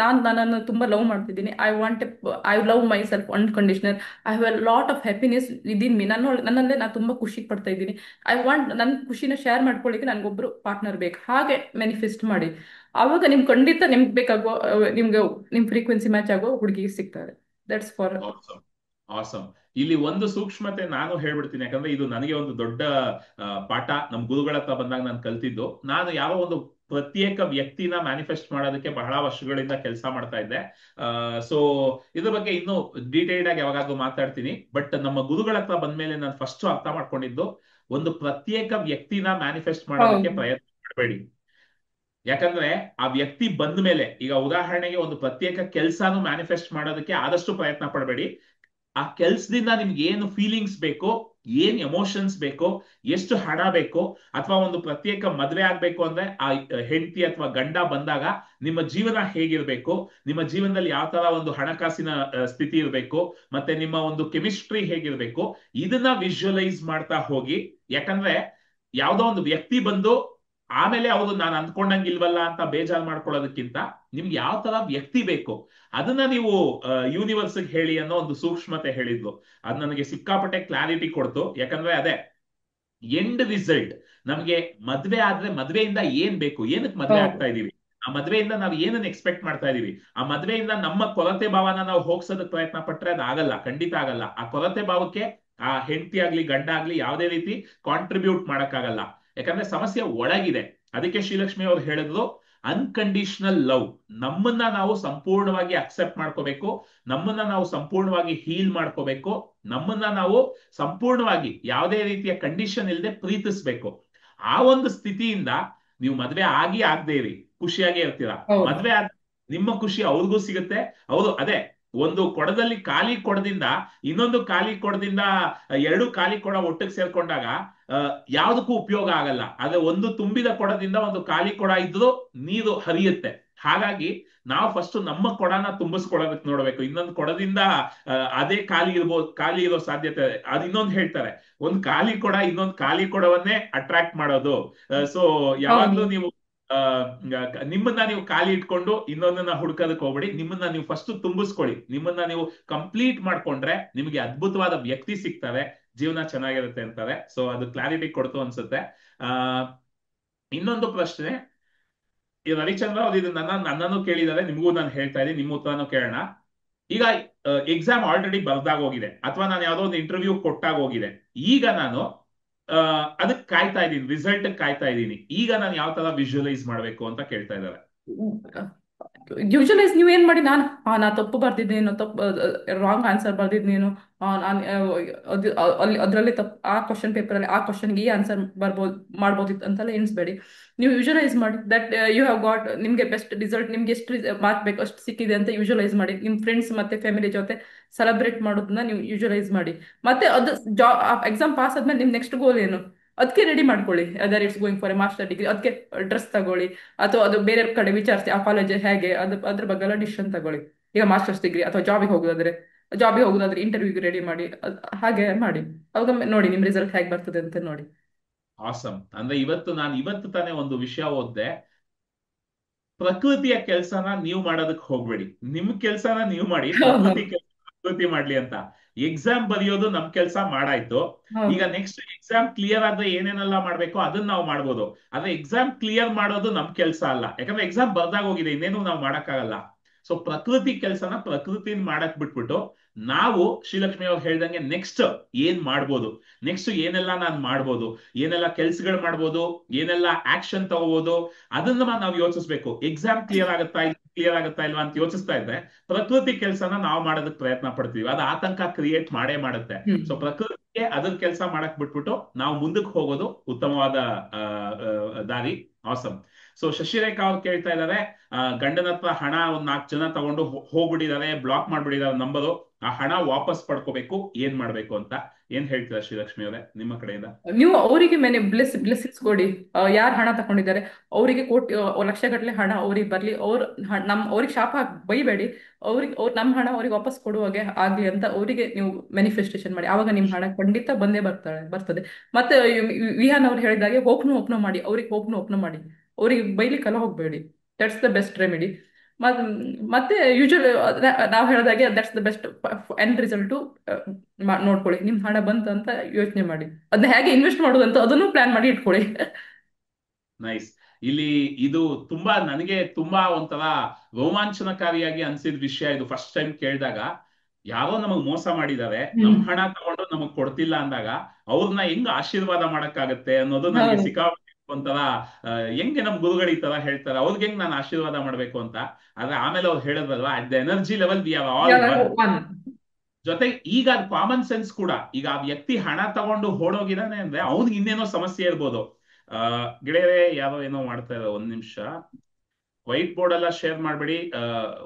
ನನ್ನನ್ನು ತುಂಬಾ ಲವ್ ಮಾಡ್ತಿದ್ದೀನಿ, I love myself unconditional, I have a lot of happiness within me. ನನ್ನಲ್ಲೇ ನಾನು ತುಂಬಾ ಖುಷಿ ಪಡ್ತಾ ಇದ್ದೀನಿ, ಐ ವಾಂಟ್ ನನ್ನ ಖುಷಿನ ಶೇರ್ ಮಾಡ್ಕೊಳ್ಳಿಕ್ಕೆ ನನ್ಗೊಬ್ರು ಪಾರ್ಟ್ನರ್ ಬೇಕು. ಹಾಗೆ ಮ್ಯಾನಿಫೆಸ್ಟ್ ಮಾಡಿ, ಆವಾಗ ಖಂಡಿತ ನಿಮ್ಗೆ ಬೇಕಾಗುವ ನಿಮ್ ಫ್ರೀಕ್ವೆನ್ಸಿ ಮ್ಯಾಚ್ ಆಗೋ ಹುಡುಗಿ ಸಿಗ್ತಾರೆ. That's for. ಆಸಮ್. ಇಲ್ಲಿ ಒಂದು ಸೂಕ್ಷ್ಮತೆ ನಾನು ಹೇಳ್ಬಿಡ್ತೀನಿ, ಯಾಕಂದ್ರೆ ಇದು ನನಗೆ ಒಂದು ದೊಡ್ಡ ಪಾಠ. ನಮ್ ಗುರುಗಳ ಹತ್ರ ಬಂದಾಗ ನಾನು ಕಲ್ತಿದ್ದು. ನಾನು ಯಾವ ಒಂದು ಪ್ರತ್ಯೇಕ ವ್ಯಕ್ತಿನ ಮ್ಯಾನಿಫೆಸ್ಟ್ ಮಾಡೋದಕ್ಕೆ ಬಹಳ ವರ್ಷಗಳಿಂದ ಕೆಲಸ ಮಾಡ್ತಾ ಇದ್ದೆ. ಸೊ ಇದ್ರ ಬಗ್ಗೆ ಇನ್ನೂ ಡೀಟೇಲ್ಡ್ ಆಗಿ ಯಾವಾಗಾದ್ರೂ ಮಾತಾಡ್ತೀನಿ. ಬಟ್ ನಮ್ಮ ಗುರುಗಳ ಹತ್ರ ಬಂದ್ಮೇಲೆ ನಾನು ಫಸ್ಟ್ ಅರ್ಥ ಮಾಡ್ಕೊಂಡಿದ್ದು, ಒಂದು ಪ್ರತ್ಯೇಕ ವ್ಯಕ್ತಿನ ಮ್ಯಾನಿಫೆಸ್ಟ್ ಮಾಡೋದಕ್ಕೆ ಪ್ರಯತ್ನ ಮಾಡಬೇಡಿ. ಯಾಕಂದ್ರೆ ಆ ವ್ಯಕ್ತಿ ಬಂದ ಮೇಲೆ, ಈಗ ಉದಾಹರಣೆಗೆ ಒಂದು ಪ್ರತ್ಯೇಕ ಕೆಲಸನು ಮ್ಯಾನಿಫೆಸ್ಟ್ ಮಾಡೋದಕ್ಕೆ ಆದಷ್ಟು ಪ್ರಯತ್ನ ಪಡಬೇಡಿ. ಆ ಕೆಲ್ಸದಿಂದ ನಿಮ್ಗೆ ಏನು ಫೀಲಿಂಗ್ಸ್ ಬೇಕೋ, ಏನ್ ಎಮೋಷನ್ಸ್ ಬೇಕೋ, ಎಷ್ಟು ಹಣ ಬೇಕೋ, ಅಥವಾ ಒಂದು ಪ್ರತ್ಯೇಕ ಮದ್ವೆ ಆಗ್ಬೇಕು ಅಂದ್ರೆ ಆ ಹೆಂಡತಿ ಅಥವಾ ಗಂಡ ಬಂದಾಗ ನಿಮ್ಮ ಜೀವನ ಹೇಗಿರ್ಬೇಕು, ನಿಮ್ಮ ಜೀವನದಲ್ಲಿ ಯಾವ ತರ ಒಂದು ಹಣಕಾಸಿನ ಸ್ಥಿತಿ ಇರಬೇಕು, ಮತ್ತೆ ನಿಮ್ಮ ಒಂದು ಕೆಮಿಸ್ಟ್ರಿ ಹೇಗಿರ್ಬೇಕು, ಇದನ್ನ ವಿಜುವಲೈಸ್ ಮಾಡ್ತಾ ಹೋಗಿ. ಯಾಕಂದ್ರೆ ಯಾವ್ದೋ ಒಂದು ವ್ಯಕ್ತಿ ಬಂದು ಆಮೇಲೆ ಅವರು ನಾನು ಅಂದ್ಕೊಂಡಂಗಿಲ್ವಲ್ಲ ಅಂತ ಬೇಜಾರು ಮಾಡ್ಕೊಳ್ಳೋದಕ್ಕಿಂತ, ನಿಮ್ಗೆ ಯಾವ ತರ ವ್ಯಕ್ತಿ ಬೇಕು ಅದನ್ನ ನೀವು ಯೂನಿವರ್ಸ್ಗೆ ಹೇಳಿ ಅನ್ನೋ ಒಂದು ಸೂಕ್ಷ್ಮತೆ ಹೇಳಿದ್ಲು. ಅದು ನನಗೆ ಸಿಕ್ಕಾಪಟ್ಟೆ ಕ್ಲಾರಿಟಿ ಕೊಡ್ತು. ಯಾಕಂದ್ರೆ ಅದೇ ಎಂಡ್ ರಿಸಲ್ಟ್, ನಮ್ಗೆ ಮದ್ವೆ ಆದ್ರೆ ಮದ್ವೆಯಿಂದ ಏನ್ ಬೇಕು, ಏನಕ್ಕೆ ಮದ್ವೆ ಆಗ್ತಾ ಇದೀವಿ, ಆ ಮದ್ವೆಯಿಂದ ನಾವು ಏನನ್ನ ಎಕ್ಸ್ಪೆಕ್ಟ್ ಮಾಡ್ತಾ ಇದೀವಿ, ಆ ಮದ್ವೆಯಿಂದ ನಮ್ಮ ಕೊರತೆ ಭಾವನ ನಾವು ಹೋಗ್ಸೋದಕ್ಕೆ ಪ್ರಯತ್ನ ಪಟ್ರೆ ಅದು ಆಗಲ್ಲ, ಖಂಡಿತ ಆಗಲ್ಲ. ಆ ಕೊರತೆ ಭಾವಕ್ಕೆ ಆ ಹೆಂಡತಿ ಆಗ್ಲಿ ಗಂಡ ಆಗ್ಲಿ ಯಾವುದೇ ರೀತಿ ಕಾಂಟ್ರಿಬ್ಯೂಟ್ ಮಾಡಕ್ಕಾಗಲ್ಲ. ಯಾಕಂದ್ರೆ ಸಮಸ್ಯೆ ಒಳಗಿದೆ. ಅದಕ್ಕೆ ಶ್ರೀಲಕ್ಷ್ಮಿ ಅವ್ರು ಹೇಳಿದ್ರು, ಅನ್ಕಂಡೀಷನಲ್ ಲವ್. ನಮ್ಮನ್ನ ನಾವು ಸಂಪೂರ್ಣವಾಗಿ ಅಕ್ಸೆಪ್ಟ್ ಮಾಡ್ಕೋಬೇಕು, ನಮ್ಮನ್ನ ನಾವು ಸಂಪೂರ್ಣವಾಗಿ ಹೀಲ್ ಮಾಡ್ಕೋಬೇಕು, ನಮ್ಮನ್ನ ನಾವು ಸಂಪೂರ್ಣವಾಗಿ ಯಾವುದೇ ರೀತಿಯ ಕಂಡೀಷನ್ ಇಲ್ಲದೆ ಪ್ರೀತಿಸ್ಬೇಕು. ಆ ಒಂದು ಸ್ಥಿತಿಯಿಂದ ನೀವು ಮದ್ವೆ ಆಗದೇ ಇರಿ, ಖುಷಿಯಾಗೇ ಇರ್ತೀರಾ. ಮದ್ವೆ ನಿಮ್ಮ ಖುಷಿ ಅವ್ರಿಗೂ ಸಿಗುತ್ತೆ. ಅವರು ಅದೇ ಒಂದು ಕೊಡದಲ್ಲಿ ಖಾಲಿ ಕೊಡದಿಂದ ಇನ್ನೊಂದು ಖಾಲಿ ಕೊಡದಿಂದ ಎರಡು ಖಾಲಿ ಕೊಡ ಒಟ್ಟಿಗೆ ಸೇರ್ಕೊಂಡಾಗ ಯಾವ್ದಕ್ಕೂ ಉಪಯೋಗ ಆಗಲ್ಲ. ಆದ್ರೆ ಒಂದು ತುಂಬಿದ ಕೊಡದಿಂದ ಒಂದು ಖಾಲಿ ಕೊಡ ಇದ್ರು ನೀರು ಹರಿಯುತ್ತೆ. ಹಾಗಾಗಿ ನಾವು ಫಸ್ಟ್ ನಮ್ಮ ಕೊಡನ ತುಂಬಿಸ್ಕೊಡೋದಕ್ಕೆ ನೋಡ್ಬೇಕು. ಇನ್ನೊಂದು ಕೊಡದಿಂದ ಅದೇ ಖಾಲಿ ಇರೋ ಸಾಧ್ಯತೆ. ಅದು ಇನ್ನೊಂದು ಹೇಳ್ತಾರೆ, ಒಂದು ಖಾಲಿ ಕೊಡ ಇನ್ನೊಂದು ಖಾಲಿ ಕೊಡವನ್ನೇ ಅಟ್ರಾಕ್ಟ್ ಮಾಡೋದು. ಸೊ ಯಾವಾಗ್ಲೂ ನೀವು ನಿಮ್ಮನ್ನ ನೀವು ಖಾಲಿ ಇಟ್ಕೊಂಡು ಇನ್ನೊಂದನ್ನ ಹುಡ್ಕೋದಕ್ಕೆ ಹೋಗ್ಬೇಡಿ. ನಿಮ್ಮನ್ನ ನೀವು ಫಸ್ಟ್ ತುಂಬಿಸ್ಕೊಳ್ಳಿ. ನಿಮ್ಮನ್ನ ನೀವು ಕಂಪ್ಲೀಟ್ ಮಾಡ್ಕೊಂಡ್ರೆ ನಿಮಗೆ ಅದ್ಭುತವಾದ ವ್ಯಕ್ತಿ ಸಿಗ್ತಾರೆ, ಜೀವನ ಚೆನ್ನಾಗಿರುತ್ತೆ ಅಂತಾರೆ. ಸೊ ಅದು ಕ್ಲಾರಿಟಿ ಕೊಡ್ತು ಅನ್ಸುತ್ತೆ. ಇನ್ನೊಂದು ಪ್ರಶ್ನೆ, ಈ ರವಿಚಂದ್ರ ಅವ್ರು ಇದು ನನ್ನನ್ನು ಕೇಳಿದ್ದಾರೆ, ನಿಮಗೂ ನಾನು ಹೇಳ್ತಾ ಇದ್ದೀನಿ, ನಿಮ್ಮ ಉತ್ತರನೂ ಕೇಳೋಣ. ಈಗ ಎಕ್ಸಾಮ್ ಆಲ್ರೆಡಿ ಬರ್ದಾಗ ಹೋಗಿದೆ, ಅಥವಾ ನಾನು ಯಾವ್ದೋ ಒಂದು ಇಂಟರ್ವ್ಯೂ ಕೊಟ್ಟಾಗ ಹೋಗಿದೆ. ಈಗ ನಾನು ಅದಕ್ಕೆ ಕಾಯ್ತಾ ಇದ್ದೀನಿ, ರಿಸಲ್ಟ್ ಕಾಯ್ತಾ ಇದ್ದೀನಿ. ಈಗ ನಾನು ಯಾವ ತರ ವಿಜುವಲೈಸ್ ಮಾಡ್ಬೇಕು ಅಂತ ಕೇಳ್ತಾ ಇದ್ದಾರೆ. ಯೂಶಲೈಸ್ ನೀವು ಏನ್ ಮಾಡಿ, ನಾ ತಪ್ಪು ಬರ್ದಿದ್ದೇನೋ, ತಪ್ಪು ರಾಂಗ್ ಆನ್ಸರ್ ಬರ್ದಿದ್ದೇನೋ, ನಾನು ಅಲ್ಲಿ ಅದರಲ್ಲಿ ತಪ್ಪು, ಆ ಕ್ವಶನ್ ಪೇಪರಲ್ಲಿ ಆ ಕ್ವಶನ್ಗೆ ಈ ಆನ್ಸರ್ ಮಾಡ್ಬೋದಿತ್ತು ಅಂತೆಲ್ಲ ಎಣಿಸ್ಬೇಡಿ. ನೀವು ಯೂಶಲೈಸ್ ಮಾಡಿ ದಟ್ ಯು ಹ್ಯಾವ್ ಗಾಟ್, ನಿಮಗೆ ಬೆಸ್ಟ್ ರಿಸಲ್ಟ್, ನಿಮ್ಗೆ ಎಷ್ಟು ಮಾರ್ಕ್ ಬೇಕು ಅಷ್ಟು ಸಿಕ್ಕಿದೆ ಅಂತ ಯೂಶಲೈಸ್ ಮಾಡಿ. ನಿಮ್ಮ ಫ್ರೆಂಡ್ಸ್ ಮತ್ತೆ ಫ್ಯಾಮಿಲಿ ಜೊತೆ ಸೆಲೆಬ್ರೇಟ್ ಮಾಡೋದನ್ನ ನೀವು ಯೂಶಲೈಸ್ ಮಾಡಿ. ಮತ್ತೆ ಅದು ಎಕ್ಸಾಮ್ ಪಾಸ್ ಆದ್ಮೇಲೆ ನಿಮ್ ನೆಕ್ಸ್ಟ್ ಗೋಲ್ ಏನು, ಅದಕ್ಕೆ ರೆಡಿ ಮಾಡ್ಕೊಳ್ಳಿ. Other it's going for A master degree, ಅದಕ್ಕೆ ಡ್ರೆಸ್ ತಗೊಳ್ಳಿ, ಅಥವಾ ಅದು ಬೇರೆ ಕಡೆ ವಿಚಾರಿಸಿ ಆ ಕಾಲೇಜ್ ಹೇಗೆ, ಅದ್ರ ಬಗ್ಗೆ ಎಲ್ಲ ಡಿಸಿಷನ್ ತಗೊಳ್ಳಿ. ಈಗ ಮಾಸ್ಟರ್ಸ್ ಡಿಗ್ರಿ ಅಥವಾ ಜಾಬಿಗೆ ಹೋಗೋದಾದ್ರೆ ಇಂಟರ್ವ್ಯೂಗೆ ರೆಡಿ ಮಾಡಿ, ಹಾಗೆ ಮಾಡಿ. ಅವಾಗ ನೋಡಿ ನಿಮ್ ರಿಸಲ್ಟ್ ಹೇಗೆ ಬರ್ತದೆ ಅಂತ ನೋಡಿ. ಆಸಮ್. ಅಂದ್ರೆ ಇವತ್ತು ತಾನೇ ಒಂದು ವಿಷಯ ಓದ್ದೆ. ಪ್ರಕೃತಿಯ ಕೆಲಸನ ನೀವು ಮಾಡೋದಕ್ಕೆ ಹೋಗ್ಬೇಡಿ, ನಿಮ್ ಕೆಲ್ಸನ ನೀವು ಮಾಡಿ, ಹೌದು. ಪ್ರಕೃತಿ ಮಾಡ್ಲಿ ಅಂತ. ಎಕ್ಸಾಮ್ ಬರೆಯೋದು ನಮ್ ಕೆಲ್ಸ ಮಾಡಾಯ್ತು. ಹೌದು. ಈಗ ನೆಕ್ಸ್ಟ್ ಎಕ್ಸಾಮ್ ಕ್ಲಿಯರ್ ಆದ್ರೆ ಏನೇನೆಲ್ಲ ಮಾಡ್ಬೇಕು ಅದನ್ನ ನಾವು ಮಾಡ್ಬೋದು. ಆದ್ರೆ ಎಕ್ಸಾಮ್ ಕ್ಲಿಯರ್ ಮಾಡೋದು ನಮ್ ಕೆಲ್ಸ ಅಲ್ಲ, ಯಾಕಂದ್ರೆ ಎಕ್ಸಾಮ್ ಬರ್ದಾಗ ಹೋಗಿದೆ, ಇನ್ನೇನು ನಾವು ಮಾಡಕ್ಕಾಗಲ್ಲ. ಸೊ ಪ್ರಕೃತಿ ಕೆಲಸನ ಪ್ರಕೃತಿನ ಮಾಡಕ್ ಬಿಟ್ಬಿಟ್ಟು ನಾವು ಶ್ರೀಲಕ್ಷ್ಮಿ ಅವ್ರು ಹೇಳ್ದಂಗೆ ನೆಕ್ಸ್ಟ್ ಏನ್ ಮಾಡ್ಬೋದು, ನೆಕ್ಸ್ಟ್ ಏನೆಲ್ಲ ನಾನ್ ಮಾಡ್ಬೋದು, ಏನೆಲ್ಲ ಕೆಲ್ಸಗಳು ಮಾಡ್ಬೋದು, ಏನೆಲ್ಲ ಆಕ್ಷನ್ ತಗೋಬಹುದು, ಅದನ್ನ ನಾವು ಯೋಚಿಸ್ಬೇಕು. ಎಕ್ಸಾಮ್ ಕ್ಲಿಯರ್ ಆಗುತ್ತಾ ಇಲ್ವಾ ಅಂತ ಯೋಚಿಸ್ತಾ ಇದ್ರೆ ಪ್ರಕೃತಿ ಕೆಲಸನ ನಾವು ಮಾಡೋದಕ್ಕೆ ಪ್ರಯತ್ನ ಪಡ್ತೀವಿ, ಅದು ಆತಂಕ ಕ್ರಿಯೇಟ್ ಮಾಡೇ ಮಾಡುತ್ತೆ. ಹ್ಮ್. ಸೊ ಪ್ರಕೃತಿಗೆ ಅದ್ರ ಕೆಲಸ ಮಾಡಕ್ ಬಿಟ್ಬಿಟ್ಟು ನಾವು ಮುಂದಕ್ಕೆ ಹೋಗೋದು ಉತ್ತಮವಾದ ದಾರಿ. ಆಸಮ್. ಸೊ ಶಶಿರೇಖಾ ಅವ್ರು ಕೇಳ್ತಾ ಇದ್ದಾರೆ, ಗಂಡನ ಹತ್ರ ಹಣ ಒಂದ್ 4 ಜನ ತಗೊಂಡು ಹೋಗ್ಬಿಟ್ಟಿದ್ದಾರೆ, ಬ್ಲಾಕ್ ಮಾಡ್ಬಿಟ್ಟಿದ್ದಾರೆ ನಂಬರು, ಆ ಹಣ ವಾಪಸ್ ಪಡ್ಕೋಬೇಕು, ಏನ್ ಮಾಡ್ಬೇಕು ಅಂತ ಏನ್ ಹೇಳ್ತೀರಾ ಶ್ರೀಲಕ್ಷ್ಮಿ ಅವರೇ ನಿಮ್ಮ ಕಡೆಯಿಂದ? ನೀವು ಅವರಿಗೆ ಬ್ಲೆಸ್ಸಿಂಗ್ಸ್ ಕೊಡಿ. ಯಾರು ಹಣ ತಗೊಂಡಿದ್ದಾರೆ ಅವರಿಗೆ ಕೋಟಿ ಲಕ್ಷಗಟ್ಟಲೆ ಹಣ ಅವ್ರಿಗೆ ಬರ್ಲಿ, ಅವ್ರಿಗೆ ಶಾಪ ಬೈಬೇಡಿ. ನಮ್ಮ ಹಣ ಅವ್ರಿಗೆ ವಾಪಸ್ ಕೊಡುವಾಗೆ ಆಗ್ಲಿ ಅಂತ ಅವರಿಗೆ ನೀವು ಮ್ಯಾನಿಫೆಸ್ಟೇಷನ್ ಮಾಡಿ. ಆವಾಗ ನಿಮ್ ಹಣ ಖಂಡಿತ ಬಂದೇ ಬರ್ತದೆ. ಮತ್ತೆ ವಿಹಾನ್ ಅವ್ರು ಹೇಳಿದಾಗೆ ಹೋಪ್ನು ಮಾಡಿ, ಅವ್ರಿಗೆ ಹೋಪ್ನು ಮಾಡಿ, ಅವ್ರಿಗೆ ಬೈಲಿಕ್ಕೆಲ್ಲ ಹೋಗ್ಬೇಡಿ. That's the best remedy. ಮತ್ತೆ ಯೂಶಲ್ ನಾವು ಹೇಳಿದಾಗೆ that's the best end result. ನೋಡ್ಕೊಳ್ಳಿ ನಿಮ್ ಹಣ ಬಂತು ಅಂತ ಯೋಚನೆ ಮಾಡಿ, ಅದನ್ನ ಹೇಗೆ ಇನ್ವೆಸ್ಟ್ ಮಾಡೋದು ಅಂತ ಅದನ್ನು ಪ್ಲಾನ್ ಮಾಡಿ ಇಟ್ಕೊಳ್ಳಿ. ನೈಸ್. ಇಲ್ಲಿ ಇದು ನನಗೆ ತುಂಬಾ ಒಂಥರ ರೋಮಾಂಚನಕಾರಿಯಾಗಿ ಅನ್ಸಿದ ವಿಷಯ ಇದು. ಫಸ್ಟ್ ಟೈಮ್ ಕೇಳಿದಾಗ ಯಾರೋ ನಮಗ್ ಮೋಸ ಮಾಡಿದ್ದಾರೆ, ನಮ್ ಹ್ಮ್. ಹಣ ತಗೊಂಡು ನಮಗ್ ಕೊಡ್ತಿಲ್ಲ ಅಂದಾಗ ಅವ್ರನ್ನ ಹೆಂಗ್ ಆಶೀರ್ವಾದ ಮಾಡಕ್ಕಾಗತ್ತೆ ಅನ್ನೋದು ನನಗೆ ಹೌದು. ಸಿಕ್ಕಾಪಟ್ಟೆ ಒಂಥರ ಹೆಂಗೆ ನಮ್ ಗುರುಗಳು ಈ ತರ ಹೇಳ್ತಾರೆ, ಅವ್ರಿಗೆ ಹೆಂಗ್ ನಾನು ಆಶೀರ್ವಾದ ಮಾಡ್ಬೇಕು ಅಂತ. ಆದ್ರೆ ಆಮೇಲೆ ಅವ್ರು ಹೇಳಿದ್ರಲ್ವಾ, at the energy level we are all one. One. ಜೊತೆಗೆ ಈಗ ಅದು ಕಾಮನ್ ಸೆನ್ಸ್ ಕೂಡ. ಈಗ ಆ ವ್ಯಕ್ತಿ ಹಣ ತಗೊಂಡು ಓಡೋಗಿದಾನೆ ಅಂದ್ರೆ ಅವ್ನಿಗೆ ಇನ್ನೇನೋ ಸಮಸ್ಯೆ ಇರ್ಬೋದು. ಗೆಳೆಯರೇ ಯಾರೋ ಏನೋ ಮಾಡ್ತಾ ಇರೋ, ಒಂದ್ ನಿಮಿಷ. ವೈಟ್ ಬೋರ್ಡ್ ಎಲ್ಲ ಶೇರ್ ಮಾಡ್ಬೇಡಿ.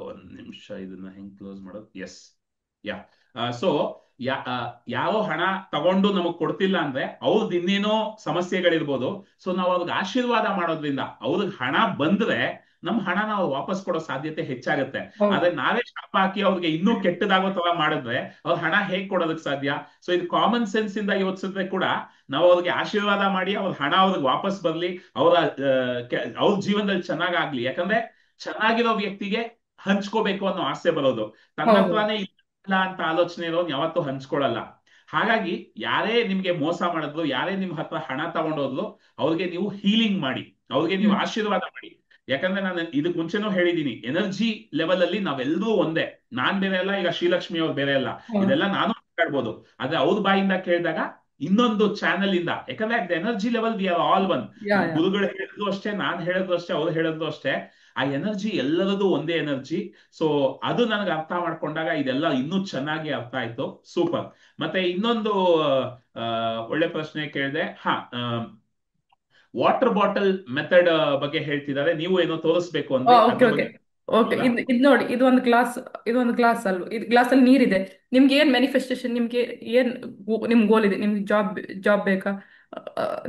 ಒಂದ್ ನಿಮಿಷ, ಇದನ್ನ ಹೆಂಗ್ ಕ್ಲೋಸ್ ಮಾಡೋದು? ಎಸ್. ಯಾ. ಸೊ ಯಾವ ಹಣ ತಗೊಂಡು ನಮಗ್ ಕೊಡ್ತಿಲ್ಲ ಅಂದ್ರೆ ಅವ್ರದ್ದು ಇನ್ನೇನೋ ಸಮಸ್ಯೆಗಳಿರ್ಬೋದು. ಸೊ ನಾವು ಅವ್ರಿಗೆ ಆಶೀರ್ವಾದ ಮಾಡೋದ್ರಿಂದ ಅವ್ರಿಗೆ ಹಣ ಬಂದ್ರೆ ನಮ್ ಹಣ ನಾವು ವಾಪಸ್ ಕೊಡೋ ಸಾಧ್ಯತೆ ಹೆಚ್ಚಾಗುತ್ತೆ. ಹೌದು. ಆದ್ರೆ ನಾವೇ ಶಾಪ ಹಾಕಿ ಅವ್ರಿಗೆ ಇನ್ನೂ ಕೆಟ್ಟದಾಗೋ ತರ ಮಾಡಿದ್ರೆ ಅವ್ರ ಹಣ ಹೇಗ್ ಕೊಡೋದಕ್ ಸಾಧ್ಯ? ಸೊ ಇದು ಕಾಮನ್ ಸೆನ್ಸ್ ಇಂದ ಯೋಚಿಸಿದ್ರೆ ಕೂಡ ನಾವು ಅವ್ರಿಗೆ ಆಶೀರ್ವಾದ ಮಾಡಿ ಅವ್ರ ಹಣ ಅವ್ರಿಗೆ ವಾಪಸ್ ಬರ್ಲಿ, ಅವ್ರ ಜೀವನದಲ್ಲಿ ಚೆನ್ನಾಗಾಗ್ಲಿ. ಯಾಕಂದ್ರೆ ಚೆನ್ನಾಗಿರೋ ವ್ಯಕ್ತಿಗೆ ಹಂಚ್ಕೋಬೇಕು ಅನ್ನೋ ಆಸೆ ಬರೋದು. ತನ್ನ ಹೌದು. ಹತ್ರನೇ ಇಲ್ಲ ಅಂತ ಆಲೋಚನೆ ಇರೋನ್ ಯಾವತ್ತೂ ಹಂಚ್ಕೊಳ್ಳಲ್ಲ. ಹಾಗಾಗಿ ಯಾರೇ ನಿಮ್ಗೆ ಮೋಸ ಮಾಡಿದ್ರು, ಯಾರೇ ನಿಮ್ ಹತ್ರ ಹಣ ತಗೊಂಡೋದ್ರು, ಅವ್ರಿಗೆ ನೀವು ಹೀಲಿಂಗ್ ಮಾಡಿ, ಅವ್ರಿಗೆ ನೀವು ಹ್ಮ್. ಆಶೀರ್ವಾದ ಮಾಡಿ. ಯಾಕಂದ್ರೆ ನಾನು ಇದಕ್ ಮುಂಚೆನೂ ಹೇಳಿದೀನಿ, ಎನರ್ಜಿ ಲೆವೆಲ್ ಅಲ್ಲಿ ನಾವೆಲ್ಲರೂ ಒಂದೇ. ನಾನ್ ಬೇರೆ ಅಲ್ಲ, ಈಗ ಶ್ರೀಲಕ್ಷ್ಮಿ ಅವ್ರು ಬೇರೆ ಅಲ್ಲ. ಹೌದು. ಇದೆಲ್ಲ ನಾನು ಮಾತಾಡ್ಬೋದು. ಆದ್ರೆ ಅವ್ರ ಬಾಯಿಂದ ಕೇಳಿದಾಗ ಇನ್ನೊಂದು ಚಾನೆಲ್ ಇಂದ, ಯಾಕಂದ್ರೆ at energy level we are all one. Yeah ನಮ್ ಯಾ ಗುರುಗಳು ಹೇಳಿದ್ರು ಅಷ್ಟೇ, ನಾನ್ ಹೇಳಿದ್ರು ಅಷ್ಟೇ, ಅವ್ರು ಹೇಳಿದ್ರು ಅಷ್ಟೇ. ಆ ಎನರ್ಜಿ ಎಲ್ಲರದು ಒಂದೇ ಎನರ್ಜಿ. ಸೊ ಅದು ನನಗೆ ಅರ್ಥ ಮಾಡ್ಕೊಂಡಾಗ ಇದೆಲ್ಲ ಇನ್ನೂ ಚೆನ್ನಾಗಿ ಅರ್ಥ ಆಯ್ತು. ಸೂಪರ್. ಮತ್ತೆ ಇನ್ನೊಂದು ಒಳ್ಳೆ ಪ್ರಶ್ನೆ ಕೇಳಿದೆ. ವಾಟರ್ ಬಾಟಲ್ ಮೆಥಡ್ ಬಗ್ಗೆ ಹೇಳ್ತಿದ್ದಾರೆ, ನೀವು ಏನೋ ತೋರಿಸ್ಬೇಕು ಅಂದ್ರೆ ಓಕೆ ಅದ್ರ ಓಕೆ ಬಗ್ಗೆ ಓಕೆ. ಹೇಳ್ಬೋದಾ? ಇದು ನೋಡಿ, ಇದು ಒಂದು ಗ್ಲಾಸ್ ಅಲ್ವ, ಇದು ಗ್ಲಾಸಲ್ಲಿ ನೀರಿದೆ. ನಿಮ್ಗೆ ಏನ್ ಮ್ಯಾನಿಫೆಸ್ಟೇಷನ್, ನಿಮ್ಗೆ ಏನ್ ನಿಮ್ ಗೋಲ್ ಇದೆ, ನಿಮ್ಗೆ ಜಾಬ್ ಬೇಕಾ?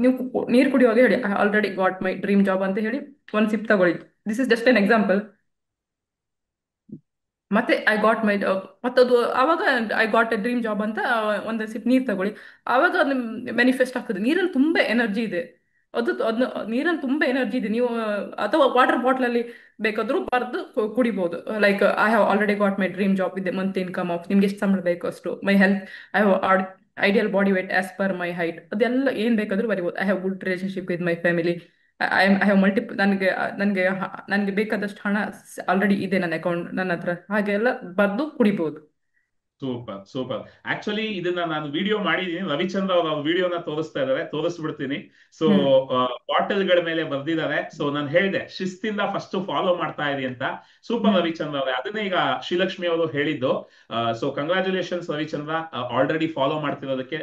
ನೀವು ನೀರು ಕುಡಿಯುವಾಗ ಹೇಳಿ I already got my dream job ಅಂತ ಹೇಳಿ ಒಂದು ಸಿಪ್ ತಗೊಳ್ಳಿ. This is just an example. ಮತ್ತೆ ಐ ಗಾಟ್ ಮೈ, ಮತ್ತದು ಆವಾಗ I got A dream job ಅಂತ ಒಂದು ಸಿಪ್ ನೀರು ತಗೊಳ್ಳಿ. ಆವಾಗ ಮ್ಯಾನಿಫೆಸ್ಟ್ ಆಗ್ತದೆ. ನೀರಲ್ಲಿ ತುಂಬಾ ಎನರ್ಜಿ ಇದೆ. ಅದನ್ನ ನೀರಲ್ಲಿ ತುಂಬಾ ಎನರ್ಜಿ ಇದೆ. ನೀವು ಅಥವಾ ವಾಟರ್ ಬಾಟ್ಲ್ ಅಲ್ಲಿ ಬೇಕಾದ್ರೂ ಬರೆದು ಕುಡಿಬಹುದು. Like I have already got my dream job with month income of, ನಿಮ್ಗೆ ಎಷ್ಟು ಸಂಬಳ ಬೇಕು ಅಷ್ಟು, my health, I have ideal body weight as per my height, ಅದೆಲ್ಲ ಏನ್ ಬೇಕಾದ್ರೂ ಬರಿಬಹುದು. I have good relationship with my family, I have ನನಗೆ ನನಗೆ ಬೇಕಾದಷ್ಟು ಹಣ ಆಲ್ರೆಡಿ ಇದೆ ನನ್ನ ಅಕೌಂಟ್, ನನ್ನ ಹತ್ರ, ಹಾಗೆಲ್ಲ ಬರ್ದು ಕುಡಿಬಹುದು. Super super. ಆಕ್ಚುಲಿ ಇದನ್ನ ನಾನು ವಿಡಿಯೋ ಮಾಡಿದೀನಿ, ರವಿಚಂದ್ರ ಅವ್ರ ವಿಡಿಯೋನ ತೋರಿಸ್ತಾ ಇದಾರೆ, ತೋರಿಸ್ಬಿಡ್ತೀನಿ. ಸೊ ಹ್ಮ್. ಬಾಟಲ್ಗಳ ಮೇಲೆ ಬರ್ದಿದ್ದಾರೆ. ಸೊ ನಾನು ಹೇಳಿದೆ ಶಿಸ್ತಿಂದ ಫಸ್ಟ್ ಫಾಲೋ ಮಾಡ್ತಾ ಇರಿ ಅಂತ. ಸೂಪರ್ ಹ್ಮ್. ರವಿಚಂದ್ರ ಅವರೇ, ಅದನ್ನೇ ಈಗ ಶ್ರೀಲಕ್ಷ್ಮಿ ಅವರು ಹೇಳಿದ್ದು. So congratulations Ravichandra, already follow ಮಾಡ್ತಿರೋದಕ್ಕೆ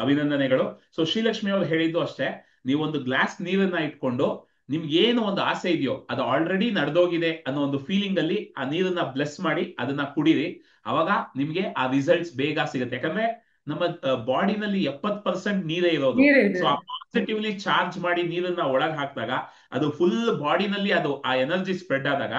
ಅಭಿನಂದನೆಗಳು. ಸೊ ಶ್ರೀಲಕ್ಷ್ಮಿ ಅವರು ಹೇಳಿದ್ದು ಅಷ್ಟೇ, ನೀವೊಂದು ಗ್ಲಾಸ್ ನೀರನ್ನ ಇಟ್ಕೊಂಡು ನಿಮ್ಗೆ ಏನು ಒಂದು ಆಸೆ ಇದೆಯೋ ಅದು ಆಲ್ರೆಡಿ ನಡೆದೋಗಿದೆ ಅನ್ನೋ ಒಂದು ಫೀಲಿಂಗ್ ಅಲ್ಲಿ ಆ ನೀರನ್ನ ಬ್ಲೆಸ್ ಮಾಡಿ ಅದನ್ನ ಕುಡೀರಿ. ಅವಾಗ ನಿಮ್ಗೆ ಆ ರಿಸಲ್ಟ್ಸ್ ಬೇಗ ಸಿಗುತ್ತೆ. ಯಾಕಂದ್ರೆ ನಮ್ಮ ಬಾಡಿನಲ್ಲಿ 70% ನೀರೇ ಇರೋದು. ನೀರೇ ಸೊ ಇದೆ. ಆ ಪಾಸಿಟಿವ್ಲಿ ಚಾರ್ಜ್ ಮಾಡಿ ನೀರನ್ನ ಒಳಗ್ ಹಾಕಿದಾಗ ಅದು ಫುಲ್ ಬಾಡಿನಲ್ಲಿ ಅದು ಆ ಎನರ್ಜಿ ಸ್ಪ್ರೆಡ್ ಆದಾಗ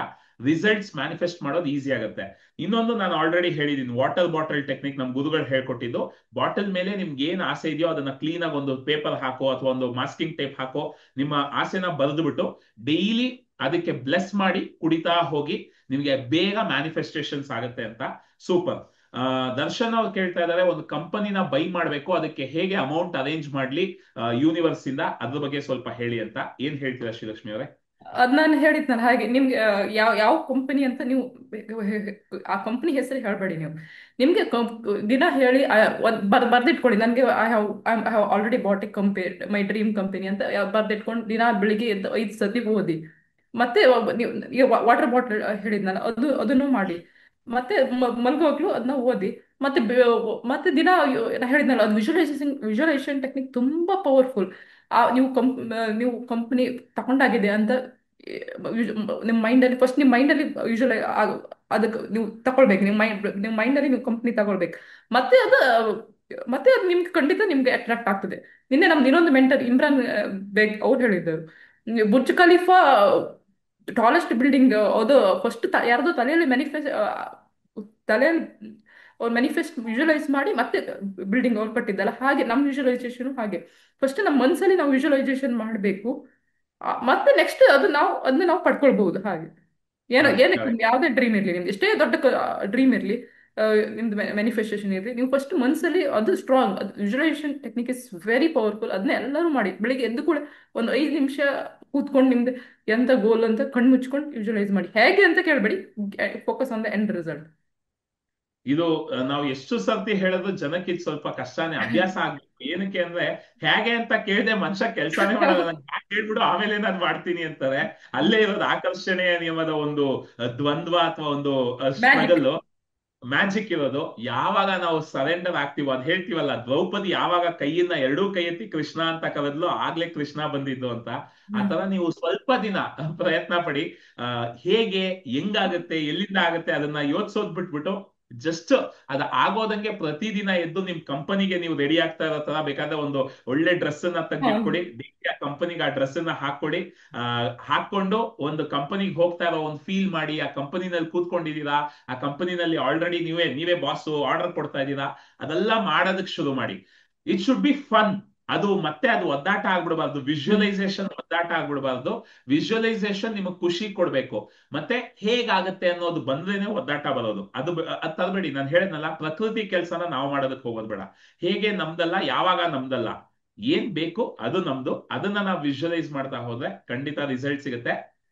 ರಿಸಲ್ಟ್ಸ್ ಮ್ಯಾನಿಫೆಸ್ಟ್ ಮಾಡೋದು ಈಸಿ ಆಗುತ್ತೆ. ಇನ್ನೊಂದು ನಾನು ಆಲ್ರೆಡಿ ಹೇಳಿದೀನಿ, ವಾಟರ್ ಬಾಟಲ್ ಟೆಕ್ನಿಕ್ ನಮ್ ಗುರುಗಳು ಹೇಳ್ಕೊಟ್ಟಿದ್ದು. ಬಾಟಲ್ ಮೇಲೆ ನಿಮ್ಗೆ ಏನ್ ಆಸೆ ಇದೆಯೋ ಅದನ್ನ ಕ್ಲೀನ್ ಆಗಿ ಒಂದು ಪೇಪರ್ ಹಾಕೋ ಅಥವಾ ಒಂದು ಮಾಸ್ಕಿಂಗ್ ಟೇಪ್ ಹಾಕೋ, ನಿಮ್ಮ ಆಸೆನ ಬರೆದು ಬಿಟ್ಟು ಡೈಲಿ ಅದಕ್ಕೆ ಬ್ಲೆಸ್ ಮಾಡಿ ಕುಡಿತಾ ಹೋಗಿ, ನಿಮ್ಗೆ ಬೇಗ ಮ್ಯಾನಿಫೆಸ್ಟೇಷನ್ಸ್ ಆಗುತ್ತೆ ಅಂತ. ಸೂಪರ್. ದರ್ಶನ್ ಅವ್ರು ಕೇಳ್ತಾ ಇದಾರೆ, ಒಂದು ಕಂಪನಿನ ಬೈ ಮಾಡ್ಬೇಕು, ಅದಕ್ಕೆ ಹೇಗೆ ಅಮೌಂಟ್ ಅರೇಂಜ್ ಮಾಡ್ಲಿ ಯೂನಿವರ್ಸ್ ಇಂದ, ಅದ್ರ ಬಗ್ಗೆ ಸ್ವಲ್ಪ ಹೇಳಿ ಅಂತ. ಏನ್ ಹೇಳ್ತೀರಾ ಶ್ರೀಲಕ್ಷ್ಮಿ ಅವರೇ? ಅದ್ ನಾನು ಹೇಳಿದ್ನಲ್ಲ ಹಾಗೆ, ನಿಮ್ಗೆ ಯಾವ ಯಾವ ಕಂಪನಿ ಅಂತ ನೀವು ಆ ಕಂಪನಿ ಹೆಸರು ಹೇಳ್ಬೇಡಿ ನೀವು. ನಿಮ್ಗೆ ದಿನ ಹೇಳಿ ಬರ್ದಿಟ್ಕೊಳ್ಳಿ. ನನಗೆ I have already bought a compare my dream company ಅಂತ ಬರ್ದಿಟ್ಕೊಂಡು ದಿನ ಬೆಳಿಗ್ಗೆ ಎದ್ದು 5 ಸತಿ ಓದಿ. ಮತ್ತೆ ನೀವು ವಾಟರ್ ಬಾಟಲ್ ಹೇಳಿದ್ನಲ್ಲ ಅದನ್ನು ಮಾಡಿ. ಮತ್ತೆ ಮಲ್ಗೋಗ್ಲು ಅದನ್ನ ಓದಿ. ಮತ್ತೆ ದಿನ ನಾ ಹೇಳಿದ್ನಲ್ಲ, ಅದು ವಿಜುವಲೈಸೇಷನ್ ಟೆಕ್ನಿಕ್ ತುಂಬಾ ಪವರ್ಫುಲ್. ನೀವು ಕಂಪ್ನಿ ತಗೊಂಡಾಗಿದೆ ಅಂತ ನಿಮ್ಮ ಮೈಂಡಲ್ಲಿ ಫಸ್ಟ್, ನಿಮ್ಮ ಮೈಂಡಲ್ಲಿ ಯೂಶಲ್ ಅದಕ್ಕೆ ನೀವು ತಗೊಳ್ಬೇಕು. ನಿಮ್ಮ ಮೈಂಡಲ್ಲಿ ನೀವು ಕಂಪ್ನಿ ತಗೊಳ್ಬೇಕು. ಮತ್ತೆ ಅದು ನಿಮ್ಗೆ ಖಂಡಿತ ನಿಮ್ಗೆ ಅಟ್ರಾಕ್ಟ್ ಆಗ್ತದೆ. ನಿನ್ನೆ ನಮ್ದು ಇನ್ನೊಂದು ಮೆಂಟರ್ ಇಮ್ರಾನ್ ಬೇಗ್ ಅವ್ರು ಹೇಳಿದ್ದರು, ಬುರ್ಜ್ ಖಲೀಫಾ ಟಾಲೆಸ್ಟ್ ಬಿಲ್ಡಿಂಗ್ ಅದು ಫಸ್ಟ್ ಯಾರ್ದೋ ತಲೆಯಲ್ಲಿ ಅವ್ರು ಮ್ಯಾನಿಫೆಸ್ಟ್ ವಿಜುವಲೈಸ್ ಮಾಡಿ ಮತ್ತೆ ಬಿಲ್ಡಿಂಗ್ ಅವ್ರು ಕಟ್ಟಿದ್ದಲ್ಲ, ಹಾಗೆ ನಮ್ಮ ವಿಜುವಲೈಸೇಷನ್ ಹಾಗೆ. ಫಸ್ಟ್ ನಮ್ಮ ಮನಸ್ಸಲ್ಲಿ ನಾವು ವಿಜುವಲೈಸೇಷನ್ ಮಾಡಬೇಕು. ಮತ್ತೆ ನೆಕ್ಸ್ಟ್ ಅದನ್ನ ನಾವು ಪಡ್ಕೊಳ್ಬಹುದು ಹಾಗೆ. ಕರೆಕ್ಟ್ ಏನಕ್ಕೆ ಕರೆಕ್ಟ್. ನಿಮ್ದು ಯಾವುದೇ ಡ್ರೀಮ್ ಇರಲಿ, ನಿಮ್ದು ಎಷ್ಟೇ ದೊಡ್ಡ ಡ್ರೀಮ್ ಇರಲಿ, ನಿಮ್ದು ಮ್ಯಾನಿಫೆಸ್ಟೇಷನ್ ಇರಲಿ, ನೀವು ಫಸ್ಟ್ ಮನಸ್ಸಲ್ಲಿ ಅದು ಸ್ಟ್ರಾಂಗ್, ಅದು visualisation technique is very powerful. ಅದನ್ನ ಎಲ್ಲರೂ ಮಾಡಿ. ಬೆಳಿಗ್ಗೆ ಎದ್ದು ಕೂಡ ಒಂದು 5 ನಿಮಿಷ ಕೂತ್ಕೊಂಡು ನಿಮ್ದು ಎಂತ ಗೋಲ್ ಅಂತ ಕಣ್ಣು ಮುಚ್ಕೊಂಡು ವಿಜುವಲೈಸ್ ಮಾಡಿ. ಹೇಗೆ ಅಂತ ಕೇಳಬೇಡಿ, focus on the end result. ಇದು ನಾವು ಎಷ್ಟು ಸರ್ತಿ ಹೇಳೋದು ಜನಕ್ಕೆ ಇದು ಸ್ವಲ್ಪ ಕಷ್ಟನೇ, ಅಭ್ಯಾಸ ಆಗ್ಬೇಕು. ಏನಕ್ಕೆ ಅಂದ್ರೆ, ಹೇಗೆ ಅಂತ ಕೇಳದೆ ಮನುಷ್ಯ ಕೆಲಸನೇ ಮಾಡಲ್ಲ. ನಂಗೆ ಹ್ಯಾಕ್ ಹೇಳ್ಬಿಡು ಆಮೇಲೆ ನಾನು ಮಾಡ್ತೀನಿ ಅಂತಾರೆ. ಅಲ್ಲೇ ಇರೋದು ಆಕರ್ಷಣೆಯ ನಿಯಮದ ಒಂದು ದ್ವಂದ್ವ ಅಥವಾ ಒಂದು ಮ್ಯಾಜಿಕ್. ಸ್ಟ್ರಗಲ್, ಮ್ಯಾಜಿಕ್ ಇರೋದು. ಯಾವಾಗ ನಾವು ಸರೆಂಡರ್ ಆಗ್ತೀವೋ, ಅದ್ ಹೇಳ್ತೀವಲ್ಲ, ದ್ರೌಪದಿ ಯಾವಾಗ ಕೈಯನ್ನ ಎರಡೂ ಕೈ ಎತ್ತಿ ಕೃಷ್ಣ ಅಂತ ಕರೆದ್ಲು, ಆಗ್ಲೇ ಕೃಷ್ಣ ಬಂದಿದ್ದು ಅಂತ. ಆತರ ನೀವು ಸ್ವಲ್ಪ ದಿನ ಪ್ರಯತ್ನ ಪಡಿ. ಹೇಗೆ, ಹೆಂಗಾಗತ್ತೆ, ಎಲ್ಲಿಂದ ಆಗತ್ತೆ ಅದನ್ನ ಯೋಚಿಸೋದ್ ಬಿಟ್ಬಿಟ್ಟು ಜಸ್ಟ್ ಅದ ಆಗೋದಂಗೆ ಪ್ರತಿದಿನ ಎದ್ದು ನಿಮ್ ಕಂಪನಿಗೆ ನೀವು ರೆಡಿ ಆಗ್ತಾ ಇರೋ ತರ ಬೇಕಾದ್ರೆ ಒಂದು ಒಳ್ಳೆ ಡ್ರೆಸ್ ಅನ್ನ ತೆಗೆದಿಟ್ಕೊಡಿ. ಆ ಕಂಪನಿಗೆ ಆ ಡ್ರೆಸ್ ಅನ್ನ ಹಾಕೊಡಿ. ಹಾಕೊಂಡು ಒಂದು ಕಂಪನಿಗೆ ಹೋಗ್ತಾ ಇರೋ ಒಂದು ಫೀಲ್ ಮಾಡಿ. ಆ ಕಂಪನಿನಲ್ಲಿ ಕೂತ್ಕೊಂಡಿದೀರಾ, ಆ ಕಂಪನಿನಲ್ಲಿ ಆಲ್ರೆಡಿ ನೀವೇ ಬಾಸ್, ಆರ್ಡರ್ ಕೊಡ್ತಾ ಇದ್ದೀರಾ, ಅದೆಲ್ಲ ಮಾಡೋದಕ್ಕೆ ಶುರು ಮಾಡಿ. It should be fun. ಅದು ಒದ್ದಾಟ ಆಗ್ಬಿಡ್ಬಾರ್ದು. ವಿಜುವಲೈಸೇಷನ್ ಒದ್ದಾಟ ಆಗ್ಬಿಡ್ಬಾರ್ದು. ವಿಜುವಲೈಸೇಷನ್ ನಿಮಗೆ ಖುಷಿ ಕೊಡ್ಬೇಕು. ಮತ್ತೆ ಹೇಗಾಗತ್ತೆ ಅನ್ನೋದು ಬಂದ್ರೇನೆ ಒದ್ದಾಟ ಬರೋದು. ಅದ್ ತರಬೇಡಿ. ನಾನು ಹೇಳಿದ್ನಲ್ಲ, ಪ್ರಕೃತಿ ಕೆಲಸನ ನಾವು ಮಾಡೋದಕ್ಕೆ ಹೋಗೋದು ಬೇಡ. ಹೇಗೆ ನಮ್ದಲ್ಲ, ಯಾವಾಗ ನಮ್ದಲ್ಲ, ಏನ್ ಬೇಕು ಅದು ನಮ್ದು. ಅದನ್ನ ನಾವು ವಿಜುವಲೈಸ್ ಮಾಡ್ತಾ ಹೋದ್ರೆ ಖಂಡಿತ ರಿಸಲ್ಟ್ ಸಿಗುತ್ತೆ.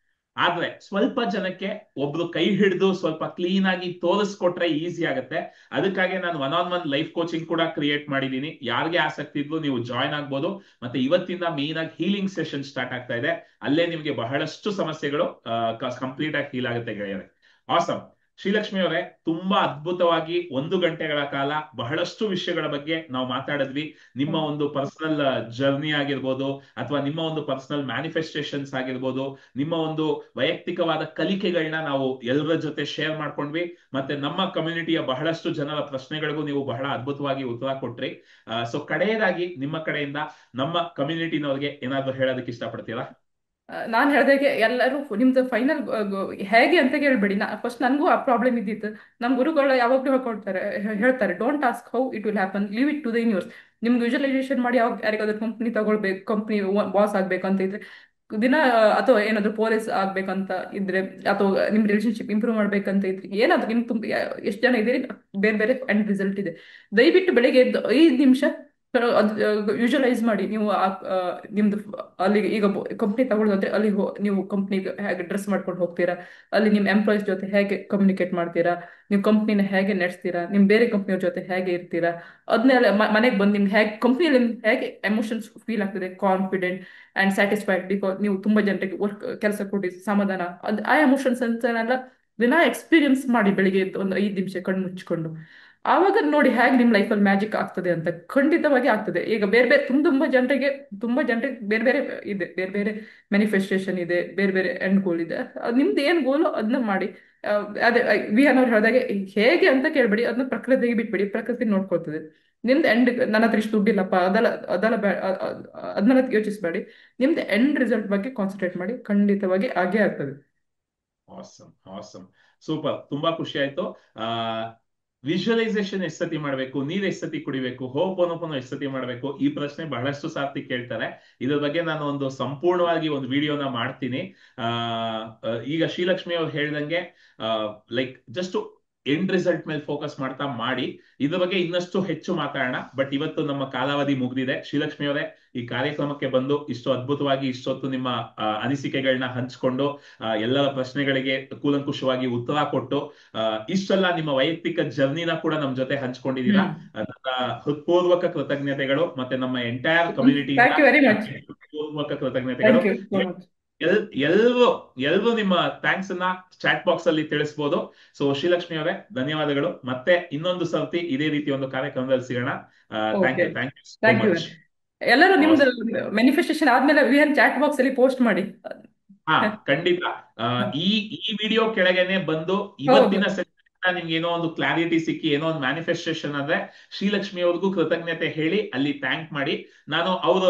ಆದ್ರೆ ಸ್ವಲ್ಪ ಜನಕ್ಕೆ ಒಬ್ರು ಕೈ ಹಿಡಿದು ಸ್ವಲ್ಪ ಕ್ಲೀನ್ ಆಗಿ ತೋರಿಸ್ಕೊಟ್ರೆ ಈಸಿ ಆಗುತ್ತೆ. ಅದಕ್ಕಾಗಿ ನಾನು 1-on-1 ಲೈಫ್ ಕೋಚಿಂಗ್ ಕೂಡ ಕ್ರಿಯೇಟ್ ಮಾಡಿದ್ದೀನಿ. ಯಾರಿಗೆ ಆಸಕ್ತಿ ಇದ್ರು ನೀವು ಜಾಯ್ನ್ ಆಗ್ಬೋದು. ಮತ್ತೆ ಇವತ್ತಿಂದ ಮೇನ್ ಆಗಿ ಹೀಲಿಂಗ್ ಸೆಷನ್ ಸ್ಟಾರ್ಟ್ ಆಗ್ತಾ ಇದೆ. ಅಲ್ಲೇ ನಿಮ್ಗೆ ಬಹಳಷ್ಟು ಸಮಸ್ಯೆಗಳು ಕಂಪ್ಲೀಟ್ ಆಗಿ ಹೀಲ್ ಆಗುತ್ತೆ ಗೆಳೆಯರೆ. ಆಸಮ್. ಶ್ರೀಲಕ್ಷ್ಮಿ ಅವರೇ, ತುಂಬಾ ಅದ್ಭುತವಾಗಿ 1 ಗಂಟೆಗಳ ಕಾಲ ಬಹಳಷ್ಟು ವಿಷಯಗಳ ಬಗ್ಗೆ ನಾವು ಮಾತಾಡಿದ್ವಿ. ನಿಮ್ಮ ಒಂದು ಪರ್ಸನಲ್ ಜರ್ನಿ ಆಗಿರ್ಬೋದು, ಅಥವಾ ನಿಮ್ಮ ಒಂದು ಪರ್ಸನಲ್ ಮ್ಯಾನಿಫೆಸ್ಟೇಷನ್ಸ್ ಆಗಿರ್ಬೋದು, ನಿಮ್ಮ ಒಂದು ವೈಯಕ್ತಿಕವಾದ ಕಲಿಕೆಗಳನ್ನ ನಾವು ಎಲ್ಲರ ಜೊತೆ ಶೇರ್ ಮಾಡ್ಕೊಂಡ್ವಿ. ಮತ್ತೆ ನಮ್ಮ ಕಮ್ಯುನಿಟಿಯ ಬಹಳಷ್ಟು ಜನರ ಪ್ರಶ್ನೆಗಳಿಗೂ ನೀವು ಬಹಳ ಅದ್ಭುತವಾಗಿ ಉತ್ತರ ಕೊಟ್ರಿ. ಸೊ ಕಡೆಯದಾಗಿ ನಿಮ್ಮ ಕಡೆಯಿಂದ ನಮ್ಮ ಕಮ್ಯುನಿಟಿನವ್ರಿಗೆ ಏನಾದ್ರು ಹೇಳೋದಕ್ಕೆ ಇಷ್ಟಪಡ್ತೀರಾ? ನಾನು ಹೇಳ್ದಾಗೆ ಎಲ್ಲರೂ ನಿಮ್ದು ಫೈನಲ್ ಹೇಗೆ ಅಂತ ಕೇಳ್ಬೇಡಿ. ಫಸ್ಟ್ ನನಗೂ ಆ ಪ್ರಾಬ್ಲಮ್ ಇದ್ದಿತ್ತು. ನಮ್ಮ ಗುರುಗಳು ಯಾವಾಗಲೂ ಹೇಳ್ತಾರೆ, don't ask how it will happen, leave it to the universe. ನಿಮ್ಗೆ ವಿಜುವಲೈಸೇಷನ್ ಮಾಡಿ ಯಾರಿಗಾದ್ರೂ ಕಂಪ್ನಿ ತಗೊಳ್ಬೇಕು, ಕಂಪ್ನಿ ಬಾಸ್ ಆಗ್ಬೇಕಂತ ಇದ್ರೆ, ದಿನ ಅಥವಾ ಏನಾದ್ರು ಪೊಲೀಸ್ ಆಗ್ಬೇಕಂತ ಇದ್ರೆ, ಅಥವಾ ನಿಮ್ ರಿಲೇಶನ್ಶಿಪ್ ಇಂಪ್ರೂವ್ ಮಾಡ್ಬೇಕಂತ ಇದ್ರೆ, ಏನಾದ್ರು ನಿಮ್ ಎಷ್ಟು ಜನ ಇದ್ದೀರಿ, ಬೇರೆ ಬೇರೆ ಎಂಡ್ ರಿಸಲ್ಟ್ ಇದೆ. ದಯವಿಟ್ಟು ಬೆಳಿಗ್ಗೆ ಎದ್ದು 5 ನಿಮಿಷ ಯೂಶಲೈಸ್ ಮಾಡಿ ನೀವು ನಿಮ್ದು ಅಲ್ಲಿ ಈಗ ಕಂಪ್ನಿ ತಗೊಳ್ಳೋದಾದ್ರೆ ಅಲ್ಲಿ ನೀವು ಕಂಪ್ನಿಗೆ ಹೇಗೆ ಡ್ರೆಸ್ ಮಾಡ್ಕೊಂಡು ಹೋಗ್ತೀರಾ, ಅಲ್ಲಿ ನಿಮ್ಮ ಎಂಪ್ಲಾಯೀಸ್ ಜೊತೆ ಹೇಗೆ ಕಮ್ಯುನಿಕೇಟ್ ಮಾಡ್ತೀರಾ, ನೀವು ಕಂಪ್ನಿನ ಹೇಗೆ ನಡೆಸ್ತೀರಾ, ನಿಮ್ ಬೇರೆ ಕಂಪ್ನಿಯವ್ರ ಜೊತೆ ಹೇಗೆ ಇರ್ತೀರಾ, ಅದನ್ನೆಲ್ಲ ಮನೆಗೆ ಬಂದು ನಿಮ್ಗೆ ಹೇಗೆ ಕಂಪ್ನಿಯಲ್ಲಿ ಹೇಗೆ ಎಮೋಷನ್ಸ್ ಫೀಲ್ ಆಗ್ತದೆ, ಕಾನ್ಫಿಡೆಂಟ್ ಅಂಡ್ ಸ್ಯಾಟಿಸ್ಫೈಡ್, ಬಿಕಾಸ್ ನೀವು ತುಂಬಾ ಜನರಿಗೆ ಕೆಲಸ ಕೊಡಿ ಸಮಾಧಾನ, ಆ ಎಮೋಷನ್ಸ್ ಅಂತೆಲ್ಲ ದಿನ ಎಕ್ಸ್ಪೀರಿಯನ್ಸ್ ಮಾಡಿ ಬೆಳಿಗ್ಗೆ ಎದ್ದು ಒಂದು 5 ನಿಮಿಷ ಕಣ್ಣು ಮುಚ್ಕೊಂಡು. ಆವಾಗ ನೋಡಿ ಹೇಗೆ ನಿಮ್ ಲೈಫಲ್ಲಿ ಮ್ಯಾಜಿಕ್ ಆಗ್ತದೆ ಅಂತ. ಖಂಡಿತವಾಗಿ ಆಗ್ತದೆ. ಈಗ ಬೇರೆ ಬೇರೆ ತುಂಬಾ ಜನರಿಗೆ ಬೇರೆ ಬೇರೆ ಇದೆ, ಬೇರೆ ಬೇರೆ ಮ್ಯಾನಿಫೆಸ್ಟೇಷನ್ ಇದೆ, ಬೇರೆ ಬೇರೆ ಎಂಡ್ ಗೋಲ್ ಇದೆ. ನಿಮ್ದು ಏನ್ ಗೋಲು ಅದನ್ನ ಮಾಡಿ. ಅದೇ ವಿಹಾನ್ ಅವ್ರು ಹೇಳಿದಾಗೆ ಹೇಗೆ ಅಂತ ಕೇಳ್ಬೇಡಿ, ಅದನ್ನ ಪ್ರಕೃತಿಗೆ ಬಿಟ್ಬಿಡಿ, ಪ್ರಕೃತಿ ನೋಡ್ಕೊಳ್ತದೆ. ನಿಮ್ದು ಎಂಡ್ ನನ್ನ ಹತ್ರ ಇಷ್ಟು ದುಡ್ಡಿಲ್ಲಪ್ಪ ಅದೆಲ್ಲ ಅದೆಲ್ಲ ಅದನ್ನೆಲ್ಲ ಯೋಚಿಸ್ಬೇಡಿ. ನಿಮ್ದು ಎಂಡ್ ರಿಸಲ್ಟ್ ಬಗ್ಗೆ ಕಾನ್ಸಂಟ್ರೇಟ್ ಮಾಡಿ, ಖಂಡಿತವಾಗಿ ಆಗೇ ಆಗ್ತದೆ. ಆಸಮ್ ಆಸಮ್, ಸೂಪರ್, ತುಂಬಾ ಖುಷಿ ಆಯ್ತು. ಆ ವಿಜುವಲೈಸೇಷನ್ ಎಷ್ಟು ಸತಿ ಮಾಡ್ಬೇಕು, ನೀರ್ ಎಷ್ಟು ಸತಿ ಕುಡಿಬೇಕು, ಹೋಪೋನೋಪೋನೋ ಎಷ್ಟು ಸತಿ ಮಾಡ್ಬೇಕು, ಈ ಪ್ರಶ್ನೆ ಬಹಳಷ್ಟು ಸಾರ್ತಿ ಕೇಳ್ತಾರೆ. ಇದ್ರ ಬಗ್ಗೆ ನಾನು ಒಂದು ಸಂಪೂರ್ಣವಾಗಿ ಒಂದು ವಿಡಿಯೋನ ಮಾಡ್ತೀನಿ. ಈಗ ಶ್ರೀಲಕ್ಷ್ಮಿ ಅವ್ರು ಹೇಳ್ದಂಗೆ ಲೈಕ್ ಜಸ್ಟ್ ಎಂಡ್ ರಿಸಲ್ಟ್ ಮೇಲೆ ಫೋಕಸ್ ಮಾಡ್ತಾ ಮಾಡಿ. ಇದ್ರ ಬಗ್ಗೆ ಇನ್ನಷ್ಟು ಹೆಚ್ಚು ಮಾತಾಡೋಣ, ಬಟ್ ಇವತ್ತು ನಮ್ಮ ಕಾಲಾವಧಿ ಮುಗ್ದಿದೆ. ಶ್ರೀಲಕ್ಷ್ಮಿ ಅವರೇ, ಈ ಕಾರ್ಯಕ್ರಮಕ್ಕೆ ಬಂದು ಇಷ್ಟು ಅದ್ಭುತವಾಗಿ ಇಷ್ಟೊತ್ತು ನಿಮ್ಮ ಅನಿಸಿಕೆಗಳನ್ನ ಹಂಚಿಕೊಂಡು ಎಲ್ಲರ ಪ್ರಶ್ನೆಗಳಿಗೆ ಕೂಲಂಕುಷವಾಗಿ ಉತ್ತರ ಕೊಟ್ಟು ಇಷ್ಟೆಲ್ಲ ನಿಮ್ಮ ವೈಯಕ್ತಿಕ ಜರ್ನಿನ ಕೂಡ ನಮ್ ಜೊತೆ ಹಂಚ್ಕೊಂಡಿದ್ದೀರಾ. ನನ್ನ ಹೃತ್ಪೂರ್ವಕ ಕೃತಜ್ಞತೆಗಳು, ಮತ್ತೆ ನಮ್ಮ ಎಂಟೈರ್ ಕಮ್ಯುನಿಟಿ ಹೃತ್ಪೂರ್ವಕ ಕೃತಜ್ಞತೆಗಳು. ಎಲ್ರು ನಿಮ್ಮ ಥ್ಯಾಂಕ್ಸ್ ಅನ್ನ ಚಾಟ್ ಬಾಕ್ಸ್ ಅಲ್ಲಿ ತಿಳಿಸಬಹುದು. ಸೊ ಶ್ರೀಲಕ್ಷ್ಮಿ ಅವರೇ, ಧನ್ಯವಾದಗಳು. ಮತ್ತೆ ಇನ್ನೊಂದು ಸರ್ತಿ ಇದೇ ರೀತಿ ಒಂದು ಕಾರ್ಯಕ್ರಮದಲ್ಲಿ ಸಿಗೋಣ. Thank you so much. ಎಲ್ಲರೂ ನಿಮ್ದು ಮ್ಯಾನಿಫೆಸ್ಟೇಷನ್ ಆದ್ಮೇಲೆ ವಿಹಾನ್ ಚಾಟ್ ಬಾಕ್ಸ್ ಅಲ್ಲಿ ಪೋಸ್ಟ್ ಮಾಡಿ. ಖಂಡಿತ. ಈ ವಿಡಿಯೋ ಕೆಳಗೇನೆ ಬಂದು ಇವತ್ತಿನ ನಿಮ್ಗೆ ಏನೋ ಒಂದು ಕ್ಲಾರಿಟಿ ಸಿಕ್ಕಿ ಏನೋ ಒಂದು ಮ್ಯಾನಿಫೆಸ್ಟೇಷನ್ ಅಂದ್ರೆ ಶ್ರೀಲಕ್ಷ್ಮಿ ಅವ್ರಿಗೂ ಕೃತಜ್ಞತೆ ಹೇಳಿ ಅಲ್ಲಿ ಥ್ಯಾಂಕ್ ಮಾಡಿ. ನಾನು ಅವರ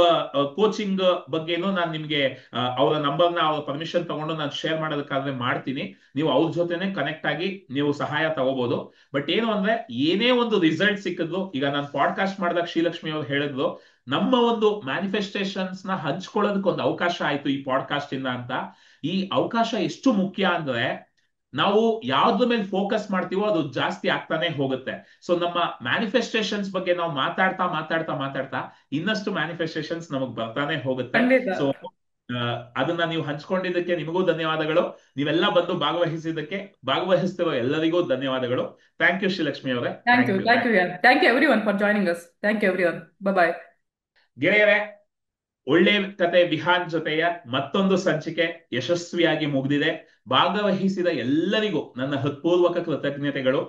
ಕೋಚಿಂಗ್ ಬಗ್ಗೆನೂ ನಾನು ನಿಮ್ಗೆ ಅವರ ನಂಬರ್ನ, ಅವರ ಪರ್ಮಿಷನ್ ತಗೊಂಡು ನಾನು ಶೇರ್ ಮಾಡೋದಕ್ಕಾದ್ರೆ ಮಾಡ್ತೀನಿ. ನೀವು ಅವ್ರ ಜೊತೆನೆ ಕನೆಕ್ಟ್ ಆಗಿ ನೀವು ಸಹಾಯ ತಗೋಬಹುದು. ಬಟ್ ಏನು ಅಂದ್ರೆ, ಏನೇ ಒಂದು ರಿಸಲ್ಟ್ ಸಿಕ್ಕಿದ್ರು, ಈಗ ನಾನು ಪಾಡ್ಕಾಸ್ಟ್ ಮಾಡಿದಾಗ ಶ್ರೀಲಕ್ಷ್ಮಿ ಅವ್ರು ಹೇಳಿದ್ರು ನಮ್ಮ ಒಂದು ಮ್ಯಾನಿಫೆಸ್ಟೇಷನ್ಸ್ ನ ಹಂಚ್ಕೊಳ್ಳೋದಕ್ಕೆ ಒಂದು ಅವಕಾಶ ಆಯ್ತು ಈ ಪಾಡ್ಕಾಸ್ಟ್ ಇಂದ ಅಂತ. ಈ ಅವಕಾಶ ಎಷ್ಟು ಮುಖ್ಯ ಅಂದ್ರೆ, ನಾವು ಯಾವ್ದ್ರ ಮೇಲೆ ಫೋಕಸ್ ಮಾಡ್ತೀವೋ ಅದು ಜಾಸ್ತಿ ಆಗ್ತಾನೆ ಹೋಗುತ್ತೆ. ಸೊ ನಮ್ಮ ಮ್ಯಾನಿಫೆಸ್ಟೇಷನ್ಸ್ ಬಗ್ಗೆ ನಾವು ಮಾತಾಡ್ತಾ ಮಾತಾಡ್ತಾ ಮಾತಾಡ್ತಾ ಇನ್ನಷ್ಟು ಮ್ಯಾನಿಫೆಸ್ಟೇಷನ್ಸ್ ನಮಗ್ ಬರ್ತಾನೆ ಹೋಗುತ್ತೆ. ಸೊ ಅದನ್ನ ನೀವು ಹಂಚ್ಕೊಂಡಿದ್ದಕ್ಕೆ ನಿಮಗೂ ಧನ್ಯವಾದಗಳು. ನೀವೆಲ್ಲ ಬಂದು ಭಾಗವಹಿಸ್ತಿರೋ ಎಲ್ಲರಿಗೂ ಧನ್ಯವಾದಗಳು. ಥ್ಯಾಂಕ್ ಯು ಶ್ರೀಲಕ್ಷ್ಮಿ ಅವರೇ. Thank you everyone for joining us. Thank you everyone. Bye. ಗೆಳೆಯರೇ, ಒಳ್ಳೆ ಕತೆ ವಿಹಾನ್ ಜೊತೆಯ ಮತ್ತೊಂದು ಸಂಚಿಕೆ ಯಶಸ್ವಿಯಾಗಿ ಮುಗಿದಿದೆ. ಭಾಗವಹಿಸಿದ ಎಲ್ಲರಿಗೂ ನನ್ನ ಹೃತ್ಪೂರ್ವಕ ಕೃತಜ್ಞತೆಗಳು.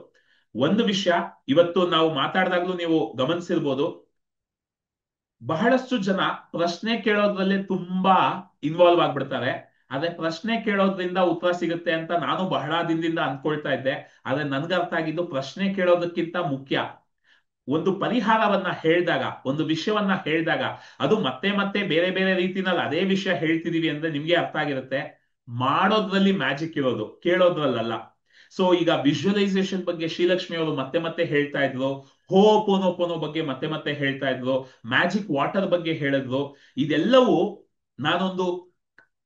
ಒಂದು ವಿಷಯ ಇವತ್ತು ನಾವು ಮಾತಾಡಿದಾಗ್ಲೂ ನೀವು ಗಮನಿಸಿರ್ಬೋದು, ಬಹಳಷ್ಟು ಜನ ಪ್ರಶ್ನೆ ಕೇಳೋದ್ರಲ್ಲೇ ತುಂಬಾ ಇನ್ವಾಲ್ವ್ ಆಗ್ಬಿಡ್ತಾರೆ. ಆದ್ರೆ ಪ್ರಶ್ನೆ ಕೇಳೋದ್ರಿಂದ ಉತ್ತರ ಸಿಗುತ್ತೆ ಅಂತ ನಾನು ಬಹಳ ದಿನದಿಂದ ಅನ್ಕೊಳ್ತಾ ಇದ್ದೆ. ಆದ್ರೆ ನನ್ಗೆ ಅರ್ಥ ಆಗಿದ್ದು, ಪ್ರಶ್ನೆ ಕೇಳೋದಕ್ಕಿಂತ ಮುಖ್ಯ ಒಂದು ಪರಿಹಾರವನ್ನ ಹೇಳಿದಾಗ, ಒಂದು ವಿಷಯವನ್ನ ಹೇಳಿದಾಗ, ಅದು ಮತ್ತೆ ಮತ್ತೆ ಬೇರೆ ಬೇರೆ ರೀತಿನಲ್ಲಿ ಅದೇ ವಿಷಯ ಹೇಳ್ತಿದೀವಿ ಅಂದ್ರೆ ನಿಮ್ಗೆ ಅರ್ಥ ಆಗಿರುತ್ತೆ, ಮಾಡೋದ್ರಲ್ಲಿ ಮ್ಯಾಜಿಕ್ ಇರೋದು, ಕೇಳೋದ್ರಲ್ಲ. ಸೊ ಈಗ ವಿಜುವಲೈಸೇಷನ್ ಬಗ್ಗೆ ಶ್ರೀಲಕ್ಷ್ಮಿ ಅವರು ಮತ್ತೆ ಮತ್ತೆ ಹೇಳ್ತಾ ಇದ್ರು, ಹೋಪೋನೋಪೋನೋ ಬಗ್ಗೆ ಮತ್ತೆ ಮತ್ತೆ ಹೇಳ್ತಾ ಇದ್ರು, ಮ್ಯಾಜಿಕ್ ವಾಟರ್ ಬಗ್ಗೆ ಹೇಳಿದ್ರು. ಇದೆಲ್ಲವೂ ನಾನೊಂದು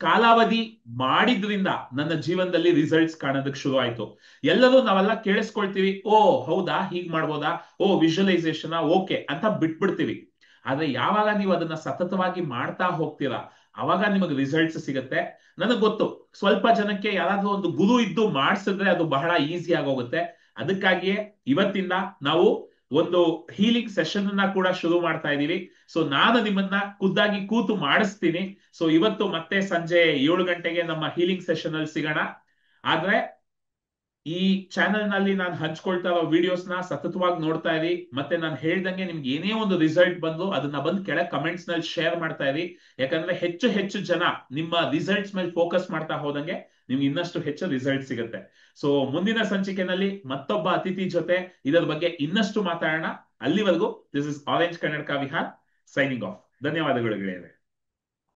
ಕಾಲಾವಧಿ ಮಾಡಿದ್ರಿಂದ ನನ್ನ ಜೀವನದಲ್ಲಿ ರಿಸಲ್ಟ್ಸ್ ಕಾಣೋದಕ್ಕೆ ಶುರು ಆಯ್ತು. ಎಲ್ಲರೂ ನಾವೆಲ್ಲ ಕೇಳಿಸ್ಕೊಳ್ತೀವಿ, ಓ ಹೌದಾ ಹೀಗ್ ಮಾಡ್ಬೋದಾ, ಓ ವಿಜುವಲೈಸೇಷನ್ ಓಕೆ ಅಂತ ಬಿಟ್ಬಿಡ್ತೀವಿ. ಆದ್ರೆ ಯಾವಾಗ ನೀವು ಅದನ್ನ ಸತತವಾಗಿ ಮಾಡ್ತಾ ಹೋಗ್ತೀರಾ, ಅವಾಗ ನಿಮಗೆ ರಿಸಲ್ಟ್ಸ್ ಸಿಗುತ್ತೆ. ನನಗ್ ಗೊತ್ತು, ಸ್ವಲ್ಪ ಜನಕ್ಕೆ ಯಾರಾದ್ರೂ ಒಂದು ಗುರು ಇದ್ದು ಮಾಡಿಸಿದ್ರೆ ಅದು ಬಹಳ ಈಸಿ ಆಗೋಗುತ್ತೆ. ಅದಕ್ಕಾಗಿಯೇ ಇವತ್ತಿಂದ ನಾವು ಒಂದು ಹೀಲಿಂಗ್ ಸೆಷನ್ ಅನ್ನ ಕೂಡ ಶುರು ಮಾಡ್ತಾ ಇದೀವಿ. ಸೊ ನಾನು ನಿಮ್ಮನ್ನ ಖುದ್ದಾಗಿ ಕೂತು ಮಾಡಿಸ್ತೀನಿ. ಸೊ ಇವತ್ತು ಮತ್ತೆ ಸಂಜೆ 7 ಗಂಟೆಗೆ ನಮ್ಮ ಹೀಲಿಂಗ್ ಸೆಷನ್ ಅಲ್ಲಿ ಸಿಗೋಣ. ಆದ್ರೆ ಈ ಚಾನೆಲ್ ನಲ್ಲಿ ನಾನು ಹಂಚ್ಕೊಳ್ತಾ ಇರೋ ವಿಡಿಯೋಸ್ ನ ಸತತವಾಗಿ ನೋಡ್ತಾ ಇರಿ. ಮತ್ತೆ ನಾನು ಹೇಳ್ದಂಗೆ ನಿಮ್ಗೆ ಏನೇ ಒಂದು ರಿಸಲ್ಟ್ ಬಂದು ಅದನ್ನ ಬಂದು ಕೆಳಗೆ ಕಮೆಂಟ್ಸ್ ನಲ್ಲಿ ಶೇರ್ ಮಾಡ್ತಾ ಇರಿ. ಯಾಕಂದ್ರೆ ಹೆಚ್ಚು ಹೆಚ್ಚು ಜನ ನಿಮ್ಮ ರಿಸಲ್ಟ್ಸ್ ಮೇಲೆ ಫೋಕಸ್ ಮಾಡ್ತಾ ಹೋದಂಗೆ ನಿಮ್ಗೆ ಇನ್ನಷ್ಟು ಹೆಚ್ಚು ರಿಸಲ್ಟ್ ಸಿಗುತ್ತೆ. ಸೊ ಮುಂದಿನ ಸಂಚಿಕೆನಲ್ಲಿ ಮತ್ತೊಬ್ಬ ಅತಿಥಿ ಜೊತೆ ಇದರ ಬಗ್ಗೆ ಇನ್ನಷ್ಟು ಮಾತಾಡೋಣ. ಅಲ್ಲಿವರೆಗೂ ದಿಸ್ ಇಸ್ ಆರೆಂಜ್ ಕನ್ನಡಕ ವಿಹಾನ್ ಸೈನಿಂಗ್ ಆಫ್. ಧನ್ಯವಾದಗಳು ಗೆಳೆಯರೆ.